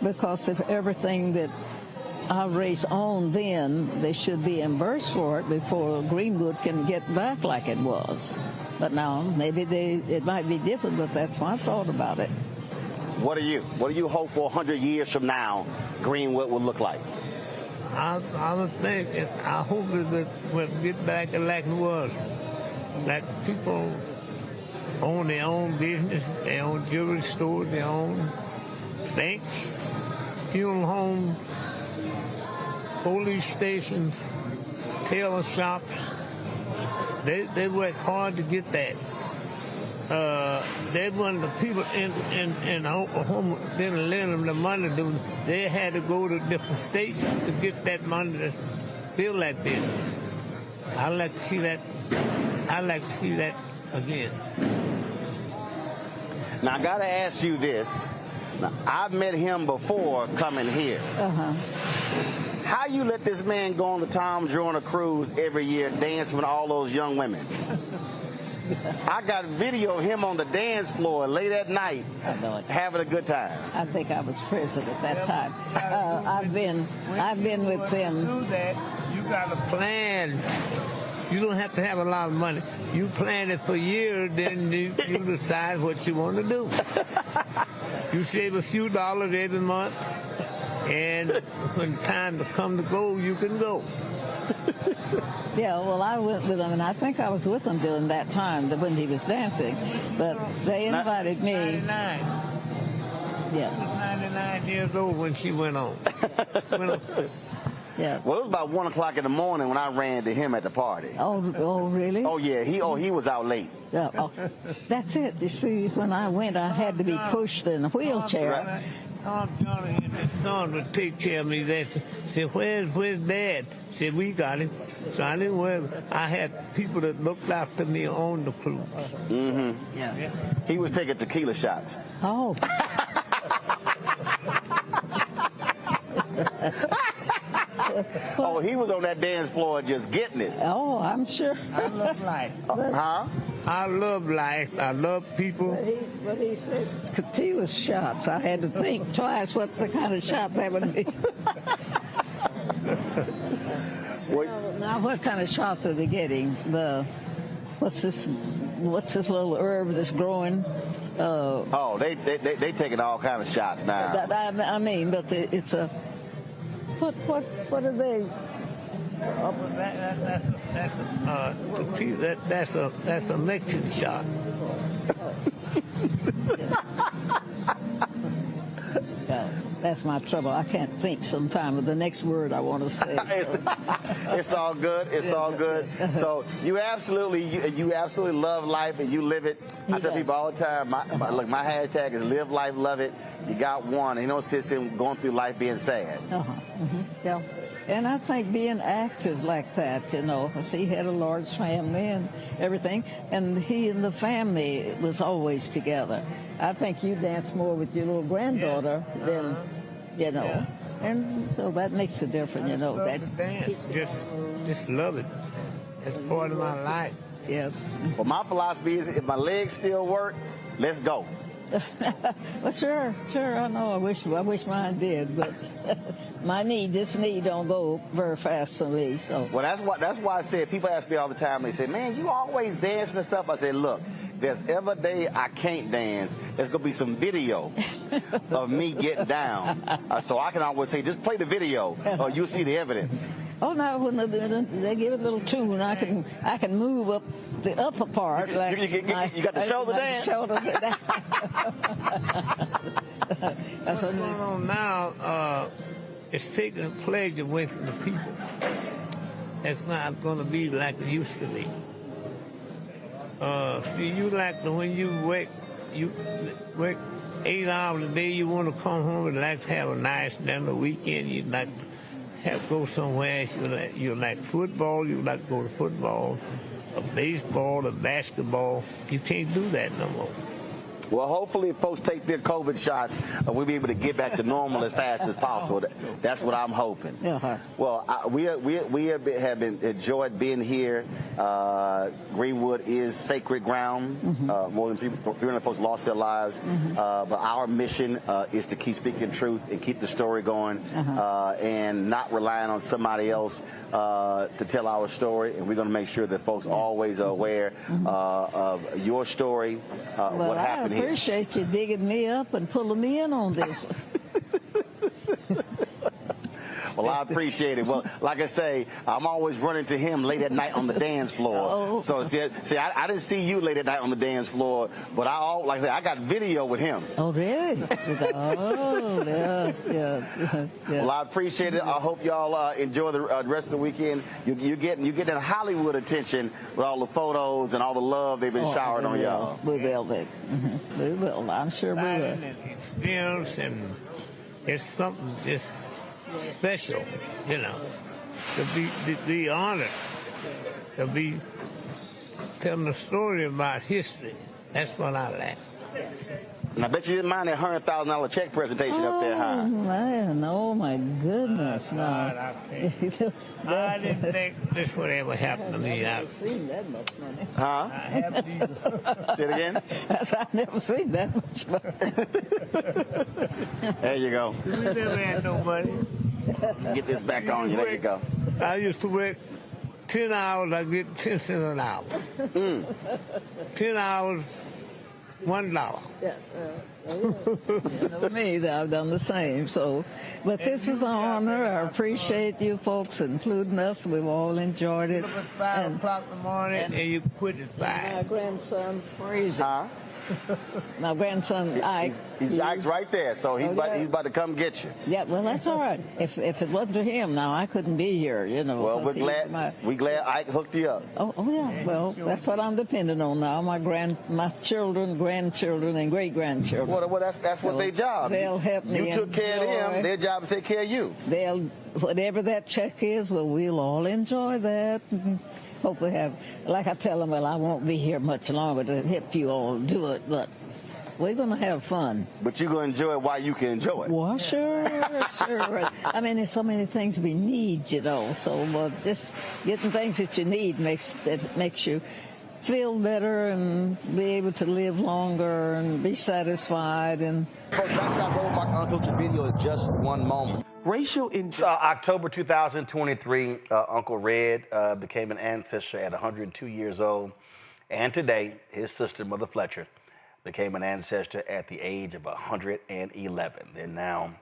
because of everything that our race owned then, they should be reimbursed for it before Greenwood can get back like it was. But now, maybe it might be different, but that's my thought about it. What do you hope for 100 years from now Greenwood will look like? I hope it will get back like it was. That people own their own business, their own jewelry stores, their own banks, funeral homes, police stations, tailor shops. They work hard to get that. They wanted the people in Oklahoma didn't lend them the money. They had to go to different states to get that money to build that business. I'd like to see that. I'd like to see that again. Now I gotta ask you this. Now, I've met him before coming here. How you let this man go on the Tom Joyner cruise every year dancing with all those young women? I got video of him on the dance floor late at night having a good time. I think I was present at that time. I've been with them. To do that, you got to plan. You don't have to have a lot of money. You plan it for years, then you decide what you want to do. You save a few dollars every month, and when time to come to go, you can go. Yeah, well, I went with him, and I think I was with him during that time when he was dancing. But they invited me. 99. Yeah. She was 99 years old when she went on. Yeah. Well, it was about 1 o'clock in the morning when I ran to him at the party. Oh, really? Oh yeah, he was out late. Yeah. Oh, that's it. You see, when I went, I had to be pushed in a wheelchair. Right. Tom Johnny and his son would take care of me. They said, where's Dad? Said, we got him. So I didn't worry. I had people that looked after me on the cruise. Mm-hmm. Yeah. He was taking tequila shots. Oh. Oh, he was on that dance floor just getting it. Oh, I'm sure. I love life. Huh? I love life. I love people. But he said tequila shots. I had to think twice what the kind of shot that would be. Now, what kind of shots are they getting? What's this little herb that's growing? They taking all kind of shots now. I mean, but it's a what are they? That's a Mexican shot. That's my trouble. I can't think sometimes of the next word I want to say. It's all good. It's all good. So you absolutely love life and you live it. I tell people all the time, my hashtag is live life, love it. You got one. You don't sit there going through life being sad. Yeah. And I think being active like that, because he had a large family and everything, and he and the family was always together. I think you dance more with your little granddaughter than, and so that makes a difference, That dance, just love it. It's part of my life. Yeah. Well, my philosophy is if my legs still work, let's go. Well, sure. I know. I wish mine did, but this knee don't go very fast for me. So. Well, that's why I said people ask me all the time. They say, "Man, you always dancing and stuff." I said, "Look, there's ever day I can't dance, there's gonna be some video of me getting down, so I can always say, just play the video, or you'll see the evidence." Oh no! When they give it a little tune, I can move up the upper part. Like you got the shoulder dance. What's going on now? It's taking a pledge away from the people. It's not going to be like it used to be. See, when you work 8 hours a day. You want to come home and like to have a nice dinner weekend. You like have go somewhere, you like football, you like to go to football, or baseball, or basketball. You can't do that no more. Well, hopefully, if folks take their COVID shots, we'll be able to get back to normal as fast as possible. That's what I'm hoping. Well, we have enjoyed being here. Greenwood is sacred ground. More than 300 folks lost their lives. But our mission is to keep speaking truth and keep the story going and not relying on somebody else to tell our story. And we're going to make sure that folks always are aware of your story, what happened here. I appreciate you digging me up and pulling me in on this. Well, I appreciate it. Well, like I say, I'm always running to him late at night on the dance floor. So see, I didn't see you late at night on the dance floor, but like I say, I got video with him. Oh, really? Oh, yeah. Well, I appreciate it. I hope y'all enjoy the rest of the weekend. You get that Hollywood attention with all the photos and all the love they've been showering on y'all. We will, Vic. We will. I'm sure we will. Experience, and it's something just special, to be honored, to be telling a story about history. That's what I like. And I bet you didn't mind that $100,000 check presentation up there, huh? Man, oh my goodness, no. I didn't think this would ever happen to me. I've never seen that much money. Huh? Say it again? I've never seen that much money. There you go. We never had no money. Get this back on you. There you go. I used to work 10 hours, I get 10 cents an hour. 10 hours, $1. Yeah, me, I've done the same. So, but this was an honor. I appreciate you folks, including us. We've all enjoyed it. At 5 o'clock in the morning, and you quit at 5. My grandson, Fraser. My grandson, Ike. He's Ike's right there, so he's about to come get you. Yeah, well, that's all right. If it wasn't for him, now I couldn't be here, Well, we're glad Ike hooked you up. Oh yeah. Well, that's what I'm depending on now. My children, grandchildren, and great-grandchildren. Well, that's what their job. They'll help me. You took care of them. Their job is to take care of you. Whatever that check is, we'll all enjoy that. Hopefully have, like I tell them, well, I won't be here much longer to help you all do it, but we're going to have fun. But you're going to enjoy it while you can enjoy it. Well, sure. I mean, there's so many things we need, so just getting things that you need makes you feel better and be able to live longer and be satisfied. And folks, back to that Roland Martin Unfiltered video in just one moment. October 2023, Uncle Red became an ancestor at 102 years old. And today, his sister, Mother Fletcher, became an ancestor at the age of 111. They're now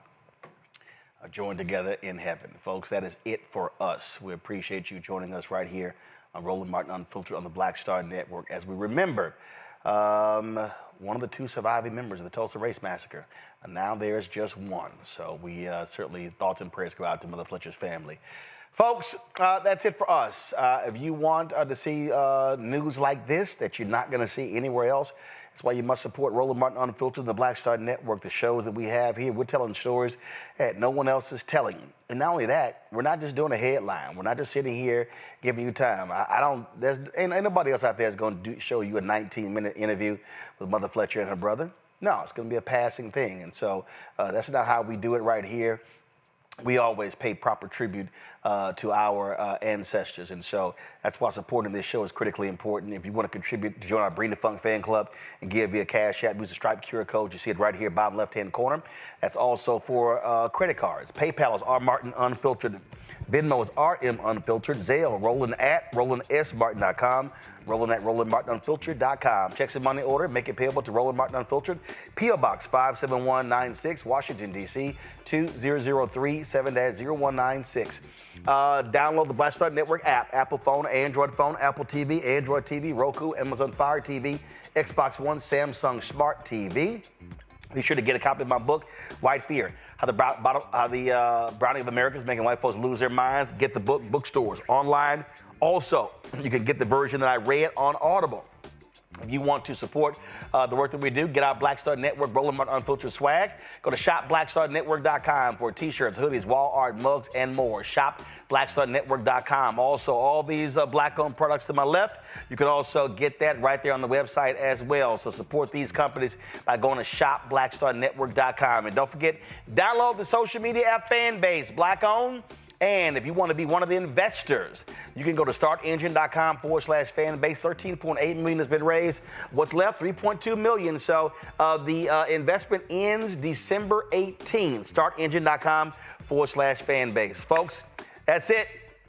joined together in heaven. Folks, that is it for us. We appreciate you joining us right here on Roland Martin Unfiltered on the Black Star Network as we remember one of the 2 surviving members of the Tulsa Race Massacre. And now there's just one. So we certainly, thoughts and prayers go out to Mother Fletcher's family. Folks, that's it for us. If you want to see news like this that you're not going to see anywhere else, that's why you must support Roland Martin Unfiltered and the Black Star Network, the shows that we have here. We're telling stories that no one else is telling. And not only that, we're not just doing a headline. We're not just sitting here giving you time. Ain't nobody else out there is going to show you a 19-minute interview with Mother Fletcher and her brother. No, it's going to be a passing thing. And so that's not how we do it right here. We always pay proper tribute to our ancestors. And so that's why supporting this show is critically important. If you want to contribute to join our Bring the Funk fan club and give via Cash App, use the Stripe QR code. You see it right here, bottom left-hand corner. That's also for credit cards. PayPal is R Martin Unfiltered. Venmo is RM Unfiltered. Zelle, Roland at RolandSMartin.com. Roland at RolandMartinUnfiltered.com. Checks and money order, make it payable to Roland Martin Unfiltered. P.O. Box 57196, Washington, D.C. 2003 7-0196. Download the Black Star Network app, Apple phone, Android phone, Apple TV, Android TV, Roku, Amazon Fire TV, Xbox One, Samsung Smart TV. Be sure to get a copy of my book, White Fear, How the Browning of America is Making White Folks Lose Their Minds. Get the book, bookstores, online. Also, you can get the version that I read on Audible. If you want to support the work that we do, get our Black Star Network Roland Martin Unfiltered swag. Go to shopblackstarnetwork.com for t-shirts, hoodies, wall art, mugs, and more. Shopblackstarnetwork.com. Also, all these Black-owned products to my left, you can also get that right there on the website as well. So support these companies by going to shopblackstarnetwork.com. And don't forget, download the social media app Fanbase, Black-owned. And if you want to be one of the investors, you can go to startengine.com/fanbase. 13.8 million has been raised. What's left? 3.2 million. So the investment ends December 18th. Startengine.com/fanbase. Folks, that's it.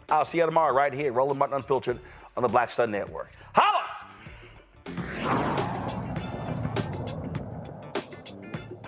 I'll see you tomorrow right here, Roland Martin Unfiltered on the Black Star Network. Holla!